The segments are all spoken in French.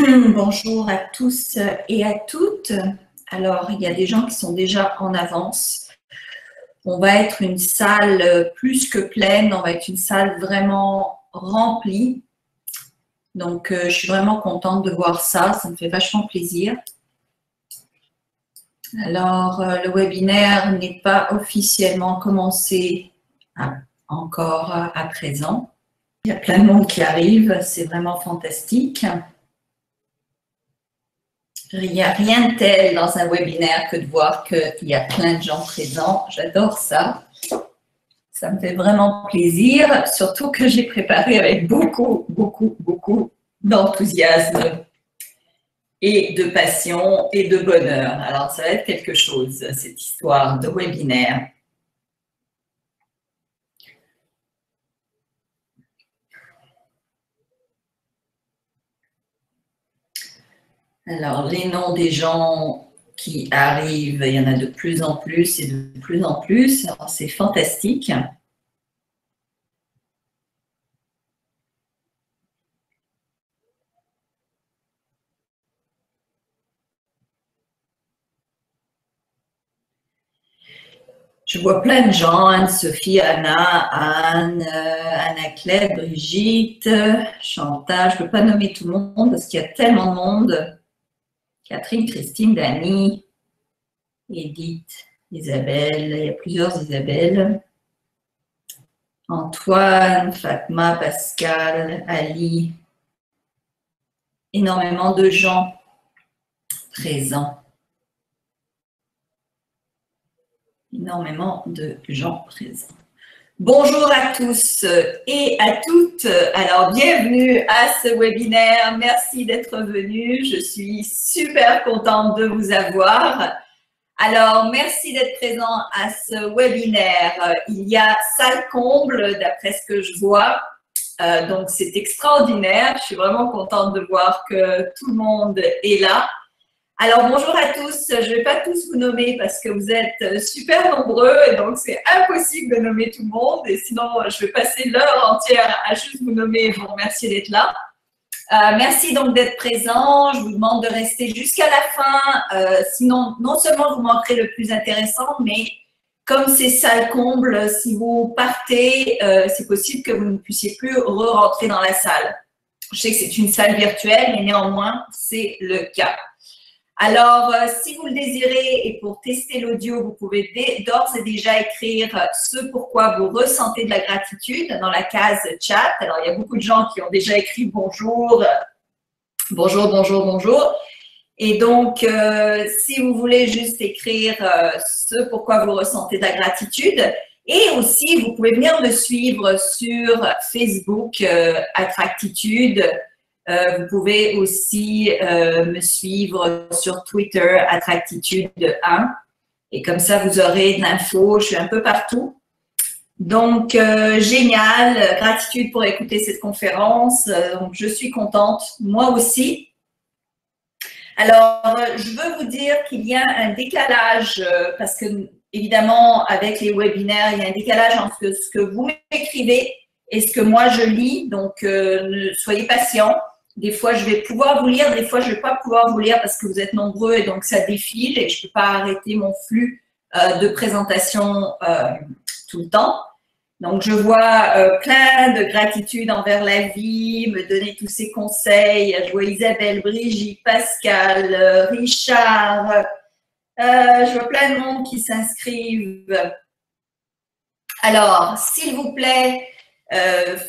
Bonjour à tous et à toutes. Alors, il y a des gens qui sont déjà en avance. On va être une salle plus que pleine, on va être une salle vraiment remplie. Donc, je suis vraiment contente de voir ça, ça me fait vachement plaisir. Alors, le webinaire n'est pas officiellement commencé encore à présent. Il y a plein de monde qui arrive, c'est vraiment fantastique. Il n'y a rien de tel dans un webinaire que de voir qu'il y a plein de gens présents. J'adore ça. Ça me fait vraiment plaisir, surtout que j'ai préparé avec beaucoup d'enthousiasme et de passion et de bonheur. Alors, ça va être quelque chose, cette histoire de webinaire. Alors, les noms des gens qui arrivent, il y en a de plus en plus et de plus en plus. Alors, c'est fantastique. Je vois plein de gens, Anne-Sophie, Anna, Anne, Anna-Claire, Brigitte, Chantal. Je ne peux pas nommer tout le monde parce qu'il y a tellement de monde. Catherine, Christine, Dani, Edith, Isabelle. Il y a plusieurs Isabelle. Antoine, Fatma, Pascal, Ali. Énormément de gens présents. Énormément de gens présents. Bonjour à tous et à toutes. Alors, bienvenue à ce webinaire. Merci d'être venus. Je suis super contente de vous avoir. Alors, merci d'être présent à ce webinaire. Il y a salle comble, d'après ce que je vois. Donc, c'est extraordinaire. Je suis vraiment contente de voir que tout le monde est là. Alors, bonjour à tous. Je ne vais pas tous vous nommer parce que vous êtes super nombreux et donc c'est impossible de nommer tout le monde. Et sinon, je vais passer l'heure entière à juste vous nommer et vous remercier d'être là. Merci donc d'être présent. Je vous demande de rester jusqu'à la fin. Sinon, non seulement vous manquerez le plus intéressant, mais comme c'est salle comble, si vous partez, c'est possible que vous ne puissiez plus re-rentrer dans la salle. Je sais que c'est une salle virtuelle, mais néanmoins, c'est le cas. Alors, si vous le désirez et pour tester l'audio, vous pouvez d'ores et déjà écrire ce pourquoi vous ressentez de la gratitude dans la case chat. Alors, il y a beaucoup de gens qui ont déjà écrit bonjour, bonjour, bonjour, bonjour. Et donc, si vous voulez juste écrire ce pourquoi vous ressentez de la gratitude, et aussi, vous pouvez venir me suivre sur Facebook, Attractitude. Vous pouvez aussi me suivre sur Twitter, Attractitude1. Et comme ça, vous aurez de l'info. Je suis un peu partout. Donc, génial. Gratitude pour écouter cette conférence. Donc, je suis contente. Moi aussi. Alors, je veux vous dire qu'il y a un décalage parce que, évidemment, avec les webinaires, il y a un décalage entre ce que vous m'écrivez et ce que moi, je lis. Donc, soyez patients. Des fois, je vais pouvoir vous lire, des fois, je ne vais pas pouvoir vous lire parce que vous êtes nombreux et donc ça défile et je ne peux pas arrêter mon flux de présentation tout le temps. Donc, je vois plein de gratitude envers la vie, me donner tous ces conseils. Je vois Isabelle, Brigitte, Pascal, Richard. Je vois plein de monde qui s'inscrivent. Alors, s'il vous plaît,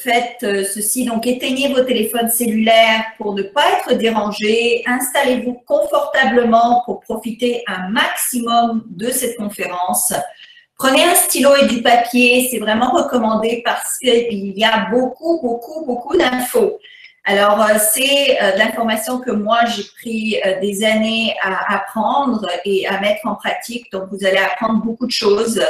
faites ceci, donc éteignez vos téléphones cellulaires pour ne pas être dérangés, installez-vous confortablement pour profiter un maximum de cette conférence. Prenez un stylo et du papier, c'est vraiment recommandé parce qu'il y a beaucoup d'infos. Alors, c'est de l'information que moi, j'ai pris des années à apprendre et à mettre en pratique, donc vous allez apprendre beaucoup de choses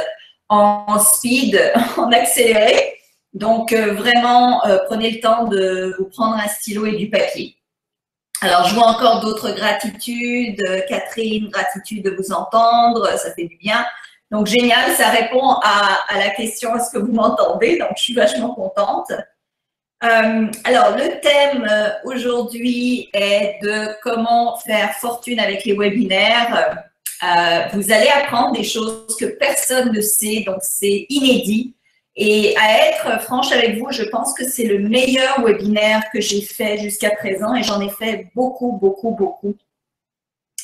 en speed, en accéléré. Donc, vraiment, prenez le temps de vous prendre un stylo et du papier. Alors, je vois encore d'autres gratitudes. Catherine, gratitude de vous entendre, ça fait du bien. Donc, génial, ça répond à la question « Est-ce que vous m'entendez ?» Donc, je suis vachement contente. Alors, le thème aujourd'hui est de comment faire fortune avec les webinaires. Vous allez apprendre des choses que personne ne sait, donc c'est inédit. Et à être franche avec vous, je pense que c'est le meilleur webinaire que j'ai fait jusqu'à présent et j'en ai fait beaucoup, beaucoup, beaucoup.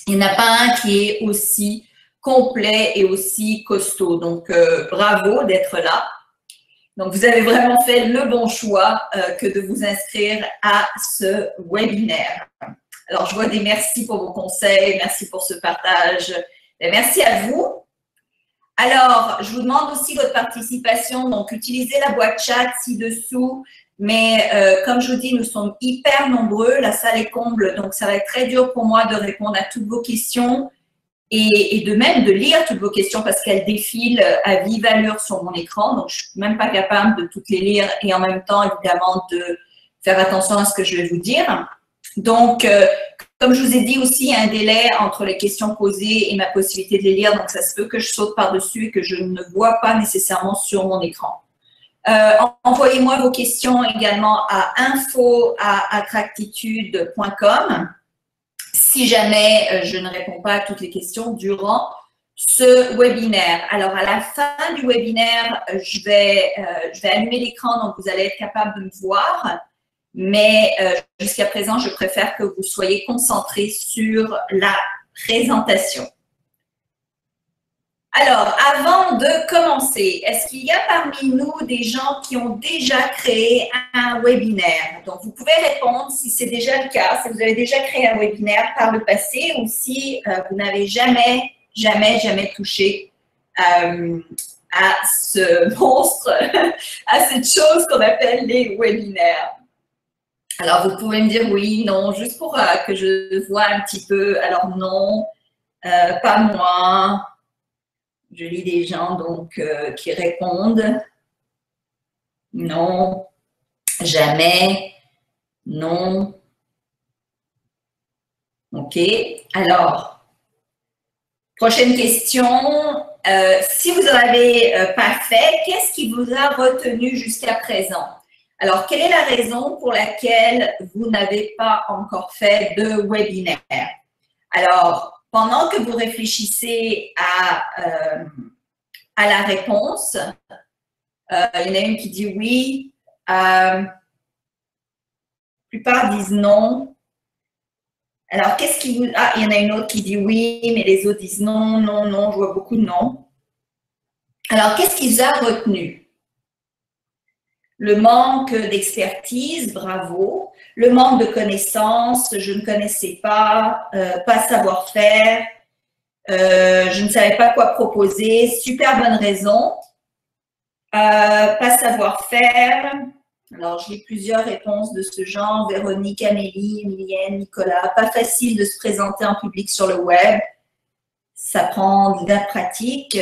Il n'y en a pas un qui est aussi complet et aussi costaud. Donc, bravo d'être là. Donc, vous avez vraiment fait le bon choix que de vous inscrire à ce webinaire. Alors, je vois des merci pour vos conseils, merci pour ce partage. Et merci à vous. Alors, je vous demande aussi votre participation. Donc, utilisez la boîte chat ci-dessous. Mais comme je vous dis, nous sommes hyper nombreux. La salle est comble, donc ça va être très dur pour moi de répondre à toutes vos questions et de même de lire toutes vos questions parce qu'elles défilent à vive allure sur mon écran. Donc, je ne suis même pas capable de toutes les lire et en même temps, évidemment, de faire attention à ce que je vais vous dire. Donc, comme je vous ai dit aussi, il y a un délai entre les questions posées et ma possibilité de les lire. Donc, ça se peut que je saute par-dessus et que je ne vois pas nécessairement sur mon écran. Envoyez-moi vos questions également à info@attractitude.com si jamais je ne réponds pas à toutes les questions durant ce webinaire. Alors, à la fin du webinaire, je vais allumer l'écran, donc vous allez être capable de me voir. Mais jusqu'à présent, je préfère que vous soyez concentrés sur la présentation. Alors, avant de commencer, est-ce qu'il y a parmi nous des gens qui ont déjà créé un webinaire? Donc, vous pouvez répondre si c'est déjà le cas, si vous avez déjà créé un webinaire par le passé ou si vous n'avez jamais touché à ce monstre, à cette chose qu'on appelle les webinaires. Alors, vous pouvez me dire oui, non, juste pour que je vois un petit peu. Alors, non, pas moi. Je lis des gens donc qui répondent. Non, jamais, non. OK. Alors, prochaine question. Si vous n'en avez pas fait, qu'est-ce qui vous a retenu jusqu'à présent? Alors, quelle est la raison pour laquelle vous n'avez pas encore fait de webinaire? Alors, pendant que vous réfléchissez à la réponse, il y en a une qui dit oui, la plupart disent non. Alors, qu'est-ce qui vous… Ah, il y en a une autre qui dit oui, mais les autres disent non, non, non, je vois beaucoup de non. Alors, qu'est-ce qui vous a retenu? Le manque d'expertise, bravo. Le manque de connaissances, je ne connaissais pas, pas savoir-faire, je ne savais pas quoi proposer, super bonne raison. Pas savoir-faire. Alors, j'ai plusieurs réponses de ce genre. Véronique, Amélie, Emilienne, Nicolas. Pas facile de se présenter en public sur le web. Ça prend de la pratique.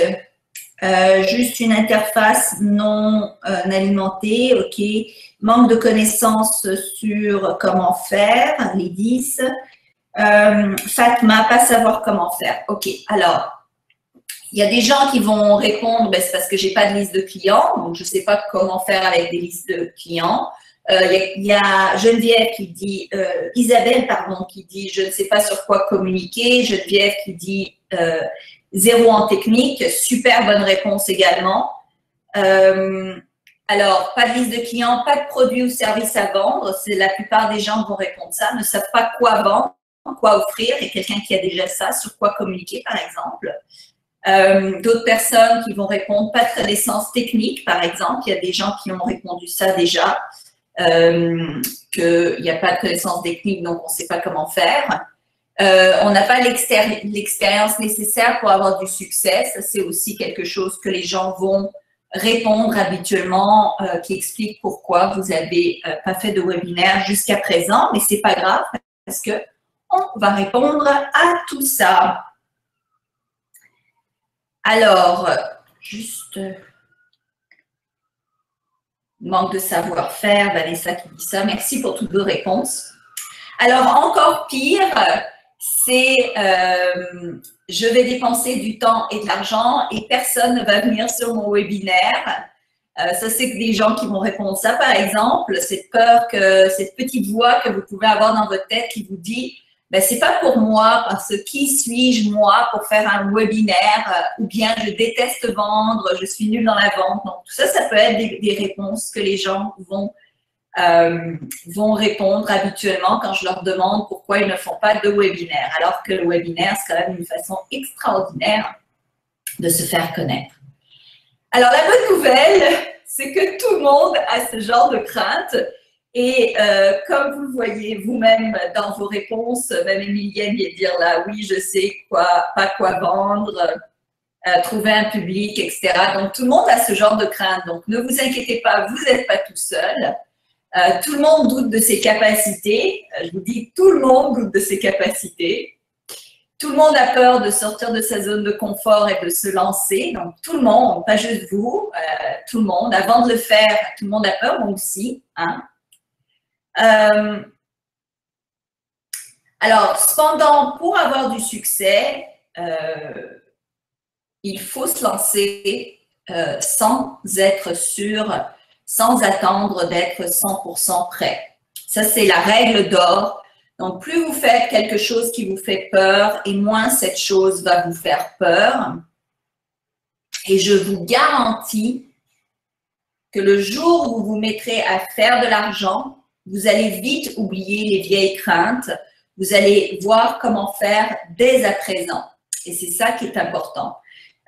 Juste une interface non alimentée, ok. Manque de connaissances sur comment faire, les 10. Fatma, pas savoir comment faire. Ok, alors, il y a des gens qui vont répondre, ben, c'est parce que je n'ai pas de liste de clients, donc je ne sais pas comment faire avec des listes de clients. Il y a Geneviève qui dit, Isabelle, pardon, qui dit, je ne sais pas sur quoi communiquer. Geneviève qui dit, zéro en technique, super bonne réponse également. Alors, pas de liste de clients, pas de produits ou services à vendre. C'est la plupart des gens vont répondre ça, ne savent pas quoi vendre, quoi offrir. Il y a quelqu'un qui a déjà ça, sur quoi communiquer, par exemple. D'autres personnes qui vont répondre pas de connaissances techniques, par exemple. Il y a des gens qui ont répondu ça déjà, qu'il n'y a pas de connaissances techniques, donc on ne sait pas comment faire. On n'a pas l'expérience nécessaire pour avoir du succès. Ça, c'est aussi quelque chose que les gens vont répondre habituellement, qui explique pourquoi vous n'avez pas fait de webinaire jusqu'à présent. Mais ce n'est pas grave parce qu'on va répondre à tout ça. Alors, juste manque de savoir-faire, Vanessa qui dit ça. Merci pour toutes vos réponses. Alors, encore pire, c'est je vais dépenser du temps et de l'argent et personne ne va venir sur mon webinaire. Ça, c'est des gens qui vont répondre ça, par exemple, cette peur, cette petite voix que vous pouvez avoir dans votre tête qui vous dit ben, c'est pas pour moi, parce que qui suis-je moi pour faire un webinaire, ou bien je déteste vendre, je suis nulle dans la vente. Donc, tout ça, ça peut être des réponses que les gens vont répondre habituellement quand je leur demande pourquoi ils ne font pas de webinaire, alors que le webinaire, c'est quand même une façon extraordinaire de se faire connaître. Alors, la bonne nouvelle, c'est que tout le monde a ce genre de crainte. Et comme vous le voyez vous-même dans vos réponses, même Emilienne vient de dire là, oui, je sais pas quoi vendre, trouver un public, etc. Donc, tout le monde a ce genre de crainte. Donc, ne vous inquiétez pas, vous n'êtes pas tout seul. Tout le monde doute de ses capacités. Je vous dis, tout le monde doute de ses capacités. Tout le monde a peur de sortir de sa zone de confort et de se lancer. Donc, tout le monde, pas juste vous, tout le monde. Avant de le faire, tout le monde a peur, moi aussi. Hein. Alors, cependant, pour avoir du succès, il faut se lancer sans être sûr, sans attendre d'être 100% prêt. Ça, c'est la règle d'or. Donc, plus vous faites quelque chose qui vous fait peur, et moins cette chose va vous faire peur. Et je vous garantis que le jour où vous vous mettrez à faire de l'argent, vous allez vite oublier les vieilles craintes. Vous allez voir comment faire dès à présent. Et c'est ça qui est important.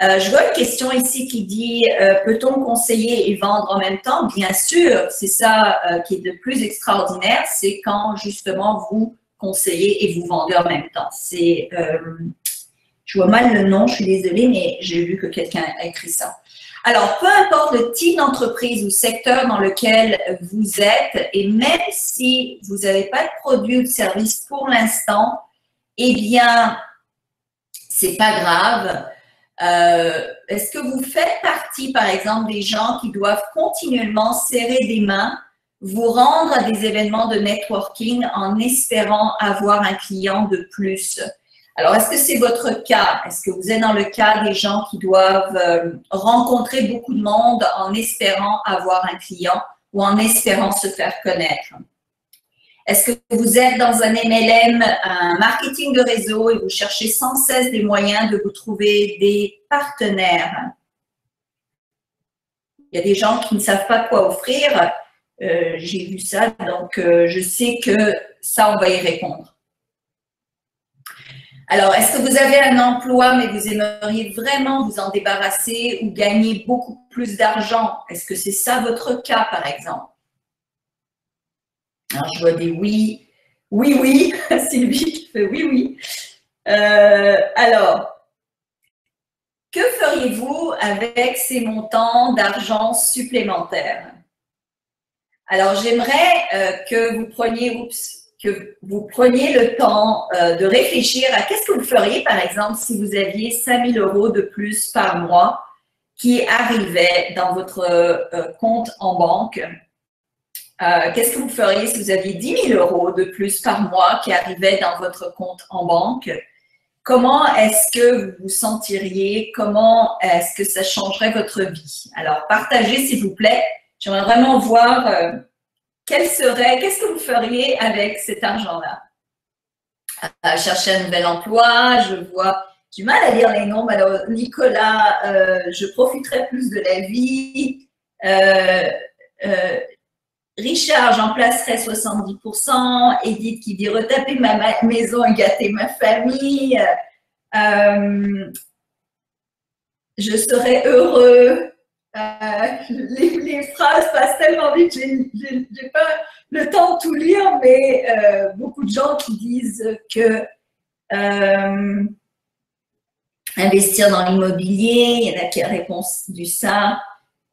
Je vois une question ici qui dit « Peut-on conseiller et vendre en même temps ?» Bien sûr, c'est ça qui est le plus extraordinaire, c'est quand justement vous conseillez et vous vendez en même temps. Je vois mal le nom, je suis désolée, mais j'ai vu que quelqu'un a écrit ça. Alors, peu importe le type d'entreprise ou secteur dans lequel vous êtes, et même si vous n'avez pas de produit ou de service pour l'instant, eh bien, c'est pas grave. Est-ce que vous faites partie, par exemple, des gens qui doivent continuellement serrer des mains, vous rendre à des événements de networking en espérant avoir un client de plus? Alors, est-ce que c'est votre cas? Est-ce que vous êtes dans le cas des gens qui doivent rencontrer beaucoup de monde en espérant avoir un client ou en espérant se faire connaître? Est-ce que vous êtes dans un MLM, un marketing de réseau, et vous cherchez sans cesse des moyens de vous trouver des partenaires? Il y a des gens qui ne savent pas quoi offrir. J'ai vu ça, donc je sais que ça, on va y répondre. Alors, est-ce que vous avez un emploi, mais vous aimeriez vraiment vous en débarrasser ou gagner beaucoup plus d'argent? Est-ce que c'est ça votre cas, par exemple? Alors, je vois des oui. Oui, oui. Sylvie qui fait oui, oui. Alors, que feriez-vous avec ces montants d'argent supplémentaires? Alors, j'aimerais que vous preniez le temps de réfléchir à qu'est-ce que vous feriez, par exemple, si vous aviez 5 000 € de plus par mois qui arrivaient dans votre compte en banque. Qu'est-ce que vous feriez si vous aviez 10 000 € de plus par mois qui arrivaient dans votre compte en banque? Comment est-ce que vous vous sentiriez? Comment est-ce que ça changerait votre vie? Alors, partagez, s'il vous plaît. J'aimerais vraiment voir qu'est-ce que vous feriez avec cet argent-là? Chercher un nouvel emploi, je vois, j'ai du mal à lire les noms. Alors, Nicolas, je profiterai plus de la vie. Richard, j'en placerai 70%. Edith qui dit retaper ma maison et gâter ma famille. Je serai heureux. Les phrases passent tellement vite, j'ai pas le temps de tout lire, mais beaucoup de gens qui disent que investir dans l'immobilier, il y en a qui répondent du ça.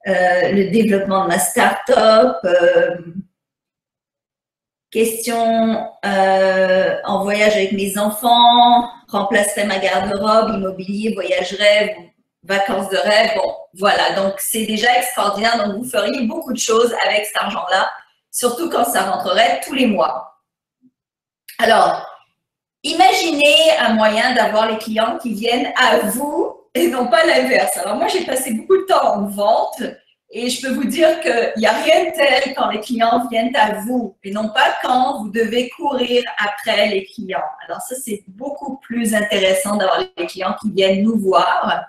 Le développement de ma start-up, question en voyage avec mes enfants, remplacerai ma garde-robe, immobilier, voyagerai, vacances de rêve. Bon, voilà, donc c'est déjà extraordinaire. Donc, vous feriez beaucoup de choses avec cet argent-là, surtout quand ça rentrerait tous les mois. Alors, imaginez un moyen d'avoir les clients qui viennent à vous et non pas l'inverse. Alors moi, j'ai passé beaucoup de temps en vente Et je peux vous dire qu'il n'y a rien de tel quand les clients viennent à vous et non pas quand vous devez courir après les clients. Alors ça, c'est beaucoup plus intéressant d'avoir les clients qui viennent nous voir.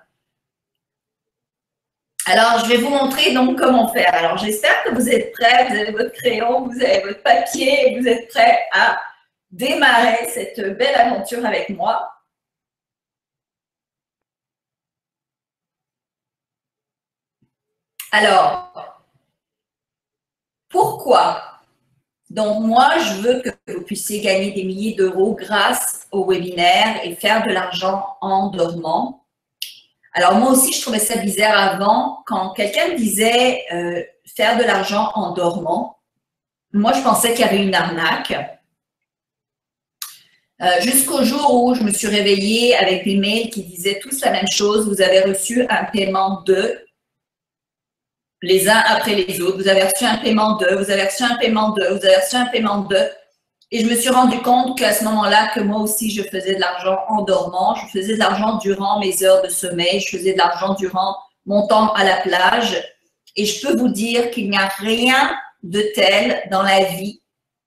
Alors, je vais vous montrer donc comment faire. Alors, j'espère que vous êtes prêts, vous avez votre crayon, vous avez votre papier et vous êtes prêts à démarrer cette belle aventure avec moi. Alors, pourquoi? Donc, moi, je veux que vous puissiez gagner des milliers d'euros grâce au webinaire et faire de l'argent en dormant. Alors, moi aussi, je trouvais ça bizarre avant. Quand quelqu'un me disait faire de l'argent en dormant, moi, je pensais qu'il y avait une arnaque. Jusqu'au jour où je me suis réveillée avec des mails qui disaient tous la même chose. Vous avez reçu un paiement de, les uns après les autres. Vous avez reçu un paiement de, vous avez reçu un paiement de, vous avez reçu un paiement de. Et je me suis rendu compte qu'à ce moment-là, que moi aussi, je faisais de l'argent en dormant. Je faisais de l'argent durant mes heures de sommeil. Je faisais de l'argent durant mon temps à la plage. Et je peux vous dire qu'il n'y a rien de tel dans la vie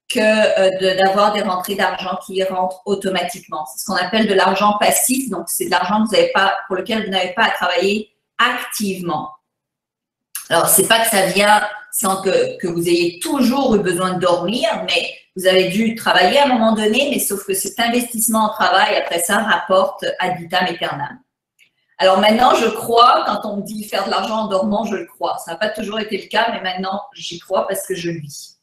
que d'avoir des rentrées d'argent qui rentrent automatiquement. C'est ce qu'on appelle de l'argent passif. Donc, c'est de l'argent que vous n'avez pas, pour lequel vous n'avez pas à travailler activement. Alors, c'est pas que ça vient sans que vous ayez toujours eu besoin de dormir, mais vous avez dû travailler à un moment donné, mais sauf que cet investissement en travail, après ça, rapporte ad vitam aeternam. Alors maintenant, je crois, quand on me dit faire de l'argent en dormant, je le crois. Ça n'a pas toujours été le cas, mais maintenant, j'y crois parce que je le vis.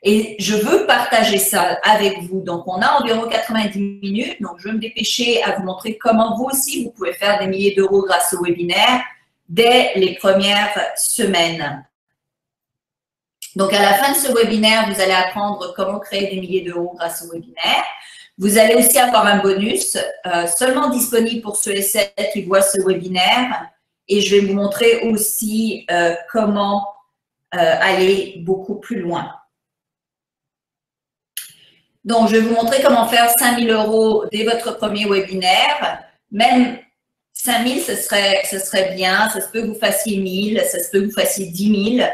Et je veux partager ça avec vous. Donc, on a environ 90 minutes. Donc, je vais me dépêcher à vous montrer comment vous aussi, vous pouvez faire des milliers d'euros grâce au webinaire dès les premières semaines. Donc, à la fin de ce webinaire, vous allez apprendre comment créer des milliers d'euros grâce au webinaire. Vous allez aussi avoir un bonus seulement disponible pour ceux et celles qui voient ce webinaire. Et je vais vous montrer aussi comment aller beaucoup plus loin. Donc, je vais vous montrer comment faire 5 000 euros dès votre premier webinaire. Même 5 000, ce serait bien. Ça se peut que vous fassiez 1 000, ça se peut que vous fassiez 10 000.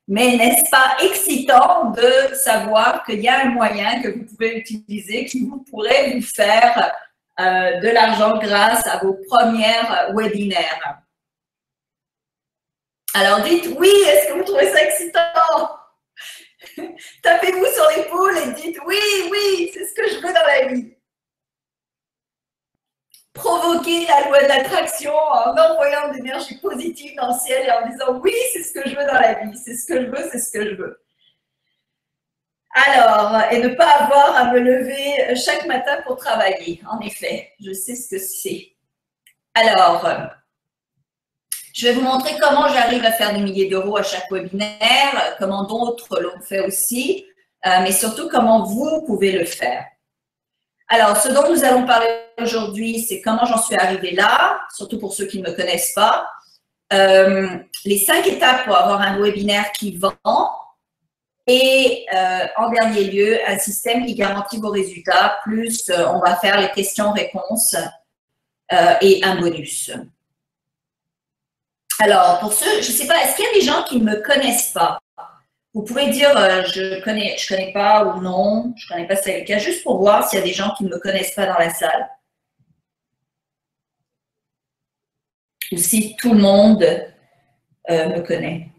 Mais n'est-ce pas excitant de savoir qu'il y a un moyen que vous pouvez utiliser qui vous pourrait vous faire de l'argent grâce à vos premières webinaires? Alors, dites oui, est-ce que vous trouvez ça excitant? Tapez-vous sur l'épaule et dites oui, oui, c'est ce que je veux dans la vie. Provoquer la loi de l'attraction en envoyant de l'énergie positive dans le ciel et en disant oui, c'est ce que je veux dans la vie, c'est ce que je veux, c'est ce que je veux. Alors, et ne pas avoir à me lever chaque matin pour travailler. En effet, je sais ce que c'est. Alors, je vais vous montrer comment j'arrive à faire des milliers d'euros à chaque webinaire, comment d'autres l'ont fait aussi, mais surtout comment vous pouvez le faire. Alors, ce dont nous allons parler aujourd'hui, c'est comment j'en suis arrivée là, surtout pour ceux qui ne me connaissent pas. Les 5 étapes pour avoir un webinaire qui vend et en dernier lieu, un système qui garantit vos résultats, plus on va faire les questions-réponses et un bonus. Alors, pour ceux, je ne sais pas, est-ce qu'il y a des gens qui ne me connaissent pas? Vous pouvez dire je connais pas ou non, je connais pas c'est le cas, juste pour voir s'il y a des gens qui ne me connaissent pas dans la salle. Ou si tout le monde me connaît.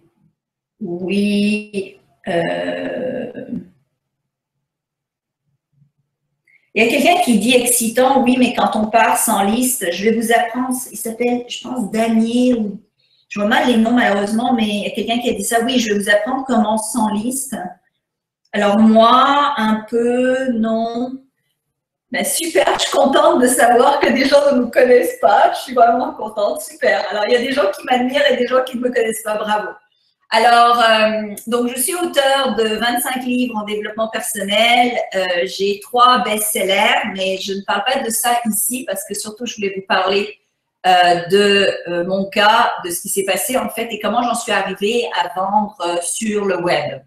Oui. Il y a quelqu'un qui dit excitant, oui, mais quand on part sans liste, je vais vous apprendre, il s'appelle, je pense, Daniel ou je vois mal les noms malheureusement, mais il y a quelqu'un qui a dit ça. Oui, je vais vous apprendre comment sans liste. Alors moi, un peu, non. Ben, super, je suis contente de savoir que des gens ne me connaissent pas. Je suis vraiment contente, super. Alors, il y a des gens qui m'admirent et des gens qui ne me connaissent pas, bravo. Alors, donc je suis auteure de 25 livres en développement personnel. J'ai 3 best-sellers, mais je ne parle pas de ça ici parce que surtout, je voulais vous parler de mon cas, de ce qui s'est passé en fait et comment j'en suis arrivée à vendre sur le web.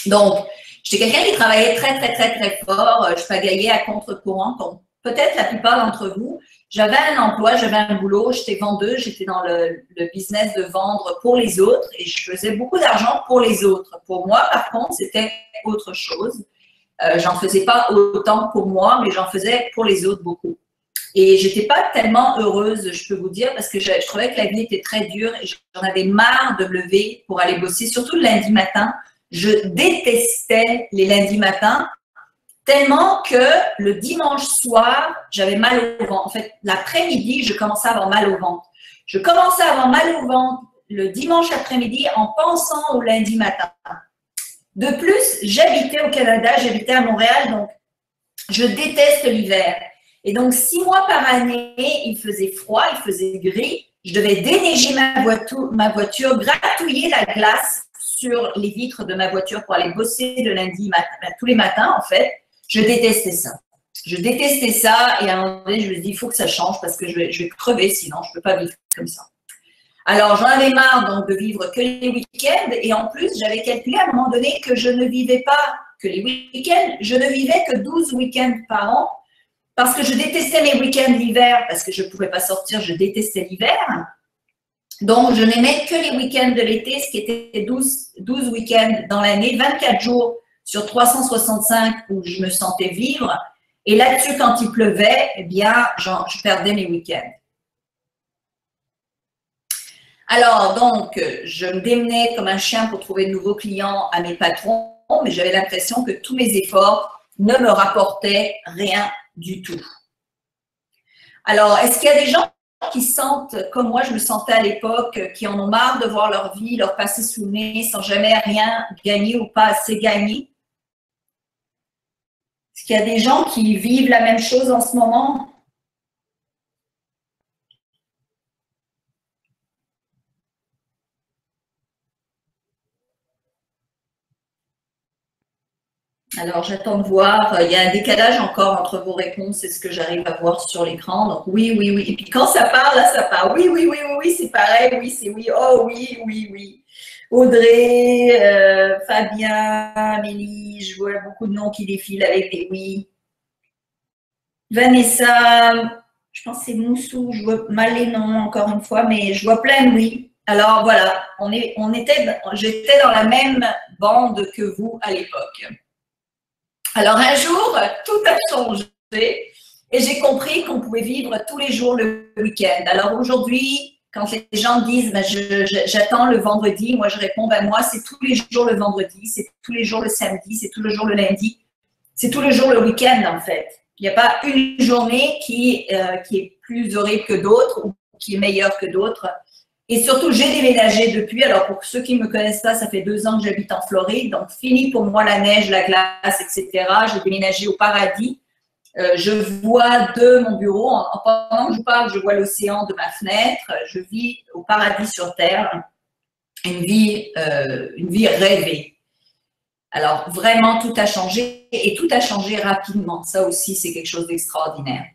Donc, j'étais quelqu'un qui travaillait très fort. Je pagayais à contre-courant, peut-être la plupart d'entre vous, j'avais un emploi, j'avais un boulot, j'étais vendeuse, j'étais dans le business de vendre pour les autres et je faisais beaucoup d'argent pour les autres. Pour moi, par contre, c'était autre chose. J'en faisais pas autant pour moi, mais j'en faisais pour les autres beaucoup. Et j'étais pas tellement heureuse, je peux vous dire, parce que je trouvais que la vie était très dure et j'en avais marre de me lever pour aller bosser, surtout le lundi matin. Je détestais les lundis matins tellement que le dimanche soir, j'avais mal au ventre. En fait, l'après-midi, je commençais à avoir mal au ventre. Je commençais à avoir mal au ventre le dimanche après-midi en pensant au lundi matin. De plus, j'habitais au Canada, j'habitais à Montréal, donc je déteste l'hiver. Et donc, 6 mois par année, il faisait froid, il faisait gris. Je devais déneiger ma voiture, gratouiller la glace sur les vitres de ma voiture pour aller bosser le lundi matin, tous les matins, en fait. Je détestais ça. Je détestais ça et à un moment donné, je me suis dit, il faut que ça change parce que je vais crever, sinon je ne peux pas vivre comme ça. Alors, j'en avais marre donc de vivre que les week-ends et en plus, j'avais calculé à un moment donné que je ne vivais pas que les week-ends, je ne vivais que 12 week-ends par an parce que je détestais mes week-ends l'hiver parce que je ne pouvais pas sortir, je détestais l'hiver. Donc, je n'aimais que les week-ends de l'été, ce qui était 12 week-ends dans l'année, 24 jours sur 365 où je me sentais vivre. Et là-dessus, quand il pleuvait, eh bien, je perdais mes week-ends. Alors, donc, je me démenais comme un chien pour trouver de nouveaux clients à mes patrons, mais j'avais l'impression que tous mes efforts ne me rapportaient rien du tout. Alors, est-ce qu'il y a des gens qui sentent, comme moi je me sentais à l'époque, qui en ont marre de voir leur vie leur passer sous le nez sans jamais rien gagner ou pas assez gagner? Est-ce qu'il y a des gens qui vivent la même chose en ce moment? Alors, j'attends de voir. Il y a un décalage encore entre vos réponses et ce que j'arrive à voir sur l'écran. Donc, oui, oui, oui. Et puis, quand ça part, là, ça part. Oui, oui, oui, oui, oui, c'est pareil. Oui, c'est oui. Oh, oui, oui, oui. Audrey, Fabien, Amélie, je vois beaucoup de noms qui défilent avec des oui. Vanessa, je pense que c'est Moussou, je vois mal les noms encore une fois, mais je vois plein de oui. Alors, voilà, j'étais dans la même bande que vous à l'époque. Alors un jour, tout a changé et j'ai compris qu'on pouvait vivre tous les jours le week-end. Alors aujourd'hui, quand les gens disent ben, j'attends le vendredi, moi je réponds ben, moi c'est tous les jours le vendredi, c'est tous les jours le samedi, c'est tous les jours le lundi, c'est tous les jours le week-end en fait. Il n'y a pas une journée qui est plus horrible que d'autres ou qui est meilleure que d'autres. Et surtout, j'ai déménagé depuis. Alors, pour ceux qui ne me connaissent pas, ça fait 2 ans que j'habite en Floride. Donc, fini pour moi la neige, la glace, etc. J'ai déménagé au paradis. Je vois de mon bureau, pendant que je parle, je vois l'océan de ma fenêtre. Je vis au paradis sur Terre. Une vie rêvée. Alors, vraiment, tout a changé et tout a changé rapidement. Ça aussi, c'est quelque chose d'extraordinaire.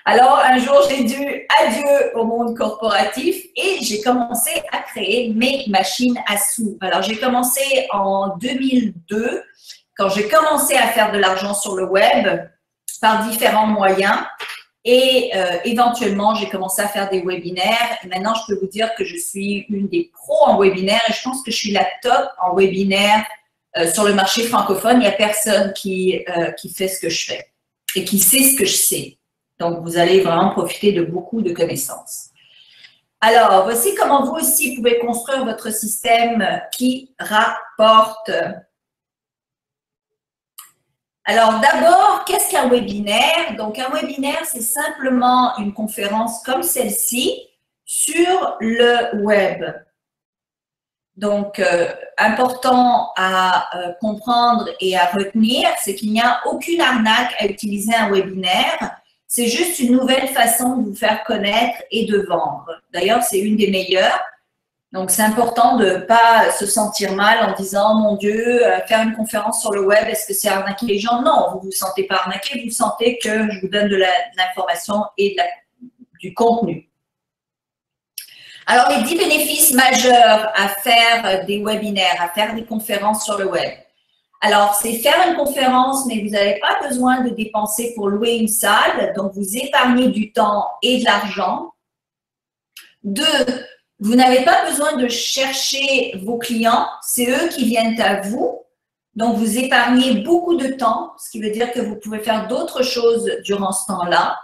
Alors, un jour, j'ai dit adieu au monde corporatif et j'ai commencé à créer mes machines à sous. Alors, j'ai commencé en 2002, quand j'ai commencé à faire de l'argent sur le web par différents moyens. Et éventuellement, j'ai commencé à faire des webinaires. Et maintenant, je peux vous dire que je suis une des pros en webinaire et je pense que je suis la top en webinaire sur le marché francophone. Il n'y a personne qui fait ce que je fais et qui sait ce que je sais. Donc, vous allez vraiment profiter de beaucoup de connaissances. Alors, voici comment vous aussi pouvez construire votre système qui rapporte. Alors, d'abord, qu'est-ce qu'un webinaire? Donc, un webinaire, c'est simplement une conférence comme celle-ci sur le web. Donc, important à comprendre et à retenir, c'est qu'il n'y a aucune arnaque à utiliser un webinaire. C'est juste une nouvelle façon de vous faire connaître et de vendre. D'ailleurs, c'est une des meilleures. Donc, c'est important de ne pas se sentir mal en disant « Mon Dieu, faire une conférence sur le web, est-ce que c'est arnaquer les gens ?» Non, vous ne vous sentez pas arnaqué, vous sentez que je vous donne de l'information et du contenu. Alors, les 10 bénéfices majeurs à faire des webinaires, à faire des conférences sur le web. Alors, c'est faire une conférence, mais vous n'avez pas besoin de dépenser pour louer une salle, donc vous épargnez du temps et de l'argent. 2, vous n'avez pas besoin de chercher vos clients, c'est eux qui viennent à vous. Donc, vous épargnez beaucoup de temps, ce qui veut dire que vous pouvez faire d'autres choses durant ce temps-là.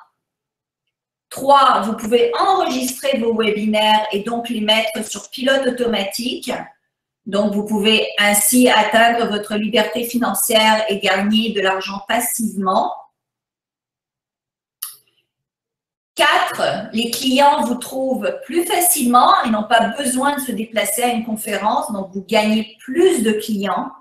3, vous pouvez enregistrer vos webinaires et donc les mettre sur pilote automatique. Donc, vous pouvez ainsi atteindre votre liberté financière et gagner de l'argent passivement. 4, les clients vous trouvent plus facilement et n'ont pas besoin de se déplacer à une conférence, donc vous gagnez plus de clients.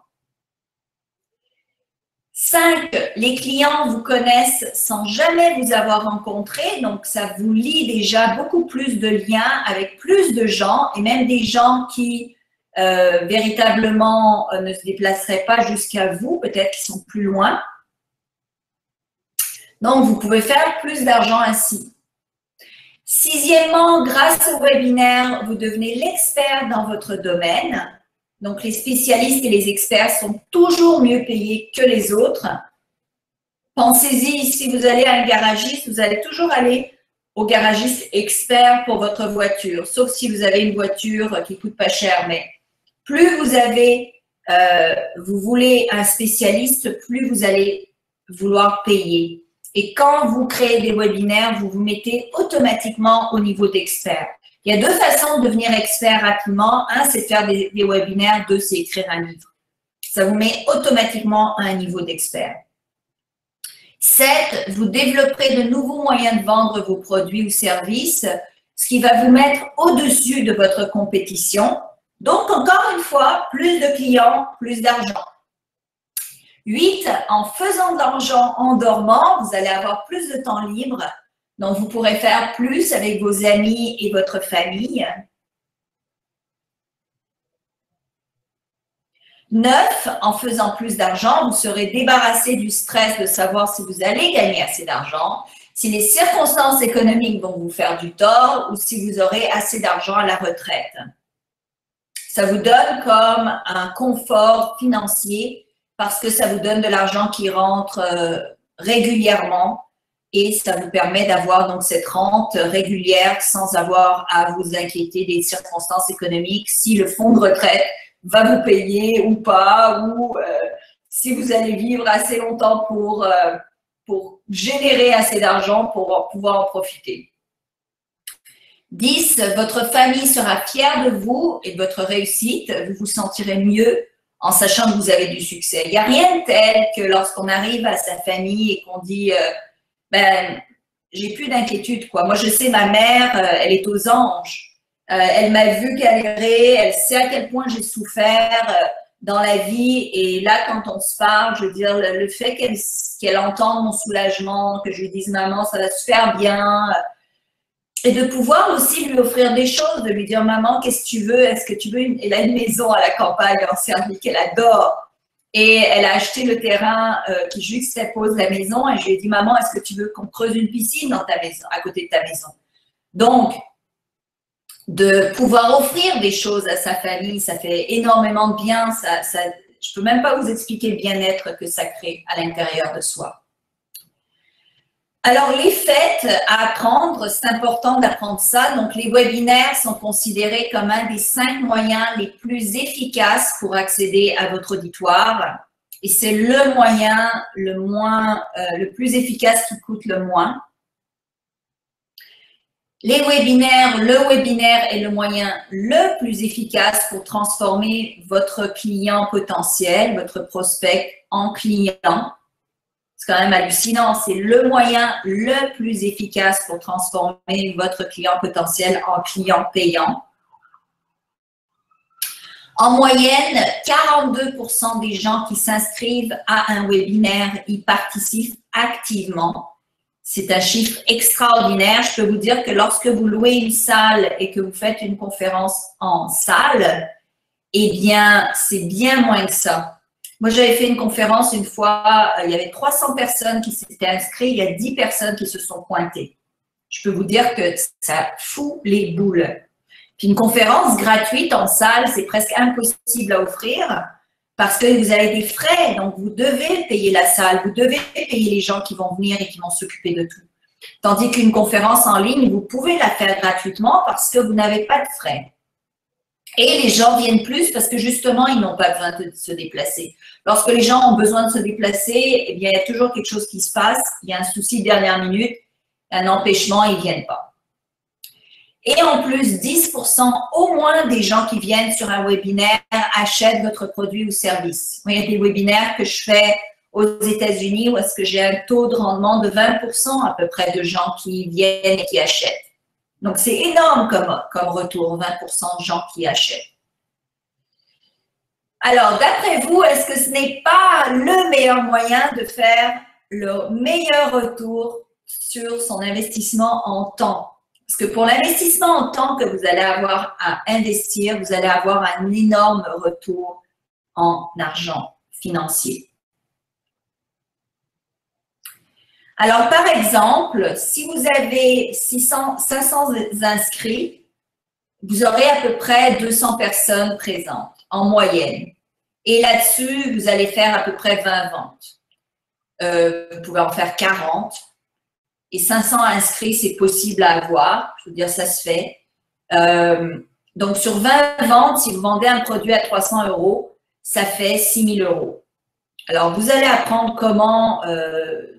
5, les clients vous connaissent sans jamais vous avoir rencontré, donc ça vous lie déjà beaucoup plus de liens avec plus de gens et même des gens qui véritablement ne se déplaceraient pas jusqu'à vous, peut-être qu'ils sont plus loin. Donc, vous pouvez faire plus d'argent ainsi. 6e, grâce au webinaire, vous devenez l'expert dans votre domaine. Donc, les spécialistes et les experts sont toujours mieux payés que les autres. Pensez-y, si vous allez à un garagiste, vous allez toujours aller au garagiste expert pour votre voiture, sauf si vous avez une voiture qui ne coûte pas cher. Mais plus vous voulez un spécialiste, plus vous allez vouloir payer. Et quand vous créez des webinaires, vous vous mettez automatiquement au niveau d'expert. Il y a 2 façons de devenir expert rapidement. 1, c'est de faire des webinaires. 2, c'est écrire un livre. Ça vous met automatiquement à un niveau d'expert. 7, vous développerez de nouveaux moyens de vendre vos produits ou services, ce qui va vous mettre au-dessus de votre compétition. Donc, encore une fois, plus de clients, plus d'argent. 8, en faisant de l'argent en dormant, vous allez avoir plus de temps libre. Donc, vous pourrez faire plus avec vos amis et votre famille. 9, en faisant plus d'argent, vous serez débarrassé du stress de savoir si vous allez gagner assez d'argent, si les circonstances économiques vont vous faire du tort ou si vous aurez assez d'argent à la retraite. Ça vous donne comme un confort financier parce que ça vous donne de l'argent qui rentre régulièrement et ça vous permet d'avoir donc cette rente régulière sans avoir à vous inquiéter des circonstances économiques, si le fonds de retraite va vous payer ou pas, ou si vous allez vivre assez longtemps pour générer assez d'argent pour pouvoir en profiter. 10, votre famille sera fière de vous et de votre réussite. Vous vous sentirez mieux en sachant que vous avez du succès. Il n'y a rien de tel que lorsqu'on arrive à sa famille et qu'on dit j'ai plus d'inquiétude, quoi. Moi, je sais, ma mère, elle est aux anges. Elle m'a vu galérer, elle sait à quel point j'ai souffert dans la vie. Et là, quand on se parle, je veux dire, le fait qu'elle entende mon soulagement, que je lui dise « Maman, ça va se faire bien », et de pouvoir aussi lui offrir des choses, de lui dire « Maman, qu'est-ce que tu veux? Est-ce que tu veux une… » Elle a une maison à la campagne en Serbie qu'elle adore. Et elle a acheté le terrain qui juxtapose la maison. Et je lui ai dit « Maman, est-ce que tu veux qu'on creuse une piscine dans ta maison, à côté de ta maison ?» Donc, de pouvoir offrir des choses à sa famille, ça fait énormément de bien. Je ne peux même pas vous expliquer le bien-être que ça crée à l'intérieur de soi. Alors, les fêtes à apprendre, c'est important d'apprendre ça. Donc, les webinaires sont considérés comme un des 5 moyens les plus efficaces pour accéder à votre auditoire. Et c'est le moyen le plus efficace qui coûte le moins. Les webinaires, le webinaire est le moyen le plus efficace pour transformer votre client potentiel, votre prospect en client. C'est quand même hallucinant, c'est le moyen le plus efficace pour transformer votre client potentiel en client payant. En moyenne, 42% des gens qui s'inscrivent à un webinaire y participent activement. C'est un chiffre extraordinaire. Je peux vous dire que lorsque vous louez une salle et que vous faites une conférence en salle, eh bien, c'est bien moins que ça. Moi, j'avais fait une conférence une fois, il y avait 300 personnes qui s'étaient inscrites, il y a 10 personnes qui se sont pointées. Je peux vous dire que ça fout les boules. Puis une conférence gratuite en salle, c'est presque impossible à offrir. parce que vous avez des frais, donc vous devez payer la salle, vous devez payer les gens qui vont venir et qui vont s'occuper de tout. Tandis qu'une conférence en ligne, vous pouvez la faire gratuitement parce que vous n'avez pas de frais. Et les gens viennent plus parce que justement, ils n'ont pas besoin de se déplacer. Lorsque les gens ont besoin de se déplacer, eh bien, il y a toujours quelque chose qui se passe, il y a un souci de dernière minute, un empêchement, ils ne viennent pas. Et en plus, 10% au moins des gens qui viennent sur un webinaire achètent votre produit ou service. Il y a des webinaires que je fais aux États-Unis où est-ce que j'ai un taux de rendement de 20% à peu près de gens qui viennent et qui achètent. Donc, c'est énorme comme retour, 20% de gens qui achètent. Alors, d'après vous, est-ce que ce n'est pas le meilleur moyen de faire le meilleur retour sur son investissement en temps? Parce que pour l'investissement en temps que vous allez avoir à investir, vous allez avoir un énorme retour en argent financier. Alors, par exemple, si vous avez 500 inscrits, vous aurez à peu près 200 personnes présentes en moyenne. Et là-dessus, vous allez faire à peu près 20 ventes. Vous pouvez en faire 40. Et 500 inscrits, c'est possible à avoir. Je veux dire, ça se fait. Donc, sur 20 ventes, si vous vendez un produit à 300 €, ça fait 6 000 €. Alors, vous allez apprendre comment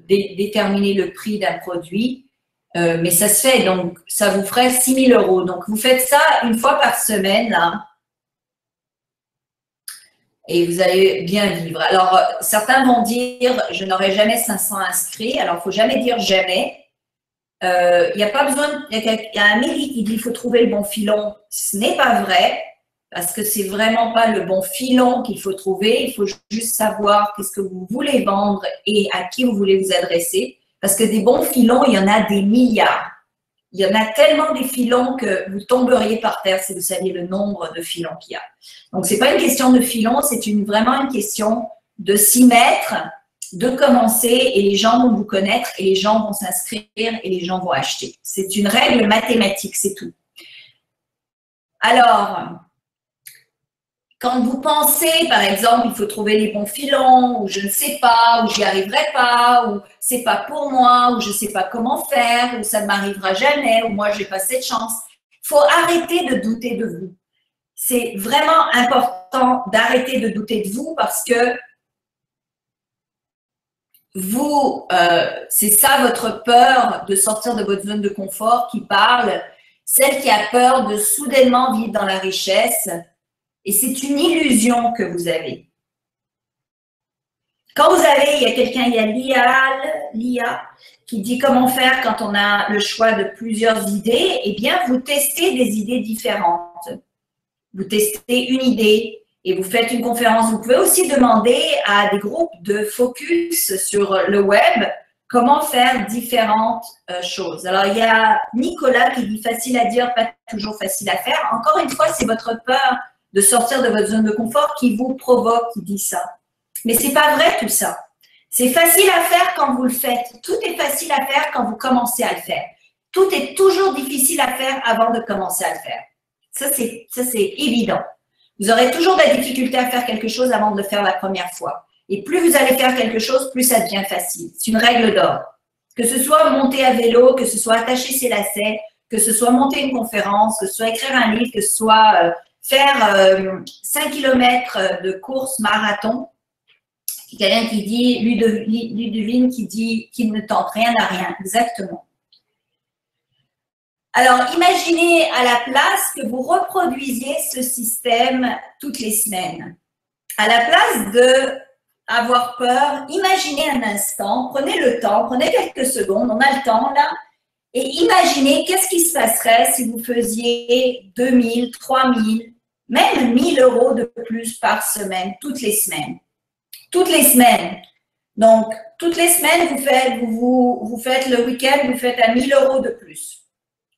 déterminer le prix d'un produit, mais ça se fait. Donc, ça vous ferait 6 000 €. Donc, vous faites ça une fois par semaine, là, et vous allez bien vivre. Alors, certains vont dire, je n'aurai jamais 500 inscrits. Alors, il ne faut jamais dire jamais. Il n'y a pas besoin, il y a un Amélie qui dit qu'il faut trouver le bon filon. Ce n'est pas vrai, parce que c'est vraiment pas le bon filon qu'il faut trouver. Il faut juste savoir qu'est-ce que vous voulez vendre et à qui vous voulez vous adresser. Parce que des bons filons, il y en a des milliards. Il y en a tellement des filons que vous tomberiez par terre si vous saviez le nombre de filons qu'il y a. Donc, ce n'est pas une question de filons, c'est vraiment une question de s'y mettre, de commencer, et les gens vont vous connaître, et les gens vont s'inscrire, et les gens vont acheter. C'est une règle mathématique, c'est tout. Alors, quand vous pensez, par exemple, il faut trouver les bons filons, ou je ne sais pas, ou j'y arriverai pas, ou c'est pas pour moi, ou je ne sais pas comment faire, ou ça ne m'arrivera jamais, ou moi, j'ai pas cette chance. Il faut arrêter de douter de vous. C'est vraiment important d'arrêter de douter de vous parce que vous, c'est ça votre peur de sortir de votre zone de confort qui parle, celle qui a peur de soudainement vivre dans la richesse. Et c'est une illusion que vous avez. Quand vous avez, il y a quelqu'un, il y a Lia, qui dit comment faire quand on a le choix de plusieurs idées. Eh bien, vous testez des idées différentes. Vous testez une idée et vous faites une conférence. Vous pouvez aussi demander à des groupes de focus sur le web comment faire différentes choses. Alors, il y a Nicolas qui dit facile à dire, pas toujours facile à faire. Encore une fois, c'est votre peur de sortir de votre zone de confort qui vous provoque, qui dit ça. Mais ce n'est pas vrai tout ça. C'est facile à faire quand vous le faites. Tout est facile à faire quand vous commencez à le faire. Tout est toujours difficile à faire avant de commencer à le faire. Ça, c'est évident. Vous aurez toujours de la difficulté à faire quelque chose avant de le faire la première fois. Et plus vous allez faire quelque chose, plus ça devient facile. C'est une règle d'or. Que ce soit monter à vélo, que ce soit attacher ses lacets, que ce soit monter une conférence, que ce soit écrire un livre, que ce soit faire 5 km de course marathon. Il y a quelqu'un qui dit, Ludivine qui dit qu'il ne tente rien à rien. Exactement. Alors, imaginez à la place que vous reproduisiez ce système toutes les semaines. À la place d'avoir peur, imaginez un instant, prenez le temps, prenez quelques secondes, on a le temps là, et imaginez qu'est-ce qui se passerait si vous faisiez 2 000, 3 000, même 1 000 € de plus par semaine, toutes les semaines. Toutes les semaines. Donc, toutes les semaines, vous faites le week-end, vous faites à 1 000 € de plus.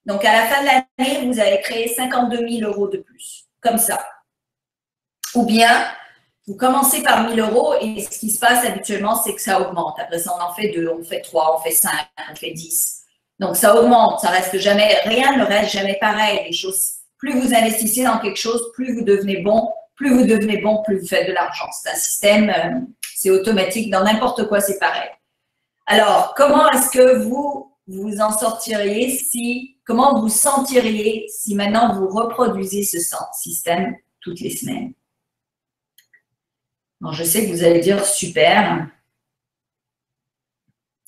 Donc, à la fin de l'année, vous allez créer 52 000 € de plus, comme ça. Ou bien, vous commencez par 1 000 € et ce qui se passe habituellement, c'est que ça augmente. Après ça, on en fait 2, on fait 3, on fait 5, on fait 10. Donc, ça augmente, ça reste jamais, rien ne reste jamais pareil. Les choses, plus vous investissez dans quelque chose, plus vous devenez bon, plus vous devenez bon, plus vous faites de l'argent. C'est un système, c'est automatique, dans n'importe quoi, c'est pareil. Alors, comment est-ce que vous en sortiriez comment vous sentiriez si maintenant vous reproduisez ce système toutes les semaines? Bon, je sais que vous allez dire super.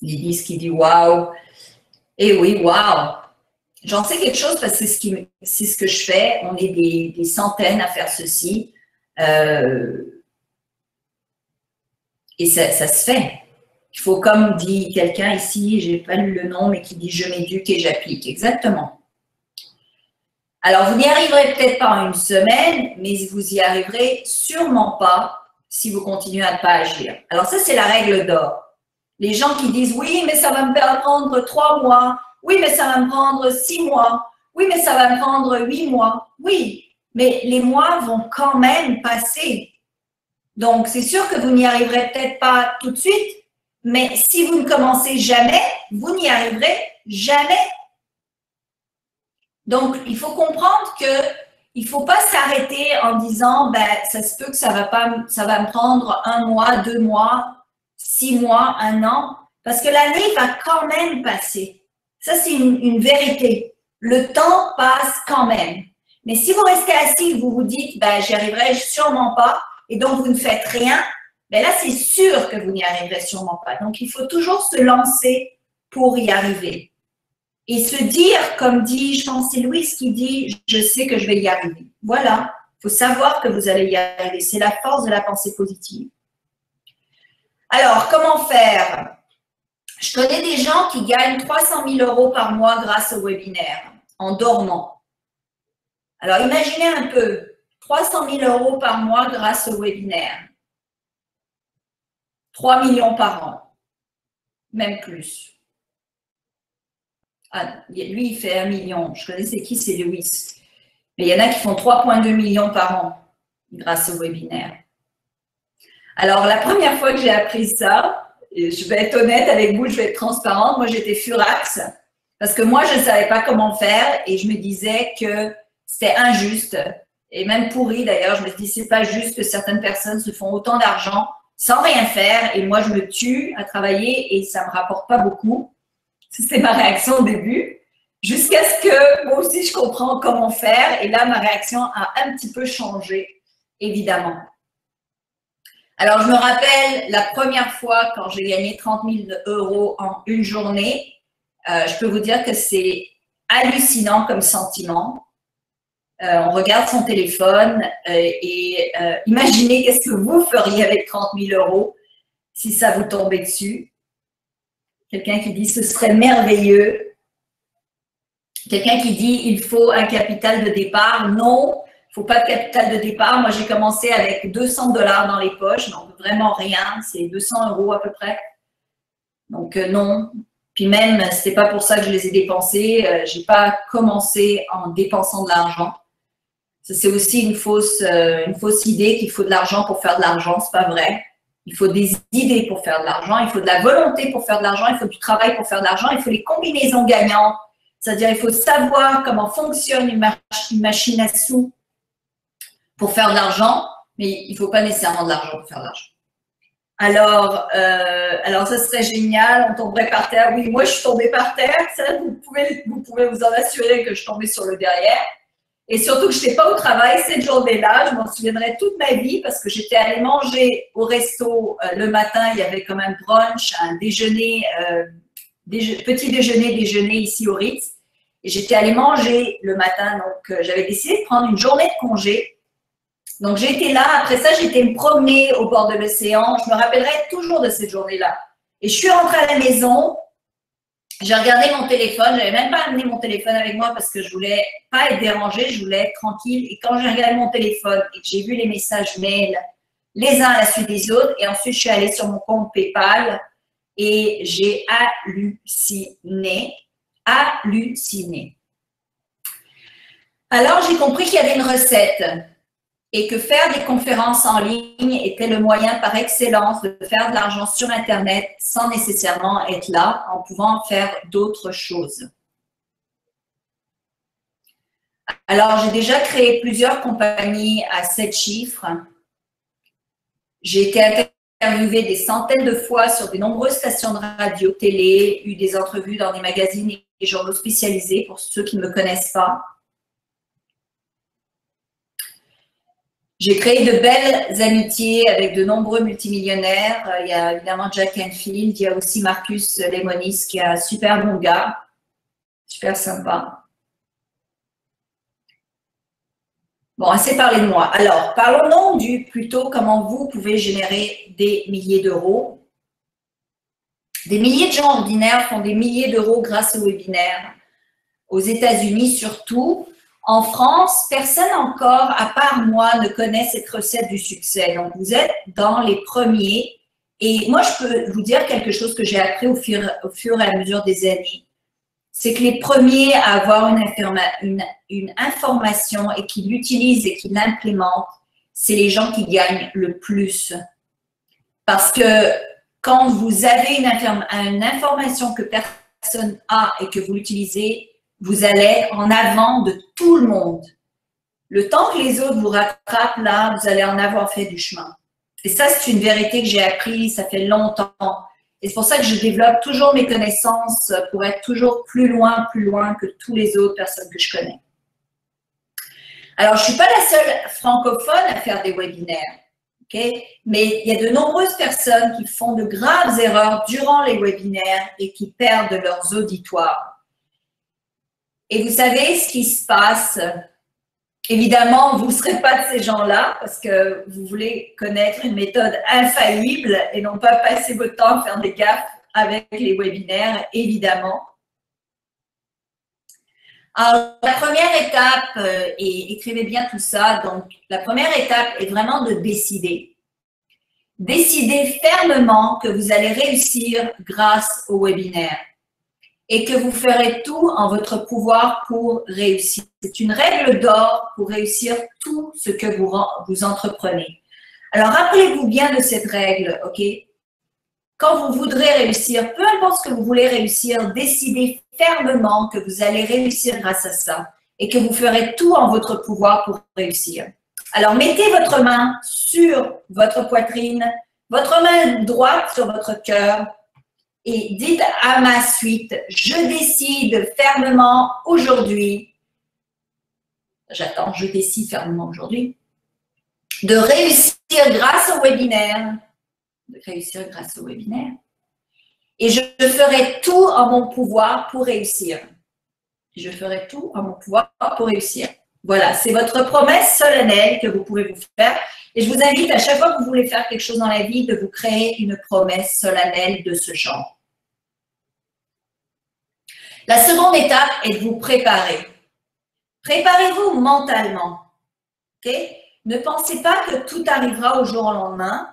Lydie qui dit waouh. Eh oui, waouh. J'en sais quelque chose parce que c'est ce que je fais. On est des centaines à faire ceci. Et ça se fait. Il faut, comme dit quelqu'un ici, je n'ai pas lu le nom, mais qui dit « je m'éduque et j'applique ». Exactement. Alors, vous n'y arriverez peut-être pas en une semaine, mais vous y arriverez sûrement pas si vous continuez à ne pas agir. Alors ça, c'est la règle d'or. Les gens qui disent « oui, mais ça va me prendre 3 mois »,« oui, mais ça va me prendre 6 mois »,« oui, mais ça va me prendre 8 mois ». Oui, mais les mois vont quand même passer. Donc, c'est sûr que vous n'y arriverez peut-être pas tout de suite, mais si vous ne commencez jamais, vous n'y arriverez jamais. Donc, il faut comprendre qu'il ne faut pas s'arrêter en disant ben, ça se peut que ça va me prendre 1 mois, 2 mois, 6 mois, 1 an, parce que l'année va quand même passer. Ça, c'est une vérité. Le temps passe quand même. Mais si vous restez assis, vous vous dites ben, j'y arriverai sûrement pas, et donc vous ne faites rien, ben là, c'est sûr que vous n'y arriverez sûrement pas. Donc, il faut toujours se lancer pour y arriver. Et se dire, comme dit, je pense que c'est Louise qui dit, je sais que je vais y arriver. Voilà, il faut savoir que vous allez y arriver. C'est la force de la pensée positive. Alors, comment faire? Je connais des gens qui gagnent 300 000 € par mois grâce au webinaire, en dormant. Alors, imaginez un peu, 300 000 € par mois grâce au webinaire. 3 millions par an, même plus. Ah, lui, il fait 1 million. Je connaissais qui, c'est Louis. Mais il y en a qui font 3,2 millions par an grâce au webinaire. Alors, la première fois que j'ai appris ça, et je vais être honnête avec vous, je vais être transparente, moi, j'étais furax parce que moi, je ne savais pas comment faire et je me disais que c'était injuste et même pourri d'ailleurs. Je me dis, c'est pas juste que certaines personnes se font autant d'argent sans rien faire et moi, je me tue à travailler et ça ne me rapporte pas beaucoup. C'était ma réaction au début, jusqu'à ce que moi aussi, je comprends comment faire. Et là, ma réaction a un petit peu changé, évidemment. Alors, je me rappelle la première fois quand j'ai gagné 30 000 € en une journée. Je peux vous dire que c'est hallucinant comme sentiment. On regarde son téléphone et imaginez qu'est-ce que vous feriez avec 30 000 € si ça vous tombait dessus. Quelqu'un qui dit « ce serait merveilleux ». Quelqu'un qui dit « il faut un capital de départ ». Non, il ne faut pas de capital de départ. Moi, j'ai commencé avec 200 $ dans les poches, donc vraiment rien. C'est 200 € à peu près. Donc non. Puis même, ce n'est pas pour ça que je les ai dépensés. Je n'ai pas commencé en dépensant de l'argent. C'est aussi une fausse idée qu'il faut de l'argent pour faire de l'argent. Ce n'est pas vrai. Il faut des idées pour faire de l'argent, il faut de la volonté pour faire de l'argent, il faut du travail pour faire de l'argent, il faut les combinaisons gagnantes. C'est-à-dire, il faut savoir comment fonctionne une machine à sous pour faire de l'argent, mais il ne faut pas nécessairement de l'argent pour faire de l'argent. Alors, ça serait génial, on tomberait par terre. Oui, moi, je suis tombée par terre. Ça, vous pouvez vous en assurer que je tombais sur le derrière. Et surtout que je n'étais pas au travail cette journée-là, je m'en souviendrai toute ma vie parce que j'étais allée manger au resto le matin, il y avait comme un brunch, un déjeuner, petit déjeuner ici au Ritz. Et j'étais allée manger le matin, donc j'avais décidé de prendre une journée de congé. Donc j'étais là, après ça j'étais me promener au bord de l'océan, je me rappellerai toujours de cette journée-là. Et je suis rentrée à la maison. J'ai regardé mon téléphone, je n'avais même pas amené mon téléphone avec moi parce que je ne voulais pas être dérangée, je voulais être tranquille. Et quand j'ai regardé mon téléphone et que j'ai vu les messages mail, les uns à la suite des autres, et ensuite je suis allée sur mon compte PayPal et j'ai halluciné. Alors j'ai compris qu'il y avait une recette et que faire des conférences en ligne était le moyen par excellence de faire de l'argent sur Internet sans nécessairement être là, en pouvant faire d'autres choses. Alors, j'ai déjà créé plusieurs compagnies à 7 chiffres. J'ai été interviewée des centaines de fois sur de nombreuses stations de radio, télé, eu des entrevues dans des magazines et journaux spécialisés pour ceux qui ne me connaissent pas. J'ai créé de belles amitiés avec de nombreux multimillionnaires. Il y a évidemment Jack Canfield, il y a aussi Marcus Lemonis qui est un super bon gars, super sympa. Bon, assez parlé de moi. Alors, parlons plutôt comment vous pouvez générer des milliers d'euros. Des milliers de gens ordinaires font des milliers d'euros grâce au webinaire. Aux États-Unis surtout. En France, personne encore, à part moi, ne connaît cette recette du succès. Donc, vous êtes dans les premiers. Et moi, je peux vous dire quelque chose que j'ai appris au fur et à mesure des années. C'est que les premiers à avoir une information et qui l'utilisent et qui l'implémentent, c'est les gens qui gagnent le plus. Parce que quand vous avez une information que personne a et que vous l'utilisez, vous allez en avant de tout le monde. Le temps que les autres vous rattrapent, là, vous allez en avoir fait du chemin. Et ça, c'est une vérité que j'ai appris, ça fait longtemps. Et c'est pour ça que je développe toujours mes connaissances pour être toujours plus loin que tous les autres personnes que je connais. Alors, je ne suis pas la seule francophone à faire des webinaires, okay? Mais il y a de nombreuses personnes qui font de graves erreurs durant les webinaires et qui perdent leurs auditoires. Et vous savez ce qui se passe? Évidemment, vous ne serez pas de ces gens-là parce que vous voulez connaître une méthode infaillible et non pas passer votre temps à faire des gaffes avec les webinaires, évidemment. Alors, la première étape, et écrivez bien tout ça, donc la première étape est vraiment de décider. Décidez fermement que vous allez réussir grâce au webinaire et que vous ferez tout en votre pouvoir pour réussir. C'est une règle d'or pour réussir tout ce que vous entreprenez. Alors, rappelez-vous bien de cette règle, ok? Quand vous voudrez réussir, peu importe ce que vous voulez réussir, décidez fermement que vous allez réussir grâce à ça et que vous ferez tout en votre pouvoir pour réussir. Alors, mettez votre main sur votre poitrine, votre main droite sur votre cœur, et dites à ma suite, je décide fermement aujourd'hui, j'attends, je décide fermement aujourd'hui, de réussir grâce au webinaire, et je ferai tout en mon pouvoir pour réussir. Je ferai tout en mon pouvoir pour réussir. Voilà, c'est votre promesse solennelle que vous pouvez vous faire. Et je vous invite à chaque fois que vous voulez faire quelque chose dans la vie, de vous créer une promesse solennelle de ce genre. La seconde étape est de vous préparer. Préparez-vous mentalement. Okay? Ne pensez pas que tout arrivera au jour au lendemain,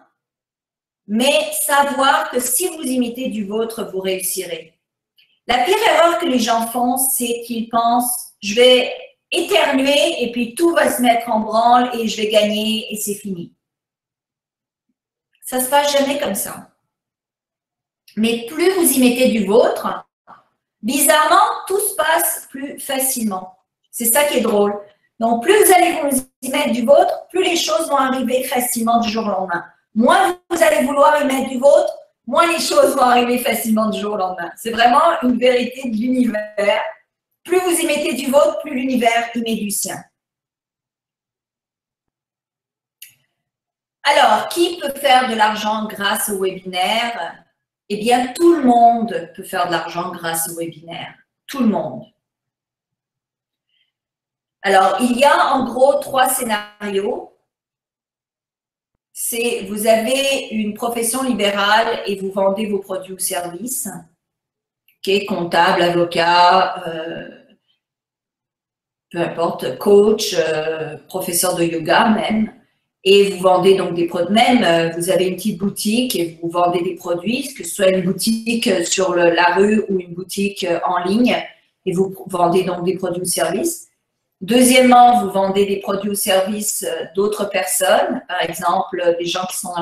mais savoir que si vous imitez du vôtre, vous réussirez. La pire erreur que les gens font, c'est qu'ils pensent « je vais éternuer et puis tout va se mettre en branle et je vais gagner et c'est fini ». Ça ne se passe jamais comme ça. Mais plus vous y mettez du vôtre, bizarrement, tout se passe plus facilement. C'est ça qui est drôle. Donc, plus vous allez vous y mettre du vôtre, plus les choses vont arriver facilement du jour au lendemain. Moins vous allez vouloir y mettre du vôtre, moins les choses vont arriver facilement du jour au lendemain. C'est vraiment une vérité de l'univers. Plus vous y mettez du vôtre, plus l'univers y met du sien. Alors, qui peut faire de l'argent grâce au webinaire? Eh bien, tout le monde peut faire de l'argent grâce au webinaire. Tout le monde. Alors, il y a en gros 3 scénarios. C'est, vous avez une profession libérale et vous vendez vos produits ou services. Okay, comptable, avocat, peu importe, coach, professeur de yoga même. Et vous vendez donc des produits, même vous avez une petite boutique et vous vendez des produits, que ce soit une boutique sur la rue ou une boutique en ligne, et vous vendez donc des produits ou services. Deuxièmement, vous vendez des produits ou services d'autres personnes, par exemple des gens qui sont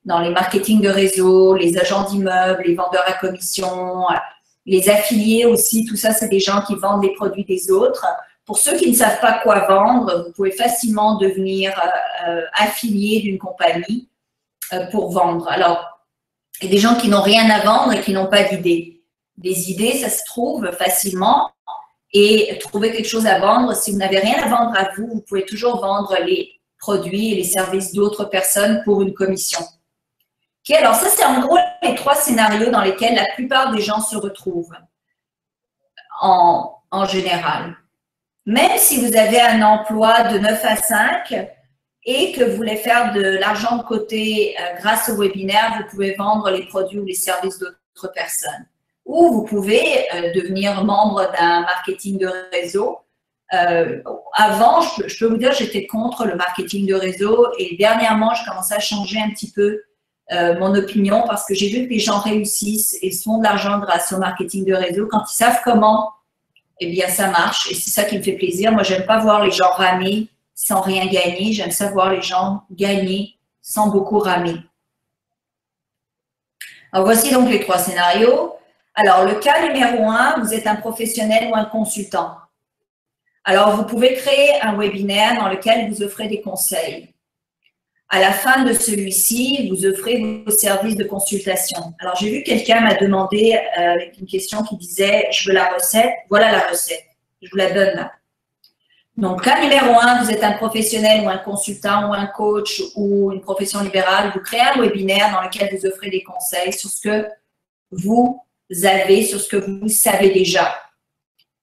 dans les marketing de réseau, les agents d'immeubles, les vendeurs à commission, les affiliés aussi, tout ça, c'est des gens qui vendent les produits des autres. pour ceux qui ne savent pas quoi vendre, vous pouvez facilement devenir affilié d'une compagnie pour vendre. Alors, il y a des gens qui n'ont rien à vendre et qui n'ont pas d'idées. Des idées, ça se trouve facilement. Et trouver quelque chose à vendre, si vous n'avez rien à vendre à vous, vous pouvez toujours vendre les produits et les services d'autres personnes pour une commission. Okay, alors ça, c'est en gros les 3 scénarios dans lesquels la plupart des gens se retrouvent en général. Même si vous avez un emploi de 9 à 5 et que vous voulez faire de l'argent de côté grâce au webinaire, vous pouvez vendre les produits ou les services d'autres personnes. Ou vous pouvez devenir membre d'un marketing de réseau. Avant, je peux vous dire, j'étais contre le marketing de réseau et dernièrement, je commençais à changer un petit peu mon opinion parce que j'ai vu que les gens réussissent et se font de l'argent grâce au marketing de réseau. Quand ils savent comment, eh bien, ça marche et c'est ça qui me fait plaisir. Moi, j'aime pas voir les gens ramer sans rien gagner. J'aime ça voir les gens gagner sans beaucoup ramer. Alors, voici donc les 3 scénarios. Alors, le cas numéro 1, vous êtes un professionnel ou un consultant. Alors, vous pouvez créer un webinaire dans lequel vous offrez des conseils. À la fin de celui-ci, vous offrez vos services de consultation. Alors, j'ai vu quelqu'un m'a demandé avec une question qui disait « Je veux la recette ». Voilà la recette. Je vous la donne là. Donc, cas numéro 1, vous êtes un professionnel ou un consultant ou un coach ou une profession libérale. Vous créez un webinaire dans lequel vous offrez des conseils sur ce que vous avez, sur ce que vous savez déjà.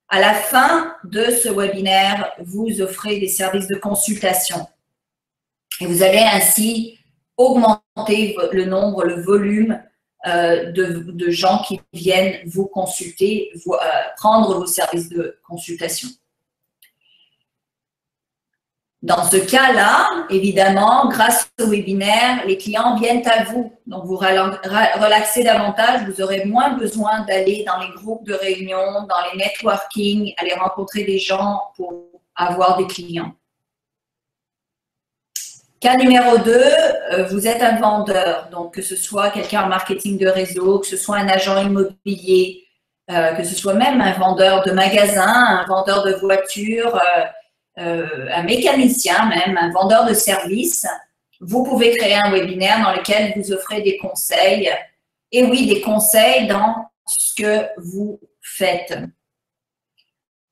À la fin de ce webinaire, vous offrez des services de consultation. Et vous allez ainsi augmenter le nombre, le volume de gens qui viennent vous consulter, prendre vos services de consultation. Dans ce cas-là, évidemment, grâce au webinaire, les clients viennent à vous. Donc, vous relaxez davantage, vous aurez moins besoin d'aller dans les groupes de réunion, dans les networking, aller rencontrer des gens pour avoir des clients. Cas numéro 2, vous êtes un vendeur. Donc, que ce soit quelqu'un en marketing de réseau, que ce soit un agent immobilier, que ce soit même un vendeur de magasin, un vendeur de voitures, un mécanicien même, un vendeur de services, vous pouvez créer un webinaire dans lequel vous offrez des conseils. Et oui, des conseils dans ce que vous faites.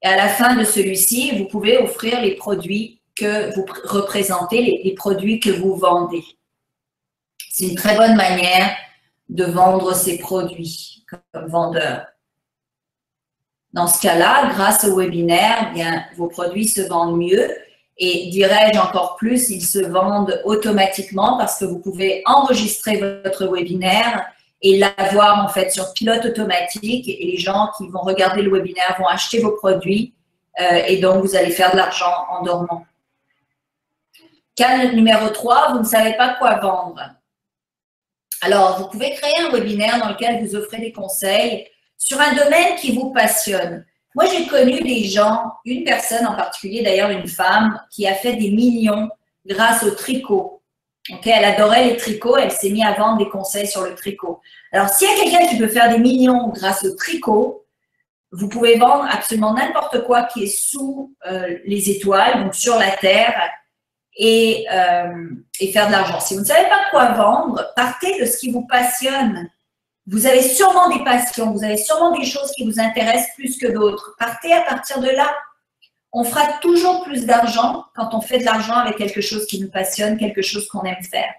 Et à la fin de celui-ci, vous pouvez offrir les produits que vous représentez, les produits que vous vendez. C'est une très bonne manière de vendre ces produits comme vendeur. Dans ce cas-là, grâce au webinaire, eh bien, vos produits se vendent mieux et, dirais-je encore plus, ils se vendent automatiquement parce que vous pouvez enregistrer votre webinaire et l'avoir en fait sur pilote automatique et les gens qui vont regarder le webinaire vont acheter vos produits et donc vous allez faire de l'argent en dormant. Cas numéro 3, vous ne savez pas quoi vendre. Alors, vous pouvez créer un webinaire dans lequel vous offrez des conseils sur un domaine qui vous passionne. Moi, j'ai connu des gens, une personne en particulier, d'ailleurs une femme, qui a fait des millions grâce au tricot. Okay, elle adorait les tricots, elle s'est mise à vendre des conseils sur le tricot. Alors, s'il y a quelqu'un qui peut faire des millions grâce au tricot, vous pouvez vendre absolument n'importe quoi qui est sous les étoiles, donc sur la terre, et faire de l'argent. Si vous ne savez pas quoi vendre, partez de ce qui vous passionne. Vous avez sûrement des passions, vous avez sûrement des choses qui vous intéressent plus que d'autres. Partez à partir de là. On fera toujours plus d'argent quand on fait de l'argent avec quelque chose qui nous passionne, quelque chose qu'on aime faire.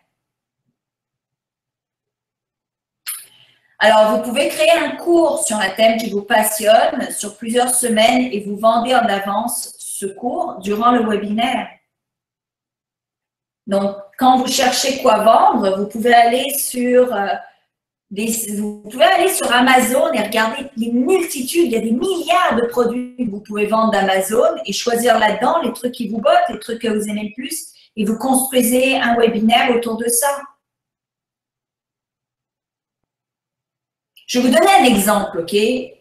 Alors, vous pouvez créer un cours sur un thème qui vous passionne sur plusieurs semaines et vous vendez en avance ce cours durant le webinaire. Donc, quand vous cherchez quoi vendre, vous pouvez aller sur Amazon et regarder les multitudes, il y a des milliards de produits que vous pouvez vendre d'Amazon et choisir là-dedans les trucs qui vous bottent, les trucs que vous aimez le plus et vous construisez un webinaire autour de ça. Je vais vous donner un exemple, ok? Et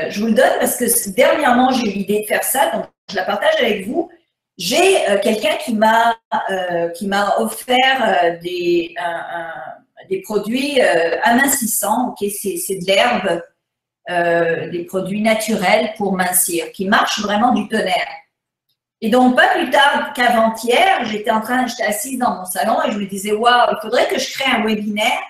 je vous le donne parce que dernièrement, j'ai eu l'idée de faire ça, donc je la partage avec vous. J'ai quelqu'un qui m'a offert des produits amincissants, ok? C'est de l'herbe des produits naturels pour mincir, qui marchent vraiment du tonnerre. Et donc, pas plus tard qu'avant-hier, j'étais assise dans mon salon et je me disais, waouh, il faudrait que je crée un webinaire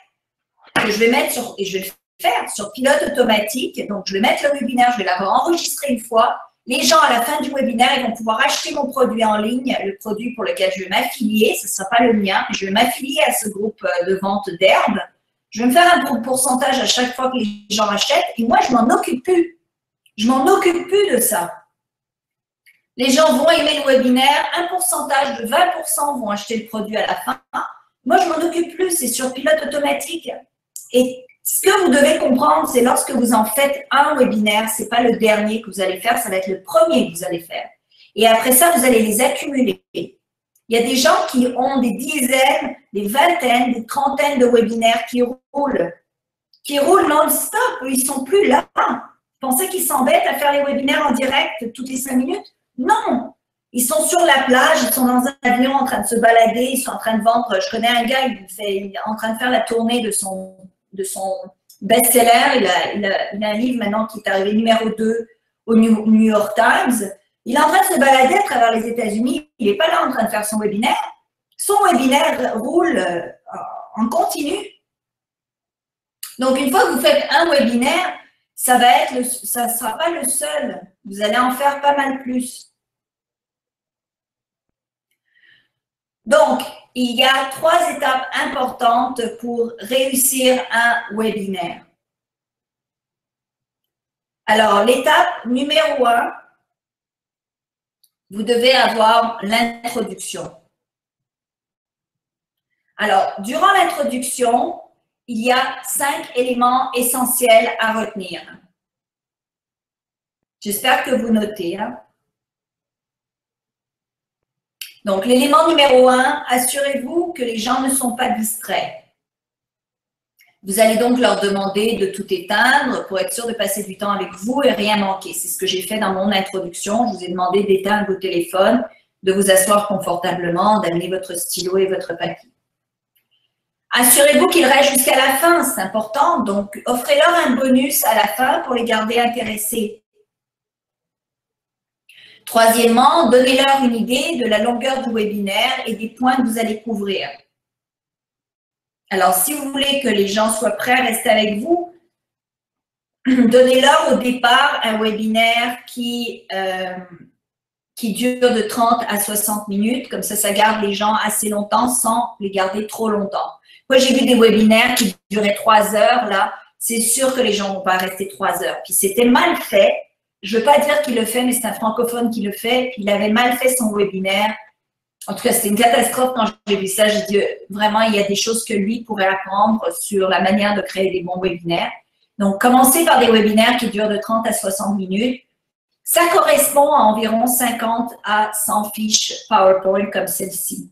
que je vais mettre sur, et je vais le faire sur pilote automatique. Donc, je vais mettre le webinaire, je vais l'avoir enregistré une fois. Les gens, à la fin du webinaire, ils vont pouvoir acheter mon produit en ligne, le produit pour lequel je vais m'affilier. Ce ne sera pas le mien. Je vais m'affilier à ce groupe de vente d'herbes. Je vais me faire un pourcentage à chaque fois que les gens achètent. Et moi, je m'en occupe plus. Je m'en occupe plus de ça. Les gens vont aimer le webinaire. Un pourcentage de 20% vont acheter le produit à la fin. Moi, je m'en occupe plus. C'est sur pilote automatique. Et ce que vous devez comprendre, c'est lorsque vous en faites un webinaire, ce n'est pas le dernier que vous allez faire, ça va être le premier que vous allez faire. Et après ça, vous allez les accumuler. Il y a des gens qui ont des dizaines, des vingtaines, des trentaines de webinaires qui roulent non-stop. Ils ne sont plus là. Vous pensez qu'ils s'embêtent à faire les webinaires en direct toutes les 5 minutes? Non. Ils sont sur la plage, ils sont dans un avion en train de se balader, ils sont en train de vendre. Je connais un gars, il est en train de faire la tournée de son best-seller. Il a un livre maintenant qui est arrivé numéro 2 au New York Times. Il est en train de se balader à travers les États-Unis. Il n'est pas là en train de faire son webinaire. Son webinaire roule en continu. Donc, une fois que vous faites un webinaire, ça ne sera pas le seul. Vous allez en faire pas mal plus. Donc, il y a 3 étapes importantes pour réussir un webinaire. Alors, l'étape numéro 1, vous devez avoir l'introduction. Alors, durant l'introduction, il y a 5 éléments essentiels à retenir. J'espère que vous notez. Donc, l'élément numéro 1, assurez-vous que les gens ne sont pas distraits. Vous allez donc leur demander de tout éteindre pour être sûr de passer du temps avec vous et rien manquer. C'est ce que j'ai fait dans mon introduction. Je vous ai demandé d'éteindre vos téléphones, de vous asseoir confortablement, d'amener votre stylo et votre papier. Assurez-vous qu'ils restent jusqu'à la fin, c'est important. Donc, offrez-leur un bonus à la fin pour les garder intéressés. Troisièmement, donnez-leur une idée de la longueur du webinaire et des points que vous allez couvrir. Alors, si vous voulez que les gens soient prêts à rester avec vous, donnez-leur au départ un webinaire qui dure de 30 à 60 minutes. Comme ça garde les gens assez longtemps sans les garder trop longtemps. Moi, j'ai vu des webinaires qui duraient 3 heures. Là, c'est sûr que les gens ne vont pas rester 3 heures. Puis, c'était mal fait. Je ne veux pas dire qu'il le fait, mais c'est un francophone qui le fait. Puis il avait mal fait son webinaire. En tout cas, c'était une catastrophe quand j'ai vu ça. J'ai dit, vraiment, il y a des choses que lui pourrait apprendre sur la manière de créer des bons webinaires. Donc, commencez par des webinaires qui durent de 30 à 60 minutes. Ça correspond à environ 50 à 100 fiches PowerPoint comme celle-ci.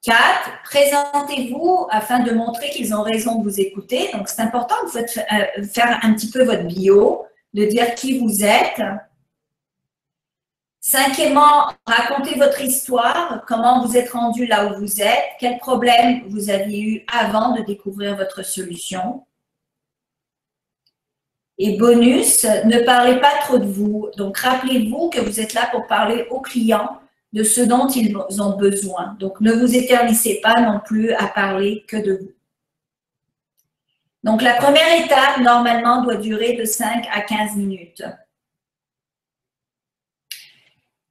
4, présentez-vous afin de montrer qu'ils ont raison de vous écouter. Donc, c'est important de faire un petit peu votre bio, de dire qui vous êtes. 5e, racontez votre histoire, comment vous êtes rendu là où vous êtes, quels problèmes vous aviez eu avant de découvrir votre solution. Et bonus, ne parlez pas trop de vous. Donc, rappelez-vous que vous êtes là pour parler aux clients de ce dont ils ont besoin. Donc, ne vous éternissez pas non plus à parler que de vous. Donc, la première étape, normalement, doit durer de 5 à 15 minutes.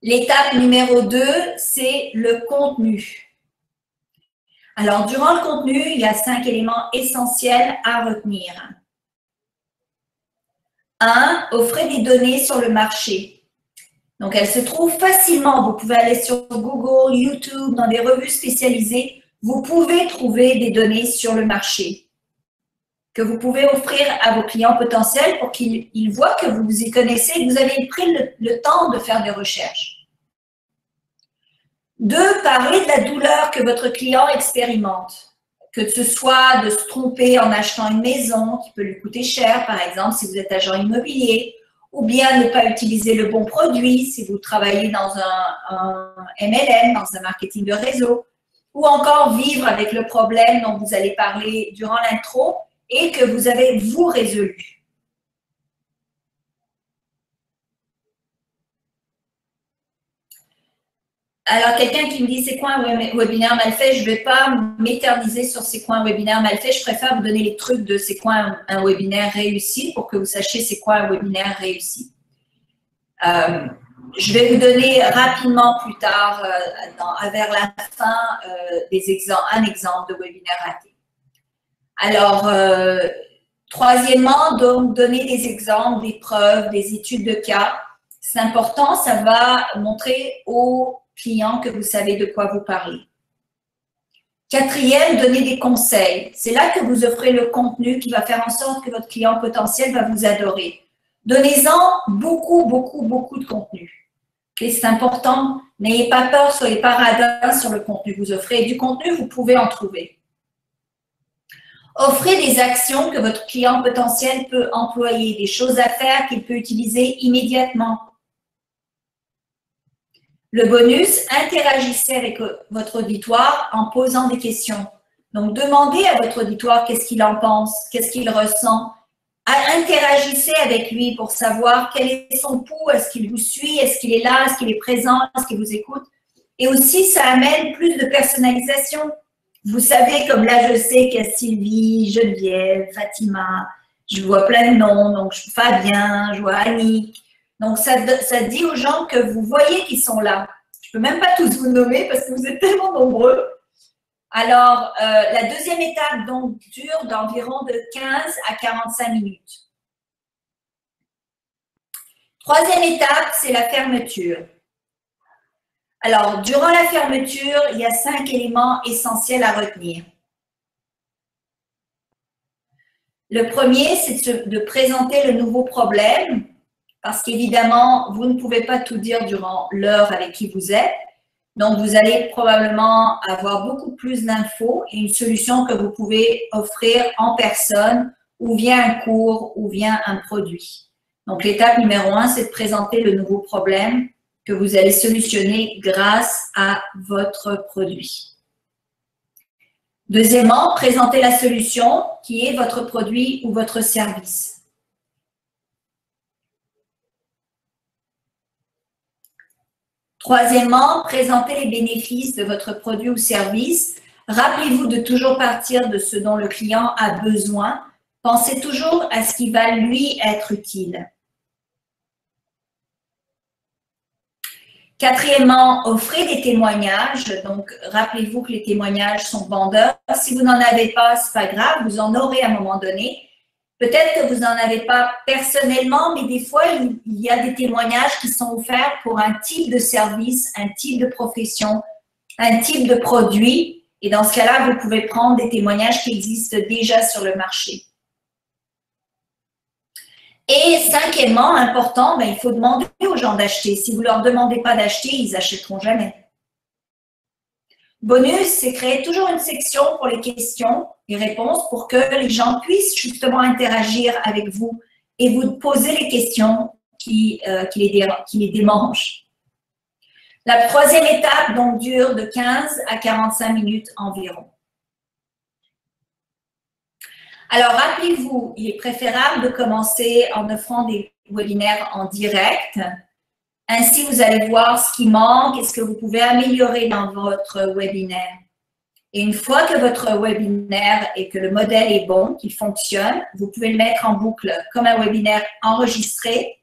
L'étape numéro 2, c'est le contenu. Alors, durant le contenu, il y a 5 éléments essentiels à retenir. 1, offrez des données sur le marché. Donc, elles se trouvent facilement. Vous pouvez aller sur Google, YouTube, dans des revues spécialisées. Vous pouvez trouver des données sur le marché que vous pouvez offrir à vos clients potentiels pour qu'ils voient que vous y connaissez et que vous avez pris le temps de faire des recherches. 2, parlez de la douleur que votre client expérimente. Que ce soit de se tromper en achetant une maison qui peut lui coûter cher, par exemple, si vous êtes agent immobilier, ou bien ne pas utiliser le bon produit si vous travaillez dans un MLM, dans un marketing de réseau, ou encore vivre avec le problème dont vous allez parler durant l'intro et que vous avez vous résolu. Alors, quelqu'un qui me dit c'est quoi un webinaire mal fait, je ne vais pas m'éterniser sur c'est quoi un webinaire mal fait. Je préfère vous donner les trucs de c'est quoi un webinaire réussi pour que vous sachiez c'est quoi un webinaire réussi. Je vais vous donner rapidement plus tard, vers la fin, un exemple de webinaire raté. Alors, troisièmement, donc, donner des exemples, des preuves, des études de cas. C'est important, ça va montrer aux clients que vous savez de quoi vous parlez. Quatrième, donner des conseils. C'est là que vous offrez le contenu qui va faire en sorte que votre client potentiel va vous adorer. Donnez-en beaucoup, beaucoup, beaucoup de contenu. Okay, c'est important. N'ayez pas peur, soyez pas radins sur le contenu que vous offrez. Du contenu, vous pouvez en trouver. Offrez des actions que votre client potentiel peut employer, des choses à faire qu'il peut utiliser immédiatement. Le bonus, interagissez avec votre auditoire en posant des questions. Donc, demandez à votre auditoire qu'est-ce qu'il en pense, qu'est-ce qu'il ressent. Interagissez avec lui pour savoir quel est son pouls, est-ce qu'il vous suit, est-ce qu'il est là, est-ce qu'il est présent, est-ce qu'il vous écoute. Et aussi, ça amène plus de personnalisation. Vous savez, comme là, je sais qu'il y a Sylvie, Geneviève, Fatima, je vois plein de noms, donc Fabien, je vois Annie. Donc, ça dit aux gens que vous voyez qu'ils sont là. Je ne peux même pas tous vous nommer parce que vous êtes tellement nombreux. Alors, la deuxième étape, donc, dure d'environ de 15 à 45 minutes. Troisième étape, c'est la fermeture. Alors, durant la fermeture, il y a 5 éléments essentiels à retenir. Le premier, c'est de présenter le nouveau problème, parce qu'évidemment, vous ne pouvez pas tout dire durant l'heure avec qui vous êtes. Donc, vous allez probablement avoir beaucoup plus d'infos et une solution que vous pouvez offrir en personne ou via un cours ou via un produit. Donc, l'étape numéro 1, c'est de présenter le nouveau problème que vous allez solutionner grâce à votre produit. Deuxièmement, présenter la solution qui est votre produit ou votre service. Troisièmement, présenter les bénéfices de votre produit ou service. Rappelez-vous de toujours partir de ce dont le client a besoin. Pensez toujours à ce qui va lui être utile. Quatrièmement, offrez des témoignages. Donc, rappelez-vous que les témoignages sont vendeurs. Si vous n'en avez pas, ce n'est pas grave, vous en aurez à un moment donné. Peut-être que vous n'en avez pas personnellement, mais des fois, il y a des témoignages qui sont offerts pour un type de service, un type de profession, un type de produit. Et dans ce cas-là, vous pouvez prendre des témoignages qui existent déjà sur le marché. Et cinquièmement, important, il faut demander aux gens d'acheter. Si vous ne leur demandez pas d'acheter, ils n'achèteront jamais. Bonus, c'est créer toujours une section pour les questions et réponses pour que les gens puissent justement interagir avec vous et vous poser les questions qui les démangent. La troisième étape donc dure de 15 à 45 minutes environ. Alors, rappelez-vous, il est préférable de commencer en offrant des webinaires en direct. Ainsi, vous allez voir ce qui manque et ce que vous pouvez améliorer dans votre webinaire. Et une fois que votre webinaire et que le modèle est bon, qu'il fonctionne, vous pouvez le mettre en boucle comme un webinaire enregistré.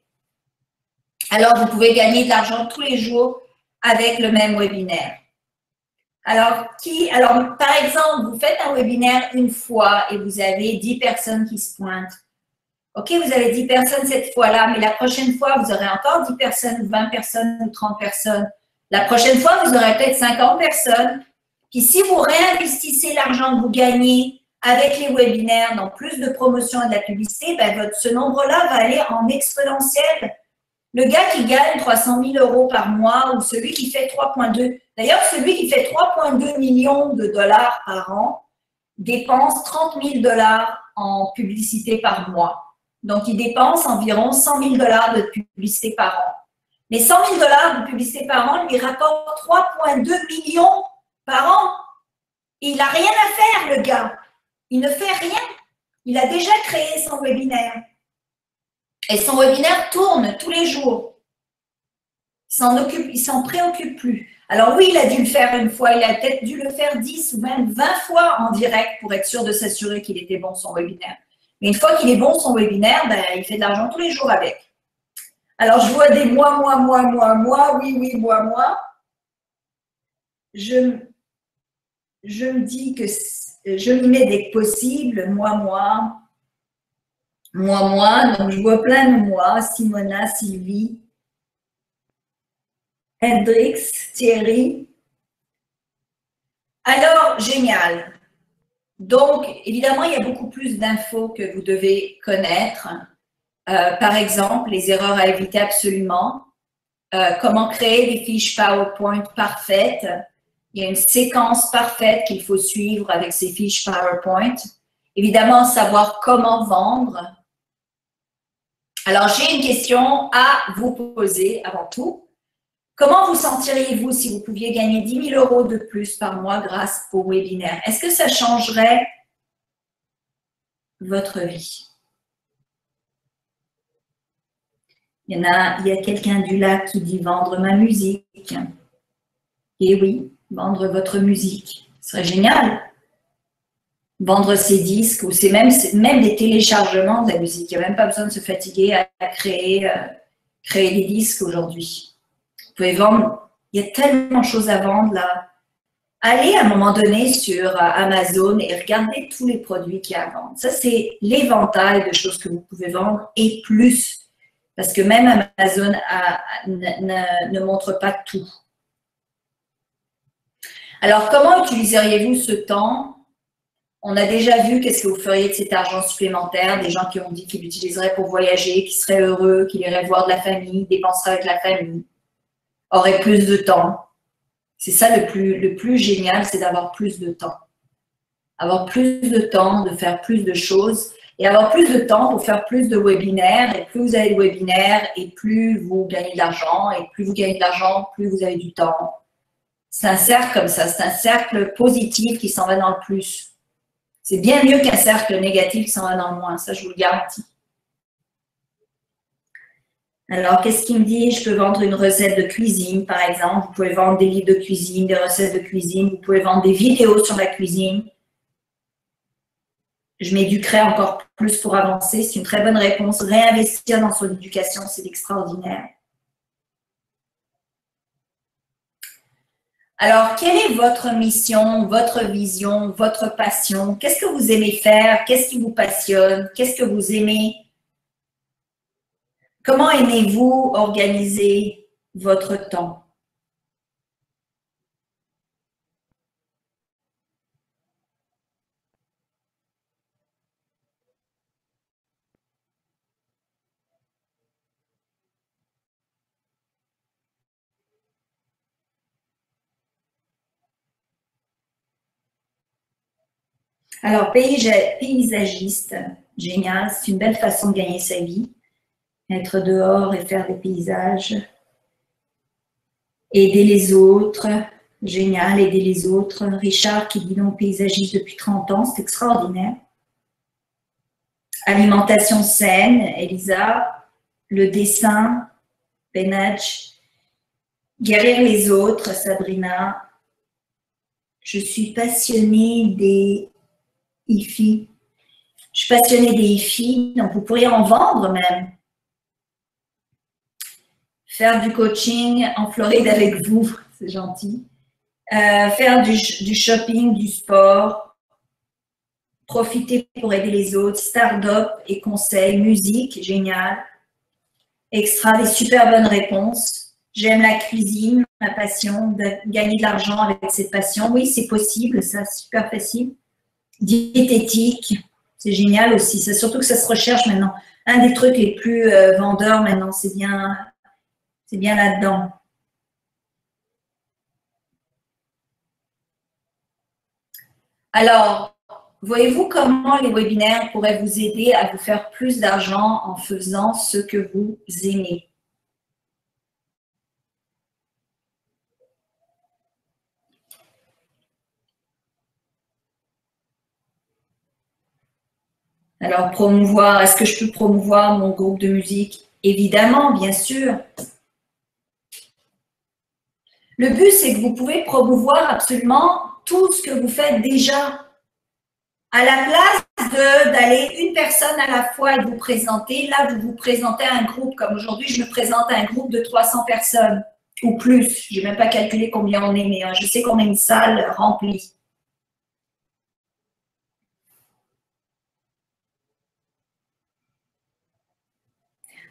Alors, vous pouvez gagner de l'argent tous les jours avec le même webinaire. Alors, par exemple, vous faites un webinaire une fois et vous avez 10 personnes qui se pointent. OK, vous avez 10 personnes cette fois-là, mais la prochaine fois, vous aurez encore 10 personnes, ou 20 personnes, ou 30 personnes. La prochaine fois, vous aurez peut-être 50 personnes. Puis, si vous réinvestissez l'argent que vous gagnez avec les webinaires dans plus de promotion et de la publicité, ce nombre-là va aller en exponentiel. Le gars qui gagne 300 000 € par mois ou celui qui fait 3,2, d'ailleurs, celui qui fait 3,2 millions de dollars par an dépense 30 000 $ en publicité par mois. Donc, il dépense environ 100 000 $ de publicité par an. Mais 100 000 $ de publicité par an lui rapporte 3,2 millions par an. Et il n'a rien à faire, le gars. Il ne fait rien. Il a déjà créé son webinaire. Et son webinaire tourne tous les jours. Il s'en préoccupe plus. Alors oui, il a dû le faire une fois, il a peut-être dû le faire 10 ou même 20 fois en direct pour être sûr de s'assurer qu'il était bon son webinaire. Mais une fois qu'il est bon son webinaire, ben, il fait de l'argent tous les jours avec. Alors je vois des moi, oui, moi. Je me dis que je m'y mets dès que possible, moi. Donc je vois plein de moi, Simona, Sylvie, Hendrix, Thierry. Alors, génial. Donc, évidemment, il y a beaucoup plus d'infos que vous devez connaître. Par exemple, les erreurs à éviter absolument. Comment créer des fiches PowerPoint parfaites. Il y a une séquence parfaite qu'il faut suivre avec ces fiches PowerPoint. Évidemment, savoir comment vendre. Alors, j'ai une question à vous poser avant tout. Comment vous sentiriez-vous si vous pouviez gagner 10 000 € de plus par mois grâce au webinaire? Est-ce que ça changerait votre vie? Il y a quelqu'un du lac qui dit vendre ma musique. Et oui, vendre votre musique. Ce serait génial. Vendre ses disques, ou c'est même des téléchargements de la musique. Il n'y a même pas besoin de se fatiguer à créer des disques aujourd'hui. Vous pouvez vendre, il y a tellement de choses à vendre là. Allez à un moment donné sur Amazon et regardez tous les produits qu'il y a à vendre. Ça, c'est l'éventail de choses que vous pouvez vendre et plus. Parce que même Amazon ne montre pas tout. Alors, comment utiliseriez-vous ce temps? On a déjà vu qu'est-ce que vous feriez de cet argent supplémentaire, des gens qui ont dit qu'ils l'utiliseraient pour voyager, qui seraient heureux, qui iraient voir de la famille, dépenseraient avec la famille, auraient plus de temps. C'est ça le plus génial, c'est d'avoir plus de temps. Avoir plus de temps, de faire plus de choses et avoir plus de temps pour faire plus de webinaires. Et plus vous avez de webinaires et plus vous gagnez de l'argent. Et plus vous gagnez de l'argent, plus vous avez du temps. C'est un cercle comme ça, c'est un cercle positif qui s'en va dans le plus. C'est bien mieux qu'un cercle négatif qui s'en va dans le moins, ça je vous le garantis. Alors, qu'est-ce qu'il me dit? Je peux vendre une recette de cuisine, par exemple. Vous pouvez vendre des livres de cuisine, des recettes de cuisine. Vous pouvez vendre des vidéos sur la cuisine. Je m'éduquerai encore plus pour avancer. C'est une très bonne réponse. Réinvestir dans son éducation, c'est extraordinaire. Alors, quelle est votre mission, votre vision, votre passion? Qu'est-ce que vous aimez faire? Qu'est-ce qui vous passionne? Qu'est-ce que vous aimez? Comment aimez-vous organiser votre temps? Alors, paysagiste, génial, c'est une belle façon de gagner sa vie. Être dehors et faire des paysages. Aider les autres, génial, aider les autres. Richard qui dit non paysagiste depuis 30 ans, c'est extraordinaire. Alimentation saine, Elisa. Le dessin, Benaj. Guérir les autres, Sabrina. Je suis passionnée des IFI. Je suis passionnée des IFI, donc vous pourriez en vendre même. Faire du coaching en Floride avec vous, c'est gentil. Faire du shopping, du sport. Profiter pour aider les autres. Start-up et conseils. Musique, génial. Extra, des super bonnes réponses. J'aime la cuisine, ma passion, de gagner de l'argent avec cette passion. Oui, c'est possible, ça, super facile. Diététique, c'est génial aussi. C'est surtout que ça se recherche maintenant. Un des trucs les plus vendeurs maintenant, c'est bien là-dedans. Alors, voyez-vous comment les webinaires pourraient vous aider à vous faire plus d'argent en faisant ce que vous aimez? Alors, promouvoir, est-ce que je peux promouvoir mon groupe de musique? Évidemment, bien sûr. Le but, c'est que vous pouvez promouvoir absolument tout ce que vous faites déjà. À la place d'aller une personne à la fois et de vous présenter, là, vous vous présentez à un groupe. Comme aujourd'hui, je me présente à un groupe de 300 personnes ou plus. Je n'ai même pas calculé combien on est, mais je sais qu'on a une salle remplie.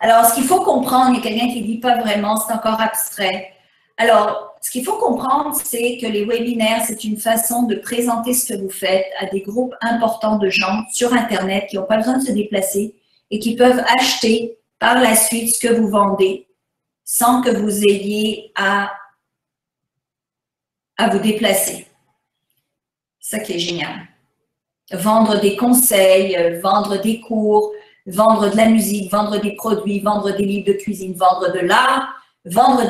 Alors, ce qu'il faut comprendre, il y a quelqu'un qui dit pas vraiment, c'est encore abstrait. Alors, ce qu'il faut comprendre, c'est que les webinaires, c'est une façon de présenter ce que vous faites à des groupes importants de gens sur Internet qui n'ont pas besoin de se déplacer et qui peuvent acheter par la suite ce que vous vendez sans que vous ayez à vous déplacer. C'est ça qui est génial. Vendre des conseils, vendre des cours, vendre de la musique, vendre des produits, vendre des livres de cuisine, vendre de l'art, vendre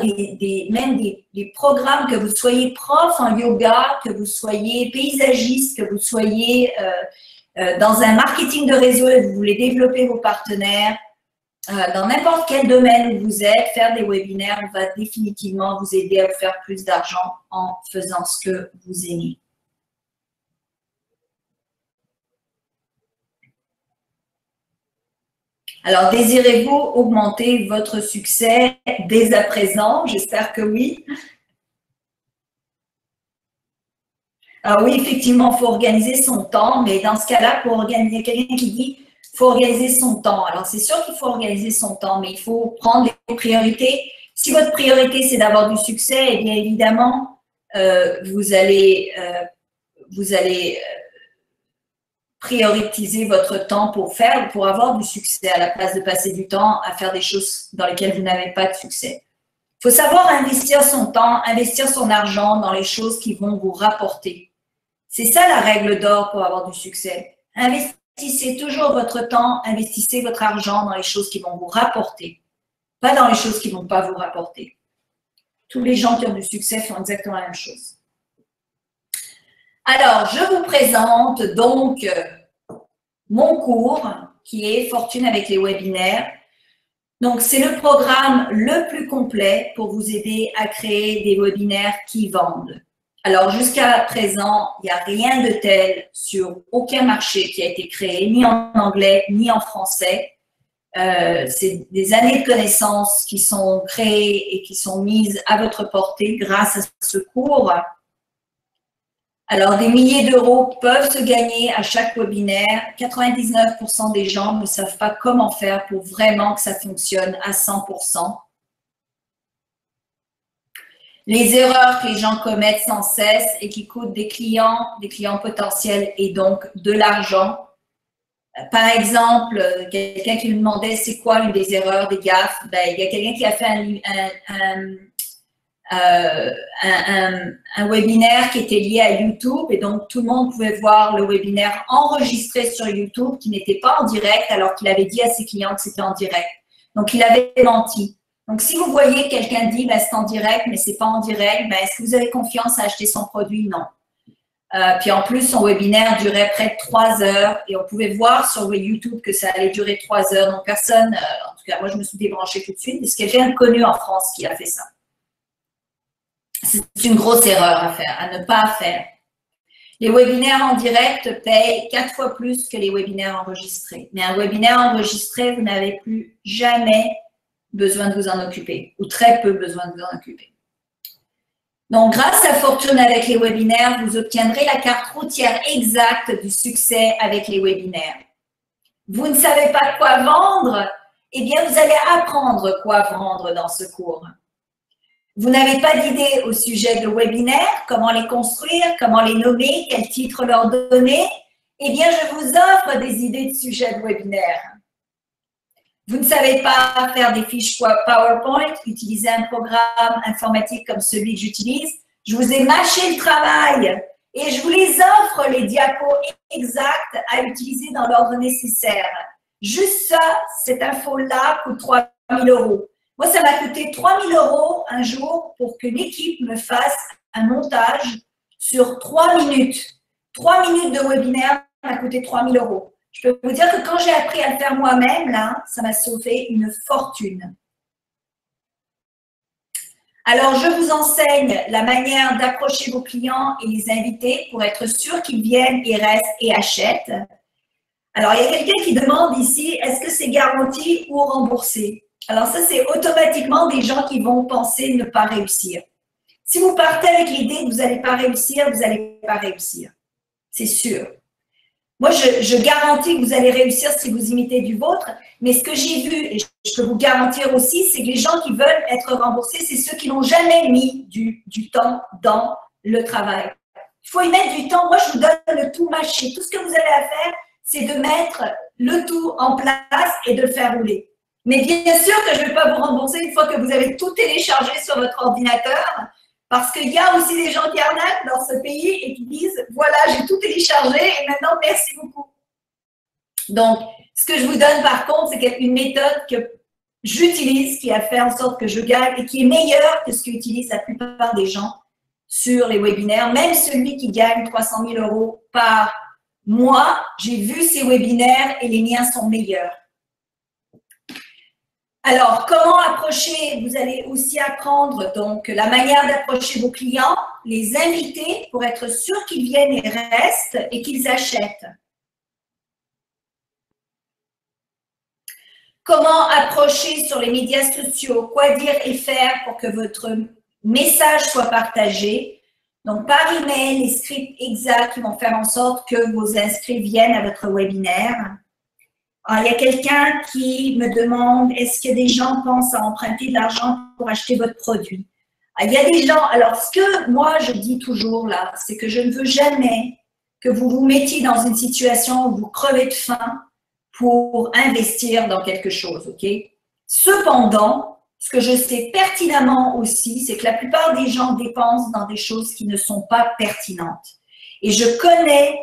même des programmes, que vous soyez prof en yoga, que vous soyez paysagiste, que vous soyez dans un marketing de réseau et vous voulez développer vos partenaires, dans n'importe quel domaine où vous êtes, faire des webinaires va définitivement vous aider à vous faire plus d'argent en faisant ce que vous aimez. Alors, désirez-vous augmenter votre succès dès à présent? J'espère que oui. Alors oui, effectivement, il faut organiser son temps, mais dans ce cas-là, pour organiser, quelqu'un qui dit il faut organiser son temps. Alors, c'est sûr qu'il faut organiser son temps, mais il faut prendre les priorités. Si votre priorité, c'est d'avoir du succès, eh bien évidemment, vous allez prioriser votre temps pour avoir du succès à la place de passer du temps à faire des choses dans lesquelles vous n'avez pas de succès. Il faut savoir investir son temps, investir son argent dans les choses qui vont vous rapporter. C'est ça la règle d'or pour avoir du succès. Investissez toujours votre temps, investissez votre argent dans les choses qui vont vous rapporter, pas dans les choses qui ne vont pas vous rapporter. Tous les gens qui ont du succès font exactement la même chose. Alors, je vous présente donc mon cours qui est Fortune avec les webinaires. Donc, c'est le programme le plus complet pour vous aider à créer des webinaires qui vendent. Alors, jusqu'à présent, il n'y a rien de tel sur aucun marché qui a été créé, ni en anglais, ni en français. C'est des années de connaissances qui sont créées et qui sont mises à votre portée grâce à ce cours. Alors, des milliers d'euros peuvent se gagner à chaque webinaire. 99% des gens ne savent pas comment faire pour vraiment que ça fonctionne à 100%. Les erreurs que les gens commettent sans cesse et qui coûtent des clients potentiels et donc de l'argent. Par exemple, quelqu'un qui me demandait c'est quoi une des erreurs, des gaffes. Il y a quelqu'un qui a fait un webinaire qui était lié à YouTube et donc tout le monde pouvait voir le webinaire enregistré sur YouTube qui n'était pas en direct alors qu'il avait dit à ses clients que c'était en direct. Donc, il avait menti. Donc, si vous voyez quelqu'un dit c'est en direct, mais c'est pas en direct, est-ce que vous avez confiance à acheter son produit? Non. Puis en plus, son webinaire durait près de 3 heures et on pouvait voir sur YouTube que ça allait durer 3 heures. Donc, personne, en tout cas, moi, je me suis débranchée tout de suite. C'est quelqu'un de connu en France qui a fait ça. C'est une grosse erreur à faire, à ne pas faire. Les webinaires en direct payent 4 fois plus que les webinaires enregistrés. Mais un webinaire enregistré, vous n'avez plus jamais besoin de vous en occuper ou très peu besoin de vous en occuper. Donc, grâce à Fortune avec les webinaires, vous obtiendrez la carte routière exacte du succès avec les webinaires. Vous ne savez pas quoi vendre? Eh bien, vous allez apprendre quoi vendre dans ce cours. Vous n'avez pas d'idée au sujet de webinaires, comment les construire, comment les nommer, quel titre leur donner? Eh bien, je vous offre des idées de sujets de webinaires. Vous ne savez pas faire des fiches PowerPoint, utiliser un programme informatique comme celui que j'utilise. Je vous ai mâché le travail et je vous les offre, les diapos exacts à utiliser dans l'ordre nécessaire. Juste ça, cette info-là coûte 3 000 €. Moi, ça m'a coûté 3 000 € un jour pour qu'une équipe me fasse un montage sur 3 minutes. 3 minutes de webinaire m'a coûté 3 000 €. Je peux vous dire que quand j'ai appris à le faire moi-même, là, ça m'a sauvé une fortune. Alors, je vous enseigne la manière d'approcher vos clients et les inviter pour être sûr qu'ils viennent et restent et achètent. Alors, il y a quelqu'un qui demande ici, est-ce que c'est garanti ou remboursé? Alors ça, c'est automatiquement des gens qui vont penser ne pas réussir. Si vous partez avec l'idée que vous n'allez pas réussir, vous n'allez pas réussir. C'est sûr. Moi, je garantis que vous allez réussir si vous imitez du vôtre, mais ce que j'ai vu, et je peux vous garantir aussi, c'est que les gens qui veulent être remboursés, c'est ceux qui n'ont jamais mis du temps dans le travail. Il faut y mettre du temps. Moi, je vous donne le tout mâché. Tout ce que vous avez à faire, c'est de mettre le tout en place et de le faire rouler. Mais bien sûr que je ne vais pas vous rembourser une fois que vous avez tout téléchargé sur votre ordinateur, parce qu'il y a aussi des gens qui arnaquent dans ce pays et qui disent « Voilà, j'ai tout téléchargé et maintenant, merci beaucoup. » Donc, ce que je vous donne par contre, c'est une méthode que j'utilise qui a fait en sorte que je gagne et qui est meilleure que ce qu'utilisent la plupart des gens sur les webinaires. Même celui qui gagne 300 000 € par mois, j'ai vu ces webinaires et les miens sont meilleurs. Alors, comment approcher? Vous allez aussi apprendre donc la manière d'approcher vos clients, les inviter pour être sûr qu'ils viennent et restent et qu'ils achètent. Comment approcher sur les médias sociaux? Quoi dire et faire pour que votre message soit partagé? Donc, par email, les scripts exacts qui vont faire en sorte que vos inscrits viennent à votre webinaire. Alors, il y a quelqu'un qui me demande, est-ce que des gens pensent à emprunter de l'argent pour acheter votre produit? Alors, il y a des gens, alors ce que moi je dis toujours là, c'est que je ne veux jamais que vous vous mettiez dans une situation où vous crevez de faim pour investir dans quelque chose, ok? Cependant, ce que je sais pertinemment aussi, c'est que la plupart des gens dépensent dans des choses qui ne sont pas pertinentes. Et je connais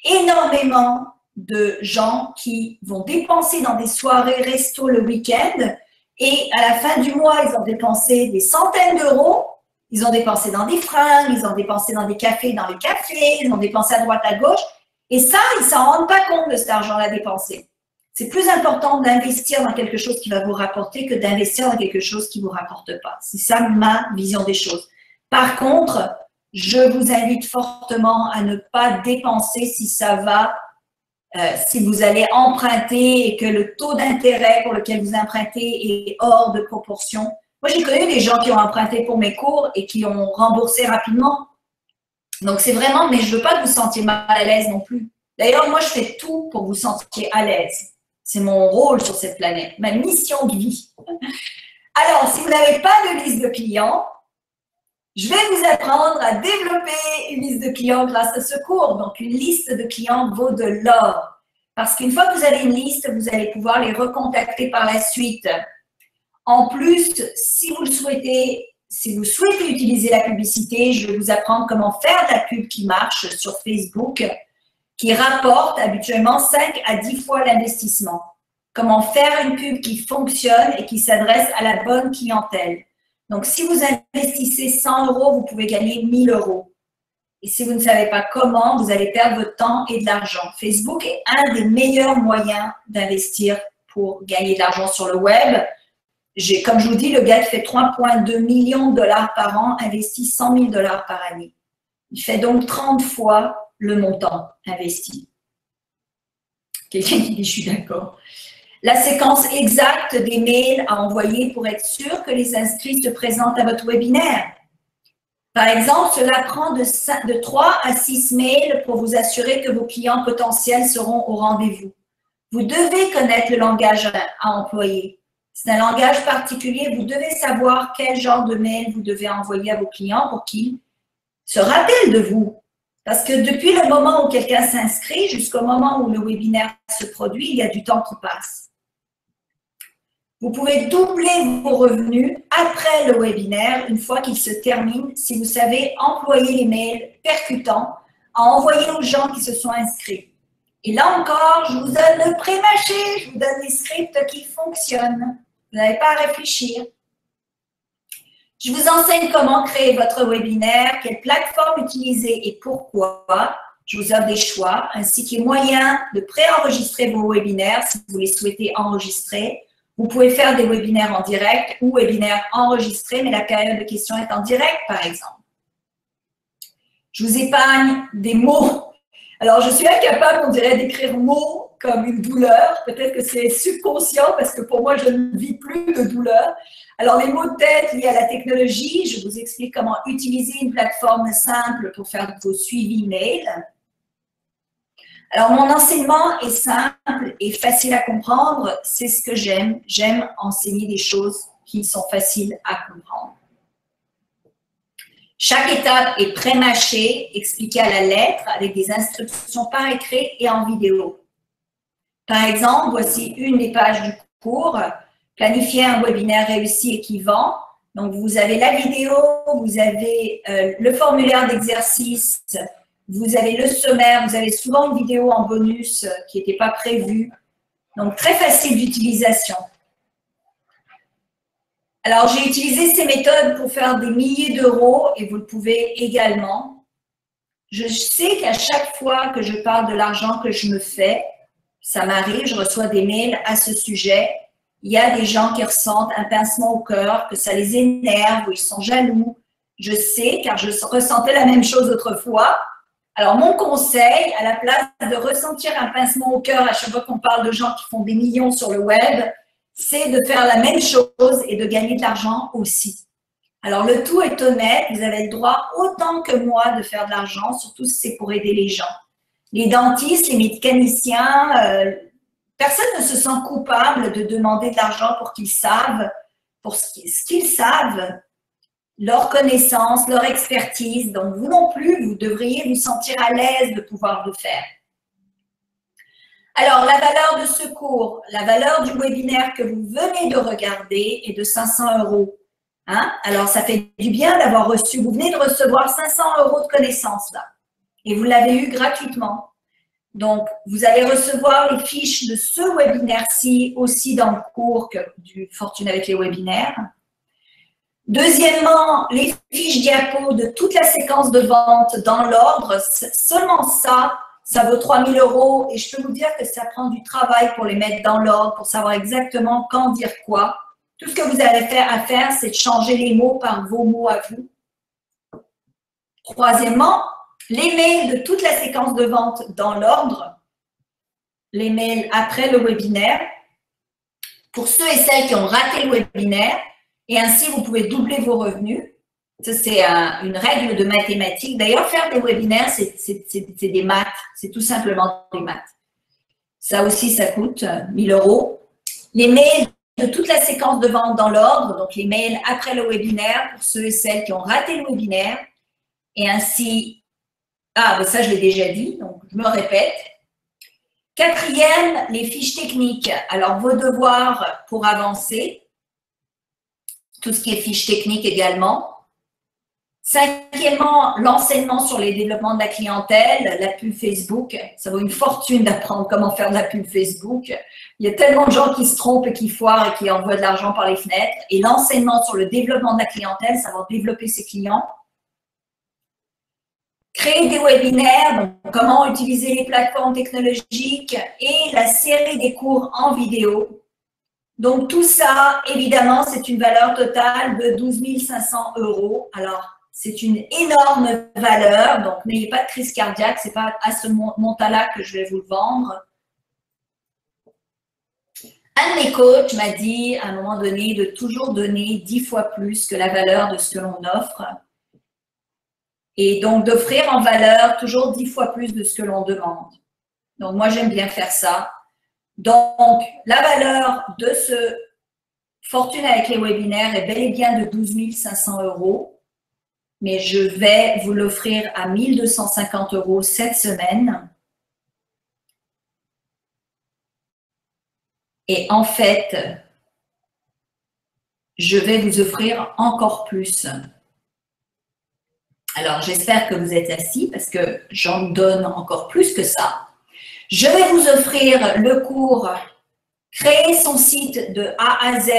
énormément de gens qui vont dépenser dans des soirées resto le week-end et à la fin du mois, ils ont dépensé des centaines d'euros, ils ont dépensé dans des fringues, ils ont dépensé dans des cafés, dans les cafés, ils ont dépensé à droite, à gauche et ça, ils ne s'en rendent pas compte de cet argent-là dépensé. C'est plus important d'investir dans quelque chose qui va vous rapporter que d'investir dans quelque chose qui ne vous rapporte pas. C'est ça ma vision des choses. Par contre, je vous invite fortement à ne pas dépenser si ça va si vous allez emprunter et que le taux d'intérêt pour lequel vous empruntez est hors de proportion. Moi, j'ai connu des gens qui ont emprunté pour mes cours et qui ont remboursé rapidement. Donc, c'est vraiment, mais je ne veux pas que vous sentiez mal à l'aise non plus. D'ailleurs, moi, je fais tout pour que vous sentiez à l'aise. C'est mon rôle sur cette planète, ma mission de vie. Alors, si vous n'avez pas de liste de clients, je vais vous apprendre à développer une liste de clients grâce à ce cours. Donc, une liste de clients vaut de l'or. Parce qu'une fois que vous avez une liste, vous allez pouvoir les recontacter par la suite. En plus, si vous souhaitez utiliser la publicité, je vais vous apprendre comment faire de la pub qui marche sur Facebook, qui rapporte habituellement 5 à 10 fois l'investissement. Comment faire une pub qui fonctionne et qui s'adresse à la bonne clientèle. Donc, si vous investissez 100 €, vous pouvez gagner 1000 €. Et si vous ne savez pas comment, vous allez perdre votre temps et de l'argent. Facebook est un des meilleurs moyens d'investir pour gagner de l'argent sur le web. Comme je vous dis, le gars qui fait 3,2 millions de dollars par an investit 100 000 $ par année. Il fait donc 30 fois le montant investi. Quelqu'un qui dit « je suis d'accord ». La séquence exacte des mails à envoyer pour être sûr que les inscrits se présentent à votre webinaire. Par exemple, cela prend de 3 à 6 mails pour vous assurer que vos clients potentiels seront au rendez-vous. Vous devez connaître le langage à employer. C'est un langage particulier. Vous devez savoir quel genre de mail vous devez envoyer à vos clients pour qu'ils se rappellent de vous. Parce que depuis le moment où quelqu'un s'inscrit jusqu'au moment où le webinaire se produit, il y a du temps qui passe. Vous pouvez doubler vos revenus après le webinaire, une fois qu'il se termine, si vous savez employer les mails percutants à envoyer aux gens qui se sont inscrits. Et là encore, je vous donne le pré-mâché, je vous donne les scripts qui fonctionnent. Vous n'avez pas à réfléchir. Je vous enseigne comment créer votre webinaire, quelle plateforme utiliser et pourquoi. Je vous offre des choix, ainsi qu'il y a moyen de préenregistrer vos webinaires si vous les souhaitez enregistrer. Vous pouvez faire des webinaires en direct ou webinaires enregistrés, mais la période de questions est en direct, par exemple. Je vous épargne des mots. Alors, je suis incapable, on dirait, d'écrire mots comme une douleur. Peut-être que c'est subconscient parce que pour moi, je ne vis plus de douleur. Alors, les mots de tête liés à la technologie, je vous explique comment utiliser une plateforme simple pour faire vos suivis mail. Alors, mon enseignement est simple et facile à comprendre. C'est ce que j'aime. J'aime enseigner des choses qui sont faciles à comprendre. Chaque étape est pré-mâchée, expliquée à la lettre avec des instructions par écrit et en vidéo. Par exemple, voici une des pages du cours. Planifier un webinaire réussi et qui vend. Donc, vous avez la vidéo, vous avez le formulaire d'exercice, vous avez le sommaire, vous avez souvent une vidéo en bonus qui n'était pas prévue. Donc, très facile d'utilisation. Alors, j'ai utilisé ces méthodes pour faire des milliers d'euros et vous le pouvez également. Je sais qu'à chaque fois que je parle de l'argent que je me fais, ça m'arrive, je reçois des mails à ce sujet. Il y a des gens qui ressentent un pincement au cœur, que ça les énerve ou ils sont jaloux. Je sais, car je ressentais la même chose autrefois. Alors, mon conseil, à la place de ressentir un pincement au cœur à chaque fois qu'on parle de gens qui font des millions sur le web, c'est de faire la même chose et de gagner de l'argent aussi. Alors, le tout est honnête, vous avez le droit autant que moi de faire de l'argent, surtout si c'est pour aider les gens. Les dentistes, les mécaniciens, personne ne se sent coupable de demander de l'argent pour qu'ils savent, pour ce qu'ils savent, leur connaissance, leur expertise. Donc, vous non plus, vous devriez vous sentir à l'aise de pouvoir le faire. Alors, la valeur de ce cours, la valeur du webinaire que vous venez de regarder est de 500 €. Hein? Alors, ça fait du bien d'avoir reçu, vous venez de recevoir 500 € de connaissances là. Et vous l'avez eu gratuitement. Donc, vous allez recevoir les fiches de ce webinaire-ci aussi dans le cours du Fortune avec les webinaires. Deuxièmement, les fiches diapos de toute la séquence de vente dans l'ordre. Seulement ça, ça vaut 3 000 € et je peux vous dire que ça prend du travail pour les mettre dans l'ordre, pour savoir exactement quand dire quoi. Tout ce que vous avez à faire, c'est de changer les mots par vos mots à vous. Troisièmement, les mails de toute la séquence de vente dans l'ordre, les mails après le webinaire, pour ceux et celles qui ont raté le webinaire, et ainsi vous pouvez doubler vos revenus. Ça, c'est une règle de mathématiques. D'ailleurs, faire des webinaires, c'est des maths, c'est tout simplement des maths. Ça aussi, ça coûte 1 000 €. Les mails de toute la séquence de vente dans l'ordre, donc les mails après le webinaire, pour ceux et celles qui ont raté le webinaire, et ainsi... Ah, ben ça, je l'ai déjà dit, donc je me répète. Quatrième, les fiches techniques. Alors, vos devoirs pour avancer, tout ce qui est fiches techniques également. Cinquièmement, l'enseignement sur les développements de la clientèle, la pub Facebook. Ça vaut une fortune d'apprendre comment faire de la pub Facebook. Il y a tellement de gens qui se trompent et qui foirent et qui envoient de l'argent par les fenêtres. Et l'enseignement sur le développement de la clientèle, ça va développer ses clients. Créer des webinaires, donc comment utiliser les plateformes technologiques et la série des cours en vidéo. Donc tout ça, évidemment, c'est une valeur totale de 12 500 €. Alors, c'est une énorme valeur, donc n'ayez pas de crise cardiaque, ce n'est pas à ce montant-là que je vais vous le vendre. Un de mes coachs m'a dit à un moment donné de toujours donner 10 fois plus que la valeur de ce que l'on offre. Et donc, d'offrir en valeur toujours 10 fois plus de ce que l'on demande. Donc, moi, j'aime bien faire ça. Donc, la valeur de ce Fortune avec les webinaires est bel et bien de 12 500 €. Mais je vais vous l'offrir à 1 250 € cette semaine. Et en fait, je vais vous offrir encore plus. Alors, j'espère que vous êtes assis parce que j'en donne encore plus que ça. Je vais vous offrir le cours « Créer son site de A à Z ».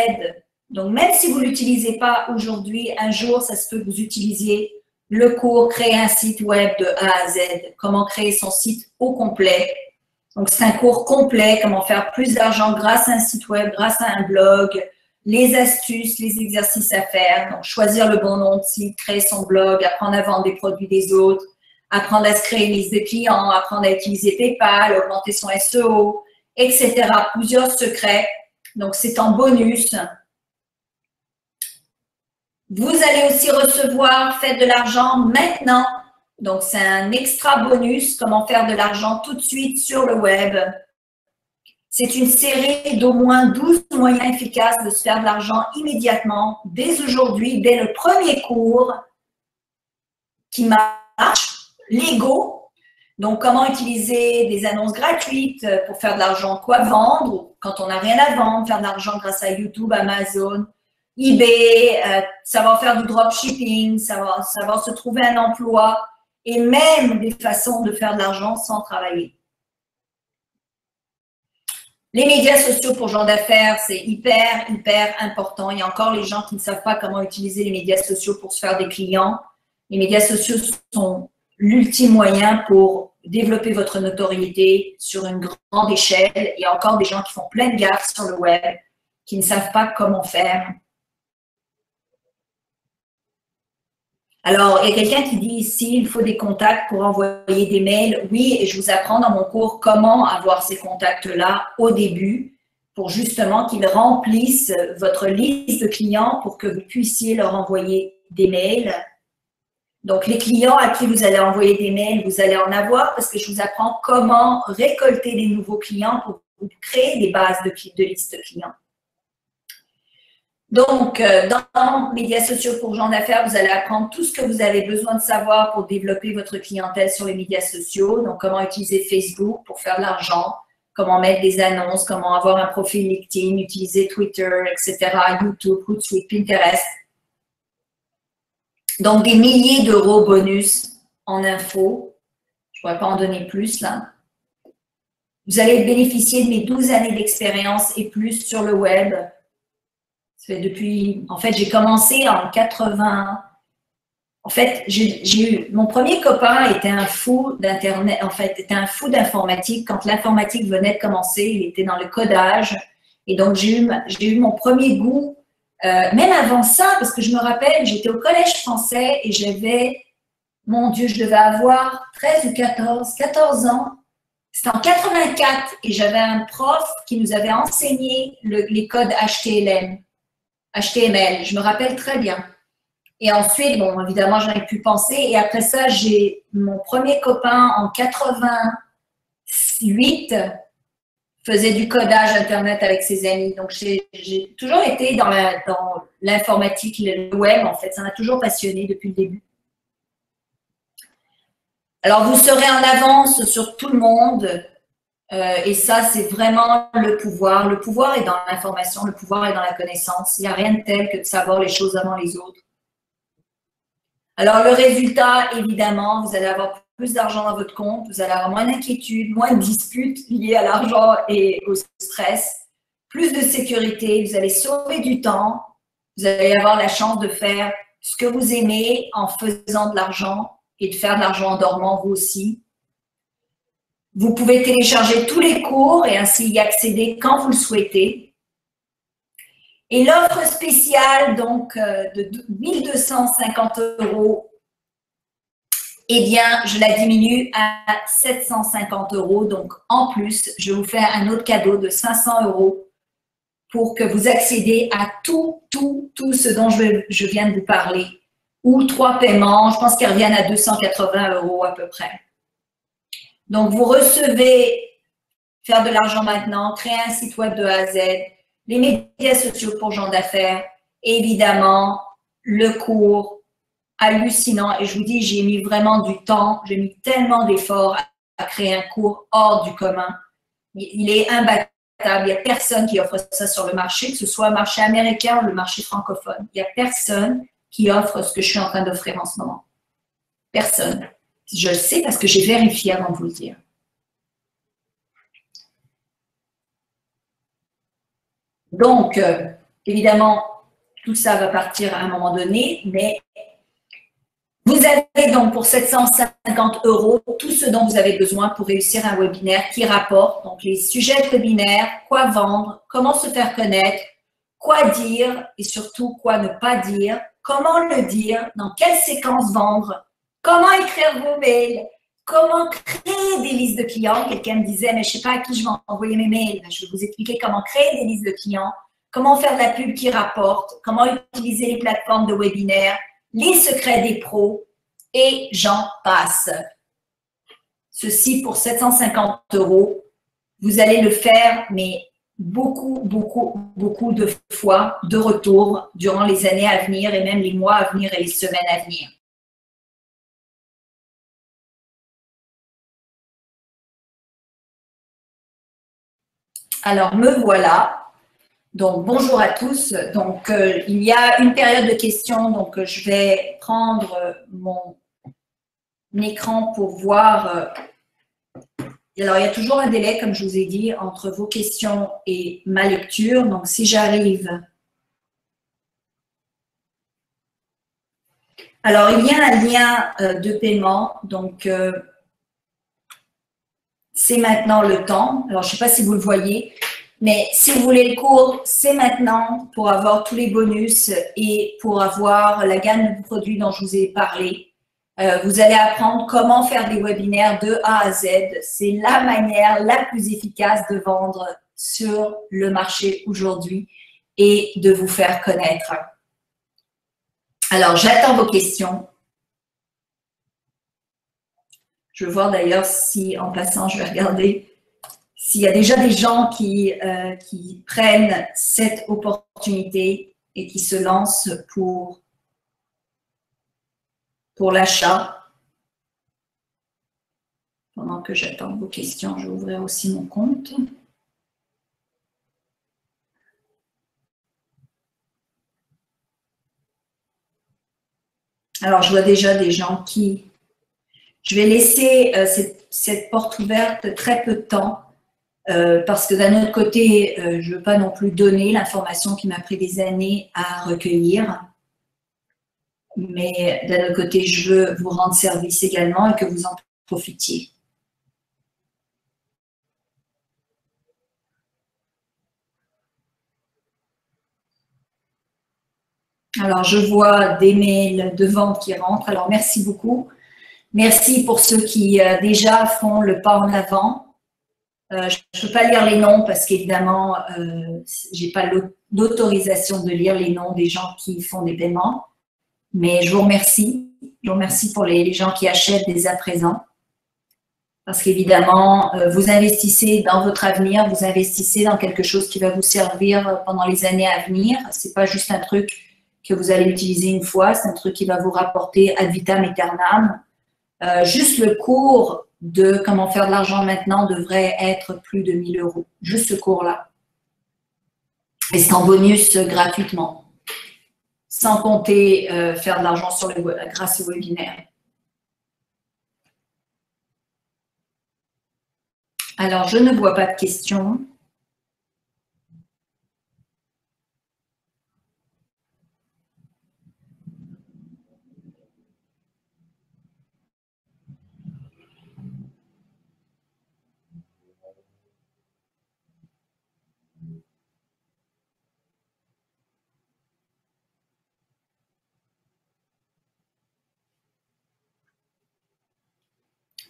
Donc, même si vous ne l'utilisez pas aujourd'hui, un jour, ça se peut que vous utilisiez le cours Créer un site web de A à Z, comment créer son site au complet. Donc, c'est un cours complet, comment faire plus d'argent grâce à un site web, grâce à un blog, les astuces, les exercices à faire. Donc, choisir le bon nom de site, créer son blog, apprendre à vendre des produits des autres, apprendre à se créer une liste de clients, apprendre à utiliser PayPal, augmenter son SEO, etc. Plusieurs secrets. Donc, c'est en bonus. Vous allez aussi recevoir Faites de l'argent maintenant. Donc, c'est un extra bonus, comment faire de l'argent tout de suite sur le web. C'est une série d'au moins 12 moyens efficaces de se faire de l'argent immédiatement, dès aujourd'hui, dès le premier cours qui marche, Lego. Donc, comment utiliser des annonces gratuites pour faire de l'argent, quoi vendre quand on n'a rien à vendre, faire de l'argent grâce à YouTube, Amazon, eBay, savoir faire du dropshipping, savoir se trouver un emploi et même des façons de faire de l'argent sans travailler. Les médias sociaux pour gens d'affaires, c'est hyper important. Il y a encore les gens qui ne savent pas comment utiliser les médias sociaux pour se faire des clients. Les médias sociaux sont l'ultime moyen pour développer votre notoriété sur une grande échelle. Il y a encore des gens qui font plein de gaffes sur le web, qui ne savent pas comment faire. Alors, il y a quelqu'un qui dit ici, il faut des contacts pour envoyer des mails. Oui, et je vous apprends dans mon cours comment avoir ces contacts-là au début pour justement qu'ils remplissent votre liste de clients pour que vous puissiez leur envoyer des mails. Donc, les clients à qui vous allez envoyer des mails, vous allez en avoir parce que je vous apprends comment récolter des nouveaux clients pour créer des bases de listes clients. Donc, dans Médias sociaux pour gens d'affaires, vous allez apprendre tout ce que vous avez besoin de savoir pour développer votre clientèle sur les médias sociaux. Donc, comment utiliser Facebook pour faire de l'argent, comment mettre des annonces, comment avoir un profil LinkedIn, utiliser Twitter, etc., YouTube, Hootsuite, Pinterest. Donc, des milliers d'euros bonus en info. Je ne pourrais pas en donner plus là. Vous allez bénéficier de mes 12 années d'expérience et plus sur le web. En fait, j'ai commencé en 80. En fait, mon premier copain était un fou d'Internet, en fait, était un fou d'informatique. Quand l'informatique venait de commencer, il était dans le codage. Et donc, j'ai eu mon premier goût, même avant ça, parce que je me rappelle, j'étais au collège français et j'avais, mon Dieu, je devais avoir 13 ou 14 ans. C'était en 84 et j'avais un prof qui nous avait enseigné les codes HTML. Je me rappelle très bien. Et ensuite, bon, évidemment, j'en ai pu penser. Et après ça, j'ai mon premier copain en 88 faisait du codage Internet avec ses amis. Donc, j'ai toujours été dans l'informatique, le web, en fait. Ça m'a toujours passionné depuis le début. Alors, vous serez en avance sur tout le monde. Et ça, c'est vraiment le pouvoir. Le pouvoir est dans l'information, le pouvoir est dans la connaissance. Il n'y a rien de tel que de savoir les choses avant les autres. Alors, le résultat, évidemment, vous allez avoir plus d'argent dans votre compte, vous allez avoir moins d'inquiétudes, moins de disputes liées à l'argent et au stress, plus de sécurité, vous allez sauver du temps, vous allez avoir la chance de faire ce que vous aimez en faisant de l'argent et de faire de l'argent en dormant vous aussi. Vous pouvez télécharger tous les cours et ainsi y accéder quand vous le souhaitez. Et l'offre spéciale donc de 1 250 €, eh bien, je la diminue à 750 €. Donc, en plus, je vais vous faire un autre cadeau de 500 € pour que vous accédez à tout ce dont je viens de vous parler. Ou 3 paiements, je pense qu'ils reviennent à 280 € à peu près. Donc, vous recevez Faire de l'argent maintenant, créer un site web de A à Z, les médias sociaux pour gens d'affaires, et évidemment, le cours hallucinant. Et je vous dis, j'ai mis vraiment du temps, j'ai mis tellement d'efforts à créer un cours hors du commun. Il est imbattable. Il n'y a personne qui offre ça sur le marché, que ce soit le marché américain ou le marché francophone. Il n'y a personne qui offre ce que je suis en train d'offrir en ce moment. Personne. Je le sais parce que j'ai vérifié avant de vous le dire. Donc, évidemment, tout ça va partir à un moment donné, mais Vous avez donc pour 750 € tout ce dont vous avez besoin pour réussir un webinaire qui rapporte. Donc les sujets de webinaire, quoi vendre, comment se faire connaître, quoi dire et surtout quoi ne pas dire, comment le dire, dans quelle séquence vendre, comment écrire vos mails, comment créer des listes de clients. Quelqu'un me disait, mais je ne sais pas à qui je vais envoyer mes mails. Je vais vous expliquer comment créer des listes de clients, comment faire de la pub qui rapporte, comment utiliser les plateformes de webinaire, les secrets des pros et j'en passe. Ceci pour 750 €. Vous allez le faire, mais beaucoup de fois de retour durant les années à venir et même les mois à venir et les semaines à venir. Alors, me voilà. Donc, bonjour à tous. Donc, il y a une période de questions. Donc, je vais prendre mon écran pour voir. Alors, il y a toujours un délai, comme je vous ai dit, entre vos questions et ma lecture. Donc, si j'arrive. Alors, il y a un lien de paiement. Donc, c'est maintenant le temps. Alors, je ne sais pas si vous le voyez. Mais si vous voulez le cours, c'est maintenant pour avoir tous les bonus et pour avoir la gamme de produits dont je vous ai parlé. Vous allez apprendre comment faire des webinaires de A à Z. C'est la manière la plus efficace de vendre sur le marché aujourd'hui et de vous faire connaître. Alors, j'attends vos questions. Je vais voir d'ailleurs si, en passant, je vais regarder s'il y a déjà des gens qui prennent cette opportunité et qui se lancent pour l'achat. Pendant que j'attends vos questions, je vais ouvrir aussi mon compte. Alors, je vois déjà des gens qui… Je vais laisser cette porte ouverte très peu de temps. Parce que d'un autre côté, je ne veux pas non plus donner l'information qui m'a pris des années à recueillir. Mais d'un autre côté, je veux vous rendre service également et que vous en profitiez. Alors, je vois des mails de vente qui rentrent. Alors, merci beaucoup. Merci pour ceux qui déjà font le pas en avant. Je ne peux pas lire les noms parce qu'évidemment, je n'ai pas l'autorisation de lire les noms des gens qui font des paiements. Mais je vous remercie. Je vous remercie pour les gens qui achètent dès à présent. Parce qu'évidemment, vous investissez dans votre avenir, vous investissez dans quelque chose qui va vous servir pendant les années à venir. Ce n'est pas juste un truc que vous allez utiliser une fois, c'est un truc qui va vous rapporter ad vitam aeternam. Juste le cours de comment faire de l'argent maintenant devrait être plus de 1 000 €. Juste ce cours-là. Et c'est en bonus gratuitement. Sans compter faire de l'argent grâce au webinaire. Alors, je ne vois pas de questions.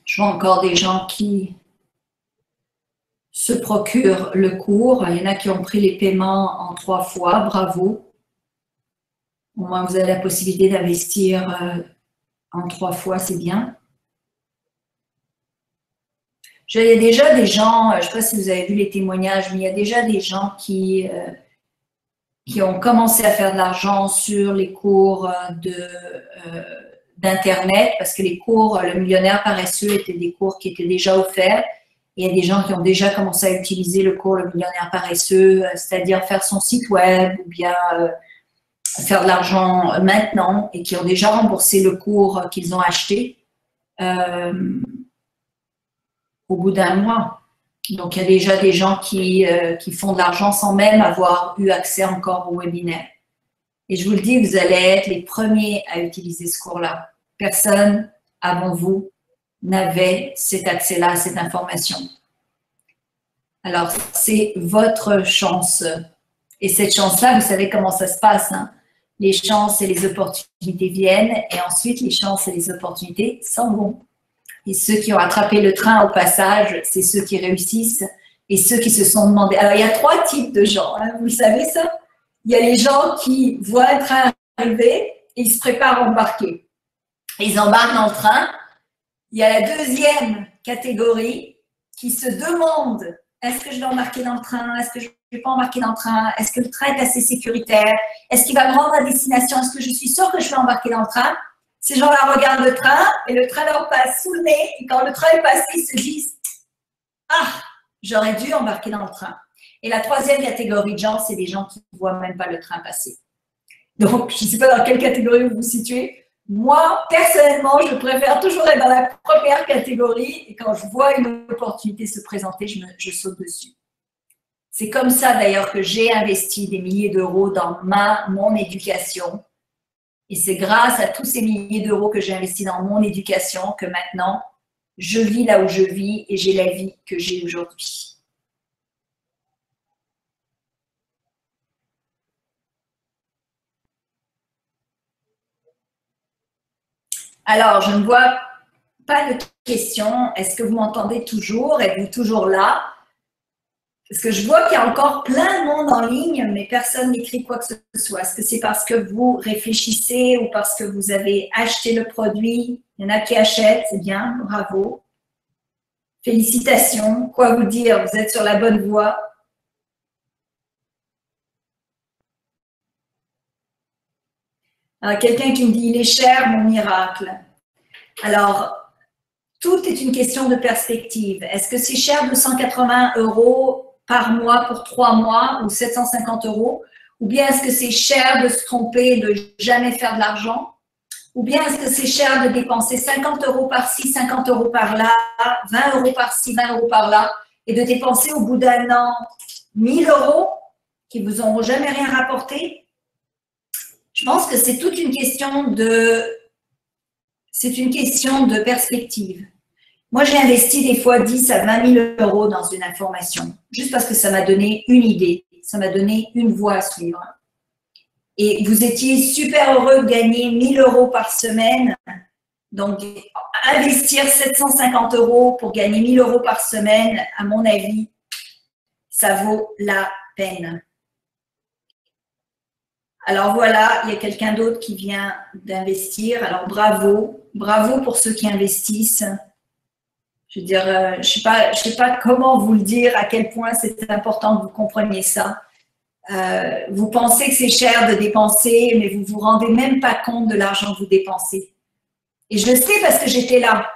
Je vois encore des gens qui se procurent le cours. Il y en a qui ont pris les paiements en 3 fois. Bravo. Au moins, vous avez la possibilité d'investir en 3 fois, c'est bien. Il y a déjà des gens, je ne sais pas si vous avez vu les témoignages, mais il y a déjà des gens qui ont commencé à faire de l'argent sur les cours d'Internet, parce que les cours, le millionnaire paresseux, étaient des cours qui étaient déjà offerts. Et il y a des gens qui ont déjà commencé à utiliser le cours le millionnaire paresseux, c'est-à-dire faire son site web ou bien faire de l'argent maintenant et qui ont déjà remboursé le cours qu'ils ont acheté au bout d'un mois. Donc, il y a déjà des gens qui font de l'argent sans même avoir eu accès encore au webinaire. Et je vous le dis, vous allez être les premiers à utiliser ce cours-là. Personne avant vous n'avait cet accès-là, cette information. Alors, c'est votre chance. Et cette chance-là, vous savez comment ça se passe, hein? Les chances et les opportunités viennent et ensuite les chances et les opportunités s'en vont. Et ceux qui ont attrapé le train au passage, c'est ceux qui réussissent et ceux qui se sont demandé. Alors, il y a 3 types de gens, hein, vous le savez ça? Il y a les gens qui voient un train arriver et ils se préparent à embarquer. Ils embarquent dans le train. Il y a la deuxième catégorie qui se demande: est-ce que je dois embarquer dans le train? Est-ce que je ne vais pas embarquer dans le train? Est-ce que le train est assez sécuritaire? Est-ce qu'il va me rendre à destination? Est-ce que je suis sûre que je vais embarquer dans le train? Ces gens-là regardent le train et le train leur passe sous le nez. Et quand le train est passé, ils se disent: ah, j'aurais dû embarquer dans le train. Et la troisième catégorie de gens, c'est des gens qui ne voient même pas le train passer. Donc, je ne sais pas dans quelle catégorie vous vous situez. Moi, personnellement, je préfère toujours être dans la première catégorie. Et quand je vois une opportunité se présenter, je saute dessus. C'est comme ça d'ailleurs que j'ai investi des milliers d'euros dans mon éducation. Et c'est grâce à tous ces milliers d'euros que j'ai investis dans mon éducation que maintenant, je vis là où je vis et j'ai la vie que j'ai aujourd'hui. Alors, je ne vois pas de questions. Est-ce que vous m'entendez toujours? Êtes-vous toujours là? Parce que je vois qu'il y a encore plein de monde en ligne, mais personne n'écrit quoi que ce soit. Est-ce que c'est parce que vous réfléchissez ou parce que vous avez acheté le produit? Il y en a qui achètent, c'est bien, bravo. Félicitations. Quoi vous dire? Vous êtes sur la bonne voie. Quelqu'un qui me dit: il est cher, mon miracle. Alors, tout est une question de perspective. Est-ce que c'est cher 280 € par mois pour 3 mois ou 750 €? Ou bien est-ce que c'est cher de se tromper, de jamais faire de l'argent? Ou bien est-ce que c'est cher de dépenser 50 € par-ci, 50 € par-là, 20 € par-ci, 20 € par-là, et de dépenser au bout d'un an 1000 € qui ne vous auront jamais rien rapporté? Je pense que c'est toute une question de perspective. Moi, j'ai investi des fois 10 à 20 000 € dans une information, juste parce que ça m'a donné une idée, ça m'a donné une voie à suivre. Et vous étiez super heureux de gagner 1000 € par semaine. Donc, investir 750 € pour gagner 1000 € par semaine, à mon avis, ça vaut la peine. Alors voilà, il y a quelqu'un d'autre qui vient d'investir. Alors bravo, bravo pour ceux qui investissent. Je veux dire, je sais pas comment vous le dire, à quel point c'est important que vous compreniez ça. Vous pensez que c'est cher de dépenser, mais vous ne vous rendez même pas compte de l'argent que vous dépensez. Et je le sais parce que j'étais là.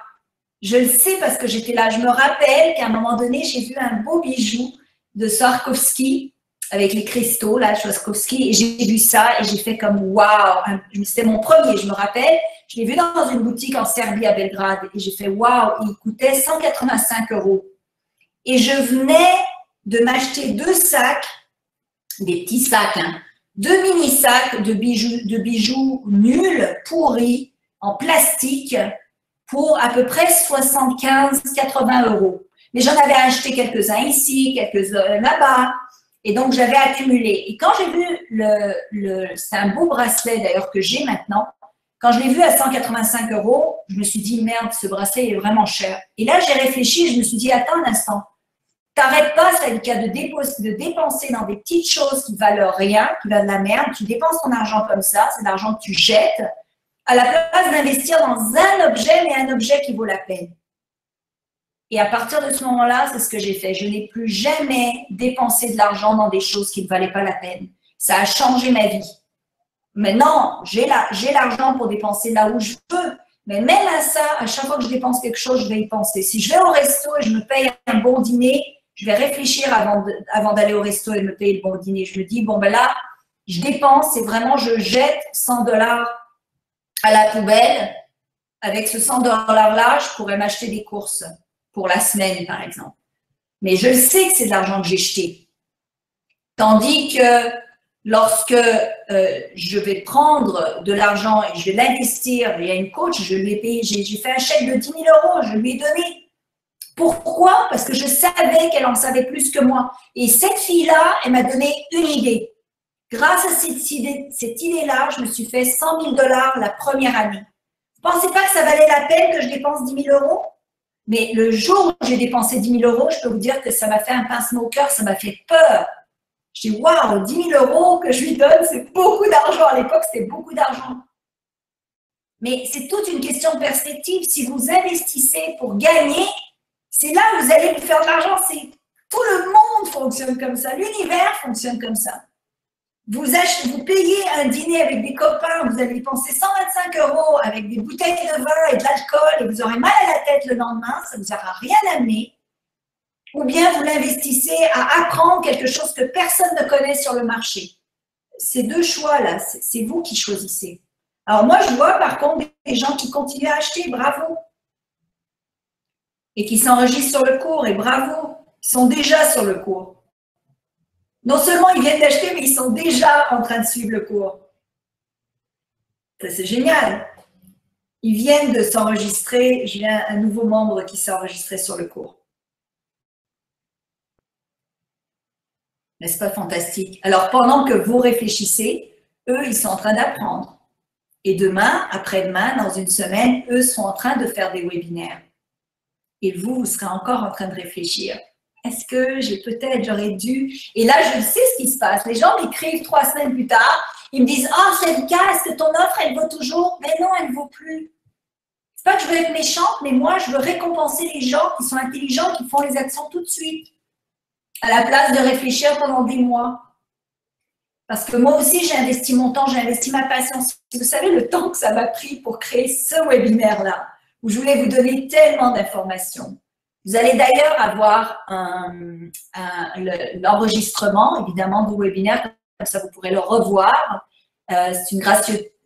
Je le sais parce que j'étais là. Je me rappelle qu'à un moment donné, j'ai vu un beau bijou de Swarovski avec les cristaux, là, Swarovski, et j'ai vu ça et j'ai fait comme waouh. C'était mon premier, je me rappelle. Je l'ai vu dans une boutique en Serbie à Belgrade et j'ai fait waouh, il coûtait 185 €. Et je venais de m'acheter 2 sacs, des petits sacs, hein, 2 mini-sacs de bijoux nuls, pourris, en plastique, pour à peu près 75-80 €. Mais j'en avais acheté quelques-uns ici, quelques-uns là-bas. Et donc, j'avais accumulé. Et quand j'ai vu c'est un beau bracelet d'ailleurs que j'ai maintenant, quand je l'ai vu à 185 €, je me suis dit, merde, ce bracelet est vraiment cher. Et là, j'ai réfléchi et je me suis dit, attends un instant, t'arrêtes pas, Salika, de dépenser dans des petites choses qui valent rien, qui valent de la merde. Tu dépenses ton argent comme ça, c'est de l'argent que tu jettes, à la place d'investir dans un objet, mais un objet qui vaut la peine. Et à partir de ce moment-là, c'est ce que j'ai fait. Je n'ai plus jamais dépensé de l'argent dans des choses qui ne valaient pas la peine. Ça a changé ma vie. Maintenant, j'ai l'argent pour dépenser là où je peux. Mais même à ça, à chaque fois que je dépense quelque chose, je vais y penser. Si je vais au resto et je me paye un bon dîner, je vais réfléchir avant d'aller au resto et me payer le bon dîner. Je me dis, bon, ben là, je dépense et vraiment, je jette 100 $ à la poubelle. Avec ce 100 $-là, je pourrais m'acheter des courses pour la semaine, par exemple. Mais je sais que c'est de l'argent que j'ai jeté. Tandis que Lorsque je vais prendre de l'argent et je vais l'investir, il y a une coach, je lui ai payé, j'ai fait un chèque de 10 000 euros, je lui ai donné. Pourquoi? Parce que je savais qu'elle en savait plus que moi. Et cette fille-là, elle m'a donné une idée. Grâce à cette idée-là, je me suis fait 100 000 $ la première année. Vous ne pensez pas que ça valait la peine que je dépense 10 000 euros? Mais le jour où j'ai dépensé 10 000 euros, je peux vous dire que ça m'a fait un pincement au cœur, ça m'a fait peur. Je dis, waouh, 10 000 euros que je lui donne, c'est beaucoup d'argent. À l'époque, c'était beaucoup d'argent. Mais c'est toute une question de perspective. Si vous investissez pour gagner, c'est là où vous allez vous faire de l'argent. Tout le monde fonctionne comme ça. L'univers fonctionne comme ça. Vous payez un dîner avec des copains, vous allez dépenser 125 € avec des bouteilles de vin et de l'alcool et vous aurez mal à la tête le lendemain, ça ne vous aura rien amené. Ou bien vous l'investissez à apprendre quelque chose que personne ne connaît sur le marché. Ces deux choix-là, c'est vous qui choisissez. Alors moi, je vois par contre des gens qui continuent à acheter, bravo. Et qui s'enregistrent sur le cours, et bravo, ils sont déjà sur le cours. Non seulement ils viennent d'acheter, mais ils sont déjà en train de suivre le cours. Ça, c'est génial. Ils viennent de s'enregistrer, j'ai un nouveau membre qui s'est enregistré sur le cours. N'est-ce pas fantastique? Alors, pendant que vous réfléchissez, eux, ils sont en train d'apprendre. Et demain, après-demain, dans une semaine, eux seront en train de faire des webinaires. Et vous serez encore en train de réfléchir. Est-ce que j'aurais dû… Et là, je sais ce qui se passe. Les gens m'écrivent 3 semaines plus tard. Ils me disent « Oh, Cédrica, est-ce que ton offre, elle vaut toujours ?» Mais non, elle ne vaut plus. C'est pas que je veux être méchante, mais moi, je veux récompenser les gens qui sont intelligents, qui font les actions tout de suite, à la place de réfléchir pendant des mois. Parce que moi aussi, j'ai investi mon temps, j'ai investi ma patience. Vous savez le temps que ça m'a pris pour créer ce webinaire-là, où je voulais vous donner tellement d'informations. Vous allez d'ailleurs avoir l'enregistrement, évidemment, du webinaire, comme ça vous pourrez le revoir. C'est une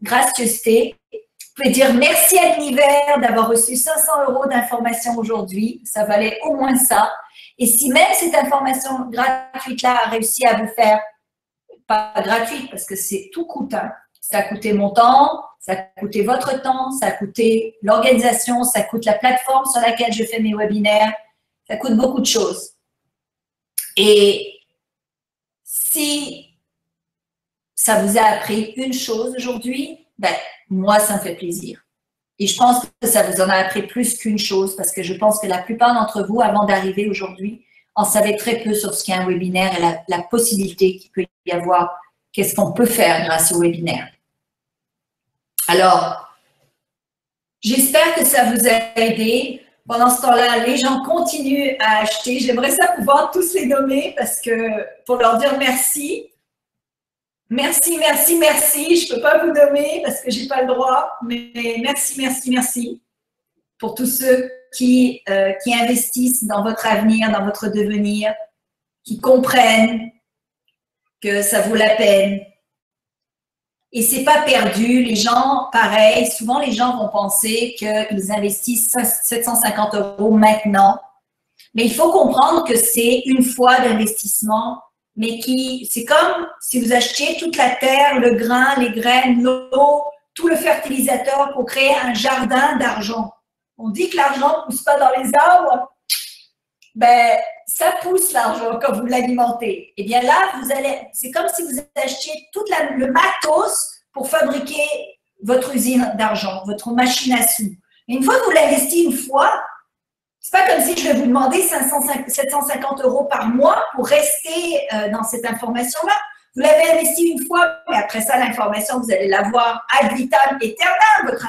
gracieuseté. Vous pouvez dire merci à l'univers d'avoir reçu 500 € d'informations aujourd'hui. Ça valait au moins ça. Et si même cette information gratuite-là a réussi à vous faire, pas gratuite parce que c'est tout coûte, hein. Ça a coûté mon temps, ça a coûté votre temps, ça a coûté l'organisation, ça coûte la plateforme sur laquelle je fais mes webinaires, ça coûte beaucoup de choses. Et si ça vous a appris une chose aujourd'hui, ben, moi, ça me fait plaisir. Et je pense que ça vous en a appris plus qu'une chose parce que je pense que la plupart d'entre vous, avant d'arriver aujourd'hui, en savaient très peu sur ce qu'est un webinaire et la possibilité qu'il peut y avoir, qu'est-ce qu'on peut faire grâce au webinaire. Alors, j'espère que ça vous a aidé. Pendant ce temps-là, les gens continuent à acheter. J'aimerais ça pouvoir tous les nommer parce que pour leur dire merci. Merci, merci, merci. Je ne peux pas vous nommer parce que je n'ai pas le droit, mais merci, merci, merci pour tous ceux qui investissent dans votre avenir, dans votre devenir, qui comprennent que ça vaut la peine. Et ce n'est pas perdu. Les gens, pareil, souvent les gens vont penser qu'ils investissent 750 € maintenant. Mais il faut comprendre que c'est une fois d'investissement, mais c'est comme si vous achetiez toute la terre, le grain, les graines, l'eau, tout le fertilisateur pour créer un jardin d'argent. On dit que l'argent ne pousse pas dans les arbres. Ben, ça pousse l'argent quand vous l'alimentez. Et bien là, c'est comme si vous achetiez tout le matos pour fabriquer votre usine d'argent, votre machine à sous. Et une fois que vous l'investissez une fois, c'est pas comme si je vais vous demander 750 € par mois pour rester dans cette information-là. Vous l'avez investi une fois, mais après ça, l'information, vous allez l'avoir ad vitam aeternam, votre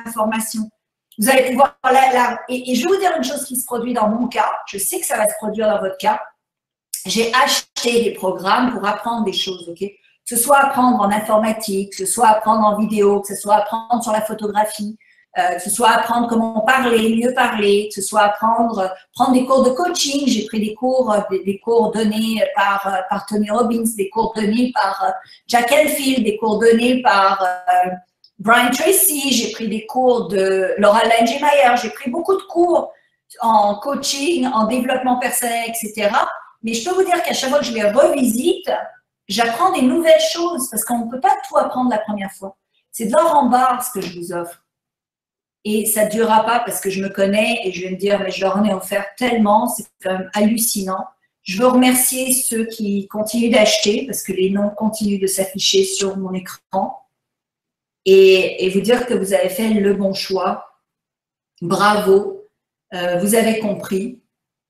information. Vous allez pouvoir et je vais vous dire une chose qui se produit dans mon cas. Je sais que ça va se produire dans votre cas. J'ai acheté des programmes pour apprendre des choses, ok? Que ce soit apprendre en informatique, que ce soit apprendre en vidéo, que ce soit apprendre sur la photographie, que ce soit apprendre comment parler, mieux parler, que ce soit prendre des cours de coaching. J'ai pris des cours donnés par Tony Robbins, des cours donnés par Jack Canfield, des cours donnés par Brian Tracy, j'ai pris des cours de Laura Langemeyer, j'ai pris beaucoup de cours en coaching, en développement personnel, etc. Mais je peux vous dire qu'à chaque fois que je les revisite, j'apprends des nouvelles choses parce qu'on ne peut pas tout apprendre la première fois. C'est de l'or en barre ce que je vous offre. Et ça ne durera pas parce que je me connais et je vais me dire, mais je leur en ai offert tellement, c'est quand même hallucinant. Je veux remercier ceux qui continuent d'acheter parce que les noms continuent de s'afficher sur mon écran et vous dire que vous avez fait le bon choix. Bravo, vous avez compris.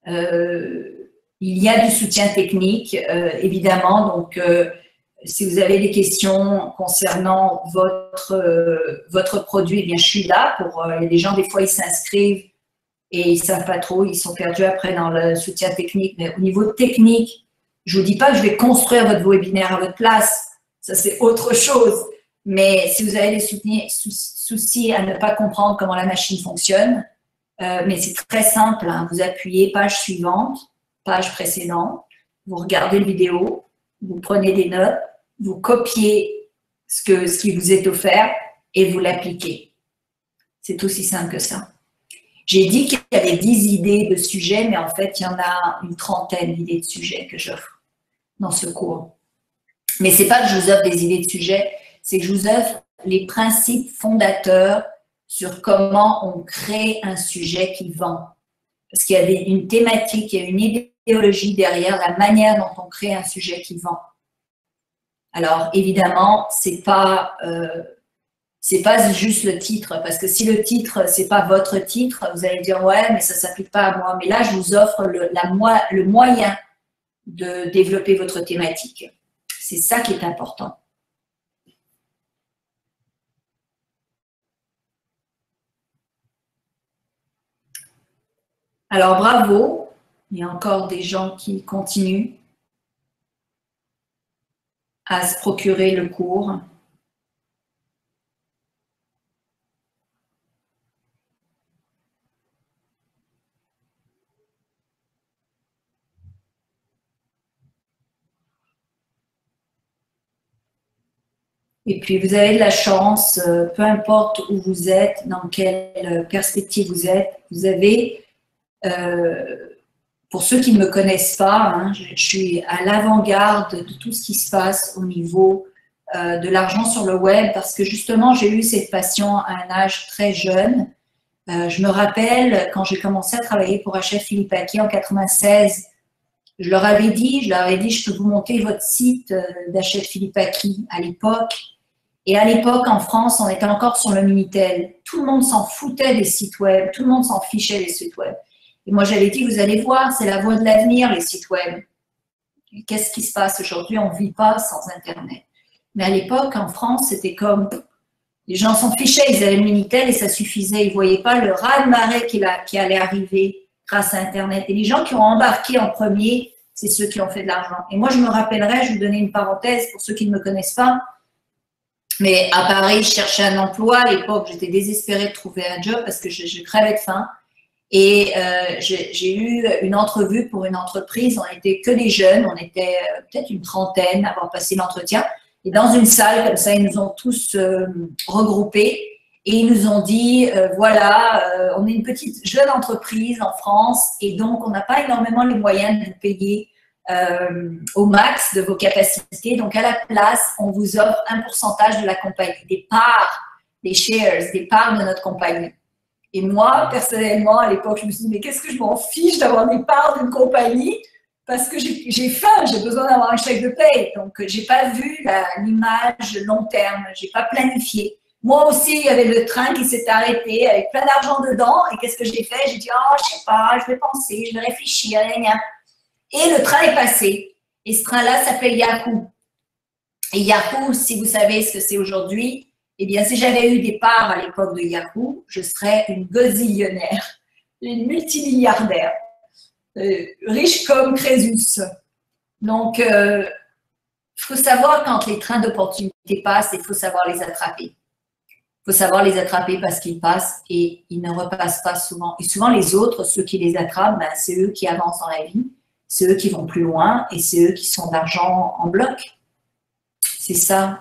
Il y a du soutien technique, évidemment. Donc, si vous avez des questions concernant votre produit, eh bien, je suis là. Il y a des gens, des fois, ils s'inscrivent et ils ne savent pas trop, ils sont perdus après dans le soutien technique. Mais au niveau technique, je ne vous dis pas que je vais construire votre webinaire à votre place. Ça, c'est autre chose. Mais si vous avez des soucis à ne pas comprendre comment la machine fonctionne, mais c'est très simple, hein. Vous appuyez page suivante, page précédente, vous regardez la vidéo, vous prenez des notes, vous copiez ce qui vous est offert et vous l'appliquez. C'est aussi simple que ça. J'ai dit qu'il y avait 10 idées de sujets, mais en fait, il y en a une trentaine d'idées de sujets que j'offre dans ce cours. Mais ce n'est pas que je vous offre des idées de sujets, c'est que je vous offre les principes fondateurs sur comment on crée un sujet qui vend. Parce qu'il y a une thématique, il y a une idéologie derrière la manière dont on crée un sujet qui vend. Alors, évidemment, c'est pas juste le titre, parce que si le titre, c'est pas votre titre, vous allez dire, ouais, mais ça s'applique pas à moi. Mais là, je vous offre le moyen de développer votre thématique. C'est ça qui est important. Alors, bravo. Il y a encore des gens qui continuent à se procurer le cours. Et puis, vous avez de la chance, peu importe où vous êtes, dans quelle perspective vous êtes, vous avez, pour ceux qui ne me connaissent pas, hein, je suis à l'avant-garde de tout ce qui se passe au niveau de l'argent sur le web, parce que justement, j'ai eu cette passion à un âge très jeune. Je me rappelle, quand j'ai commencé à travailler pour HF Philippe Aki en 96, je leur avais dit, je peux vous monter votre site d'HF Philippe Aki à l'époque. Et à l'époque, en France, on était encore sur le Minitel. Tout le monde s'en foutait des sites web, tout le monde s'en fichait des sites web. Et moi, j'avais dit, vous allez voir, c'est la voie de l'avenir, les sites web. Qu'est-ce qui se passe aujourd'hui? On ne vit pas sans Internet. Mais à l'époque, en France, c'était comme, les gens s'en fichaient, ils avaient le Minitel et ça suffisait. Ils ne voyaient pas le raz-de-marée qui allait arriver grâce à Internet. Et les gens qui ont embarqué en premier, c'est ceux qui ont fait de l'argent. Et moi, je me rappellerai, je vais vous donner une parenthèse pour ceux qui ne me connaissent pas, mais à Paris, je cherchais un emploi. À l'époque, j'étais désespérée de trouver un job parce que je crevais de faim. Et j'ai eu une entrevue pour une entreprise. On n'était que des jeunes, on était peut-être une trentaine à avoir passé l'entretien. Et dans une salle comme ça, ils nous ont tous regroupés et ils nous ont dit, voilà, on est une petite jeune entreprise en France et donc on n'a pas énormément les moyens de vous payer au max de vos capacités. Donc, à la place, on vous offre un pourcentage de la compagnie, des parts, des shares, des parts de notre compagnie. Et moi, personnellement, à l'époque, je me suis dit, mais qu'est-ce que je m'en fiche d'avoir des parts d'une compagnie parce que j'ai faim, j'ai besoin d'avoir un chèque de paye. Donc, je n'ai pas vu l'image long terme, je n'ai pas planifié. Moi aussi, il y avait le train qui s'est arrêté avec plein d'argent dedans. Et qu'est-ce que j'ai fait? J'ai dit, oh, je ne sais pas, je vais penser, je vais réfléchir, rien. Et le train est passé. Et ce train-là s'appelait Yahoo. Et Yahoo, si vous savez ce que c'est aujourd'hui, eh bien, si j'avais eu des parts à l'époque de Yahoo, je serais une gazillionnaire, une multimilliardaire, riche comme Crésus. Donc, il faut savoir quand les trains d'opportunité passent, il faut savoir les attraper. Il faut savoir les attraper parce qu'ils passent et ils ne repassent pas souvent. Et souvent, les autres, ceux qui les attrapent, ben, c'est eux qui avancent dans la vie. C'est eux qui vont plus loin et c'est eux qui sont d'argent en bloc. C'est ça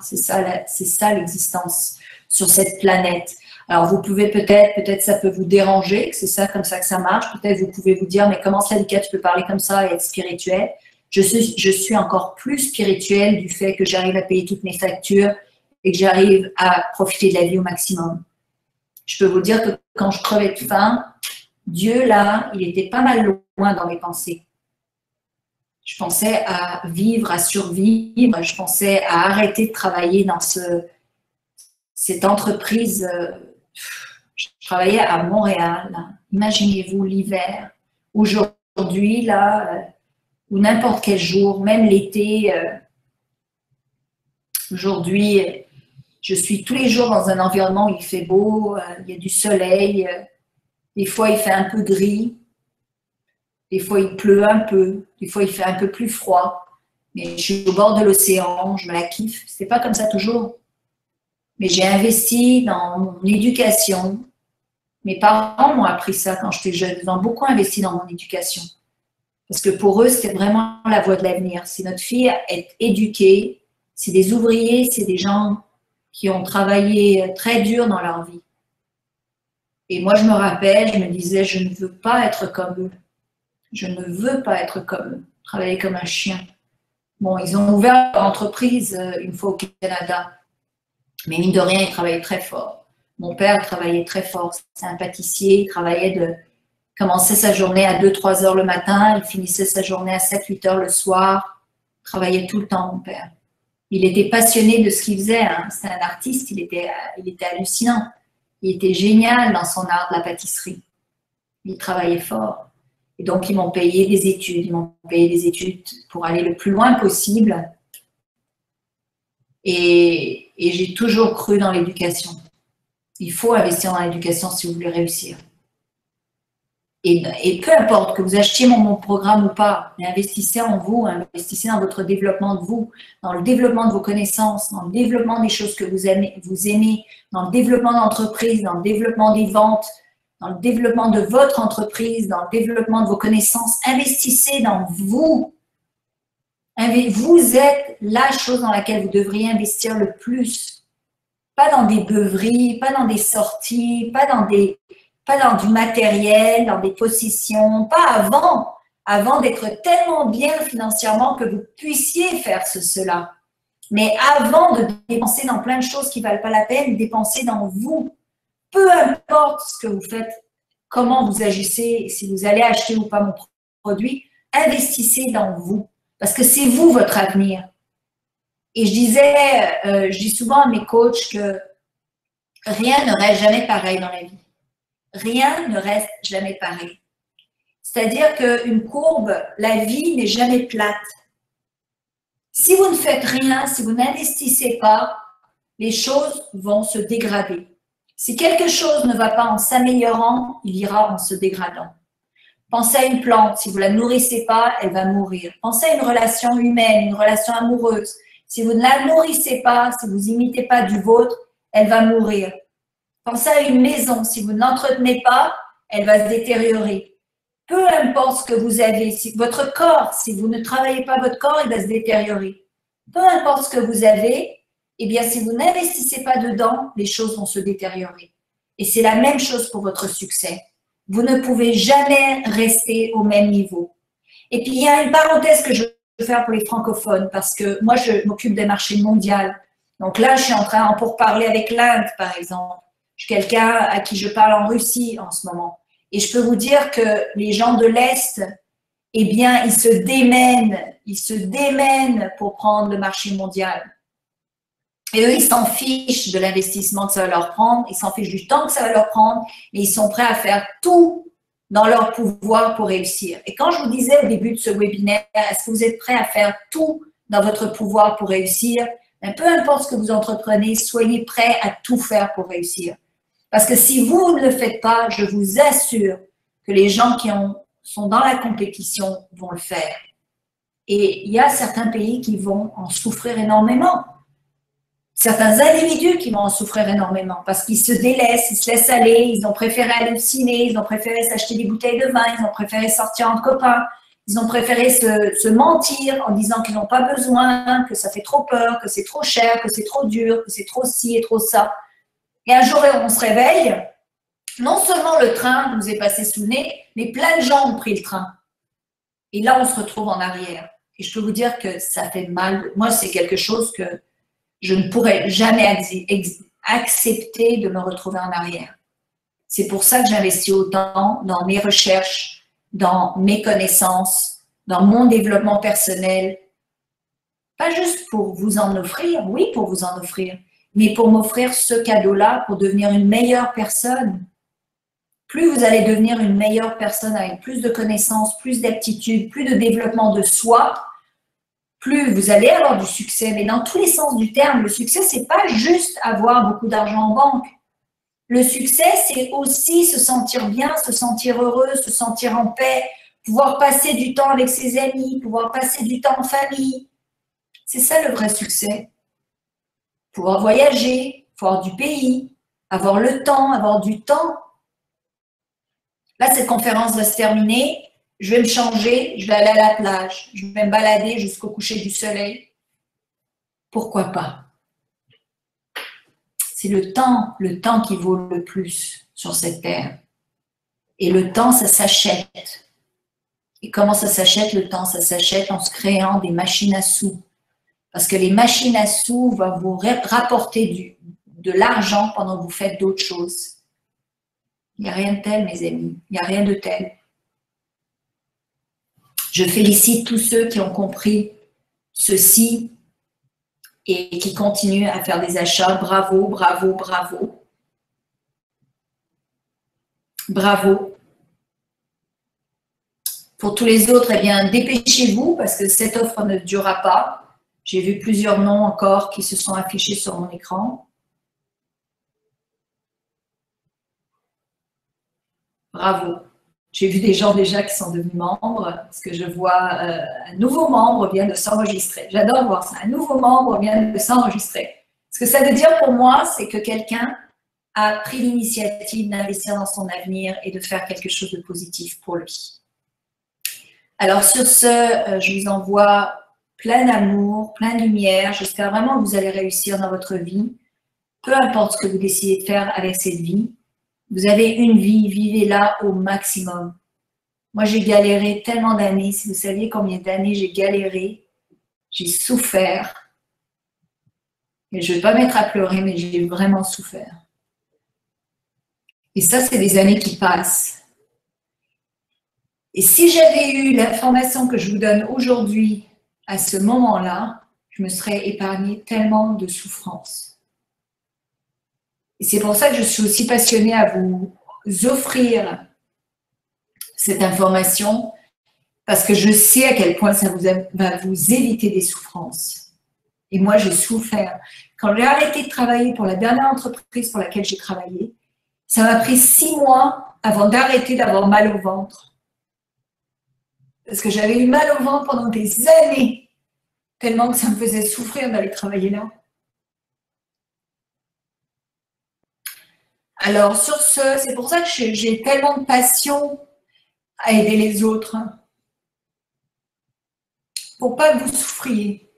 l'existence sur cette planète. Alors, vous pouvez peut-être ça peut vous déranger, que c'est ça, comme ça que ça marche. Peut-être vous pouvez vous dire, mais comment ça, Lika, tu peux parler comme ça et être spirituel? je suis encore plus spirituelle du fait que j'arrive à payer toutes mes factures et que j'arrive à profiter de la vie au maximum. Je peux vous dire que quand je crevais de faim, Dieu, là, il était pas mal loin dans mes pensées. Je pensais à vivre, à survivre, je pensais à arrêter de travailler dans cette entreprise. Je travaillais à Montréal. Imaginez-vous l'hiver. Aujourd'hui, là, ou n'importe quel jour, même l'été. Aujourd'hui, je suis tous les jours dans un environnement où il fait beau, il y a du soleil. Des fois, il fait un peu gris. Des fois, il pleut un peu. Des fois, il fait un peu plus froid. Mais je suis au bord de l'océan, je me la kiffe. C'est pas comme ça toujours. Mais j'ai investi dans mon éducation. Mes parents m'ont appris ça quand j'étais jeune. Ils ont beaucoup investi dans mon éducation. Parce que pour eux, c'était vraiment la voie de l'avenir. Si notre fille est éduquée, c'est des ouvriers, c'est des gens qui ont travaillé très dur dans leur vie. Et moi, je me rappelle, je me disais, je ne veux pas être comme eux. Je ne veux pas être comme eux, travailler comme un chien. Bon, ils ont ouvert leur entreprise une fois au Canada. Mais mine de rien, ils travaillaient très fort. Mon père travaillait très fort. C'est un pâtissier, il commençait sa journée à 2-3 heures le matin, il finissait sa journée à 7-8 heures le soir. Il travaillait tout le temps, mon père. Il était passionné de ce qu'il faisait. Hein. C'était un artiste, il était hallucinant. Il était génial dans son art de la pâtisserie. Il travaillait fort. Et donc, ils m'ont payé des études. Ils m'ont payé des études pour aller le plus loin possible. Et j'ai toujours cru dans l'éducation. Il faut investir dans l'éducation si vous voulez réussir. Et peu importe que vous achetiez mon programme ou pas, mais investissez en vous, investissez dans votre développement de vous, dans le développement de vos connaissances, dans le développement des choses que vous aimez, dans le développement d'entreprise, dans le développement des ventes, dans le développement de votre entreprise, dans le développement de vos connaissances. Investissez dans vous. Vous êtes la chose dans laquelle vous devriez investir le plus. Pas dans des beuveries, pas dans des sorties, pas dans du matériel, dans des possessions, pas avant d'être tellement bien financièrement que vous puissiez faire cela. Mais avant de dépenser dans plein de choses qui ne valent pas la peine, dépensez dans vous. Peu importe ce que vous faites, comment vous agissez, si vous allez acheter ou pas mon produit, investissez dans vous. Parce que c'est vous votre avenir. Et je dis souvent à mes coachs que rien ne reste jamais pareil dans la vie. Rien ne reste jamais pareil. C'est-à-dire qu'une courbe, la vie n'est jamais plate. Si vous ne faites rien, si vous n'investissez pas, les choses vont se dégrader. Si quelque chose ne va pas en s'améliorant, il ira en se dégradant. Pensez à une plante, si vous ne la nourrissez pas, elle va mourir. Pensez à une relation humaine, une relation amoureuse. Si vous ne la nourrissez pas, si vous n'imitez pas du vôtre, elle va mourir. Pensez à une maison, si vous ne l'entretenez pas, elle va se détériorer. Peu importe ce que vous avez, votre corps, si vous ne travaillez pas votre corps, il va se détériorer. Peu importe ce que vous avez, eh bien, si vous n'investissez pas dedans, les choses vont se détériorer. Et c'est la même chose pour votre succès. Vous ne pouvez jamais rester au même niveau. Et puis, il y a une parenthèse que je veux faire pour les francophones, parce que moi, je m'occupe des marchés mondiaux. Donc là, je suis en train, pour parler avec l'Inde, par exemple. Je suis quelqu'un à qui je parle en Russie en ce moment. Et je peux vous dire que les gens de l'Est, eh bien, ils se démènent pour prendre le marché mondial. Et eux, ils s'en fichent de l'investissement que ça va leur prendre, ils s'en fichent du temps que ça va leur prendre, mais ils sont prêts à faire tout dans leur pouvoir pour réussir. Et quand je vous disais au début de ce webinaire, est-ce que vous êtes prêts à faire tout dans votre pouvoir pour réussir? Ben, peu importe ce que vous entreprenez, soyez prêts à tout faire pour réussir. Parce que si vous ne le faites pas, je vous assure que les gens qui sont dans la compétition vont le faire. Et il y a certains pays qui vont en souffrir énormément. Certains individus qui vont en souffrir énormément parce qu'ils se délaissent, ils se laissent aller, ils ont préféré aller au ciné, ils ont préféré s'acheter des bouteilles de vin, ils ont préféré sortir entre copains, ils ont préféré se mentir en disant qu'ils n'ont pas besoin, que ça fait trop peur, que c'est trop cher, que c'est trop dur, que c'est trop ci et trop ça. Et un jour, on se réveille, non seulement le train nous est passé sous le nez, mais plein de gens ont pris le train. Et là, on se retrouve en arrière. Et je peux vous dire que ça fait mal. Moi, c'est quelque chose que je ne pourrais jamais accepter de me retrouver en arrière. C'est pour ça que j'investis autant dans mes recherches, dans mes connaissances, dans mon développement personnel. Pas juste pour vous en offrir, oui, pour vous en offrir, mais pour m'offrir ce cadeau-là, pour devenir une meilleure personne. Plus vous allez devenir une meilleure personne avec plus de connaissances, plus d'aptitudes, plus de développement de soi, plus vous allez avoir du succès. Mais dans tous les sens du terme, le succès, c'est pas juste avoir beaucoup d'argent en banque. Le succès, c'est aussi se sentir bien, se sentir heureux, se sentir en paix, pouvoir passer du temps avec ses amis, pouvoir passer du temps en famille. C'est ça le vrai succès. Pouvoir voyager, voir du pays, avoir le temps, avoir du temps. Là, cette conférence va se terminer. Je vais me changer, je vais aller à la plage, je vais me balader jusqu'au coucher du soleil. Pourquoi pas? C'est le temps qui vaut le plus sur cette terre. Et le temps, ça s'achète. Et comment ça s'achète le temps? Ça s'achète en se créant des machines à sous. Parce que les machines à sous vont vous rapporter de l'argent pendant que vous faites d'autres choses. Il n'y a rien de tel, mes amis. Il n'y a rien de tel. Je félicite tous ceux qui ont compris ceci et qui continuent à faire des achats. Bravo, bravo, bravo. Bravo. Pour tous les autres, eh bien, dépêchez-vous parce que cette offre ne durera pas. J'ai vu plusieurs noms encore qui se sont affichés sur mon écran. Bravo. J'ai vu des gens déjà qui sont devenus membres, parce que je vois un nouveau membre vient de s'enregistrer. J'adore voir ça. Un nouveau membre vient de s'enregistrer. Ce que ça veut dire pour moi, c'est que quelqu'un a pris l'initiative d'investir dans son avenir et de faire quelque chose de positif pour lui. Alors sur ce, je vous envoie plein d'amour, plein de lumière. J'espère vraiment que vous allez réussir dans votre vie. Peu importe ce que vous décidez de faire avec cette vie. Vous avez une vie, vivez-la au maximum. Moi, j'ai galéré tellement d'années. Si vous saviez combien d'années j'ai galéré, j'ai souffert. Et je ne vais pas mettre à pleurer, mais j'ai vraiment souffert. Et ça, c'est des années qui passent. Et si j'avais eu l'information que je vous donne aujourd'hui, à ce moment-là, je me serais épargnée tellement de souffrance. Et c'est pour ça que je suis aussi passionnée à vous offrir cette information, parce que je sais à quel point ça va vous éviter des souffrances. Et moi, j'ai souffert. Quand j'ai arrêté de travailler pour la dernière entreprise pour laquelle j'ai travaillé, ça m'a pris 6 mois avant d'arrêter d'avoir mal au ventre. Parce que j'avais eu mal au ventre pendant des années, tellement que ça me faisait souffrir d'aller travailler là. Alors, sur ce, c'est pour ça que j'ai tellement de passion à aider les autres. Pour pas que vous souffriez.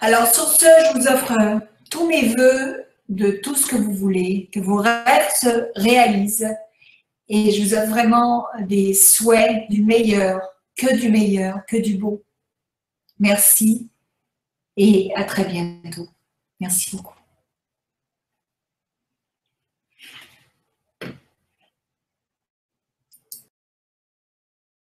Alors, sur ce, je vous offre tous mes vœux de tout ce que vous voulez, que vos rêves se réalisent. Et je vous offre vraiment des souhaits du meilleur, que du beau. Merci et à très bientôt. Merci beaucoup.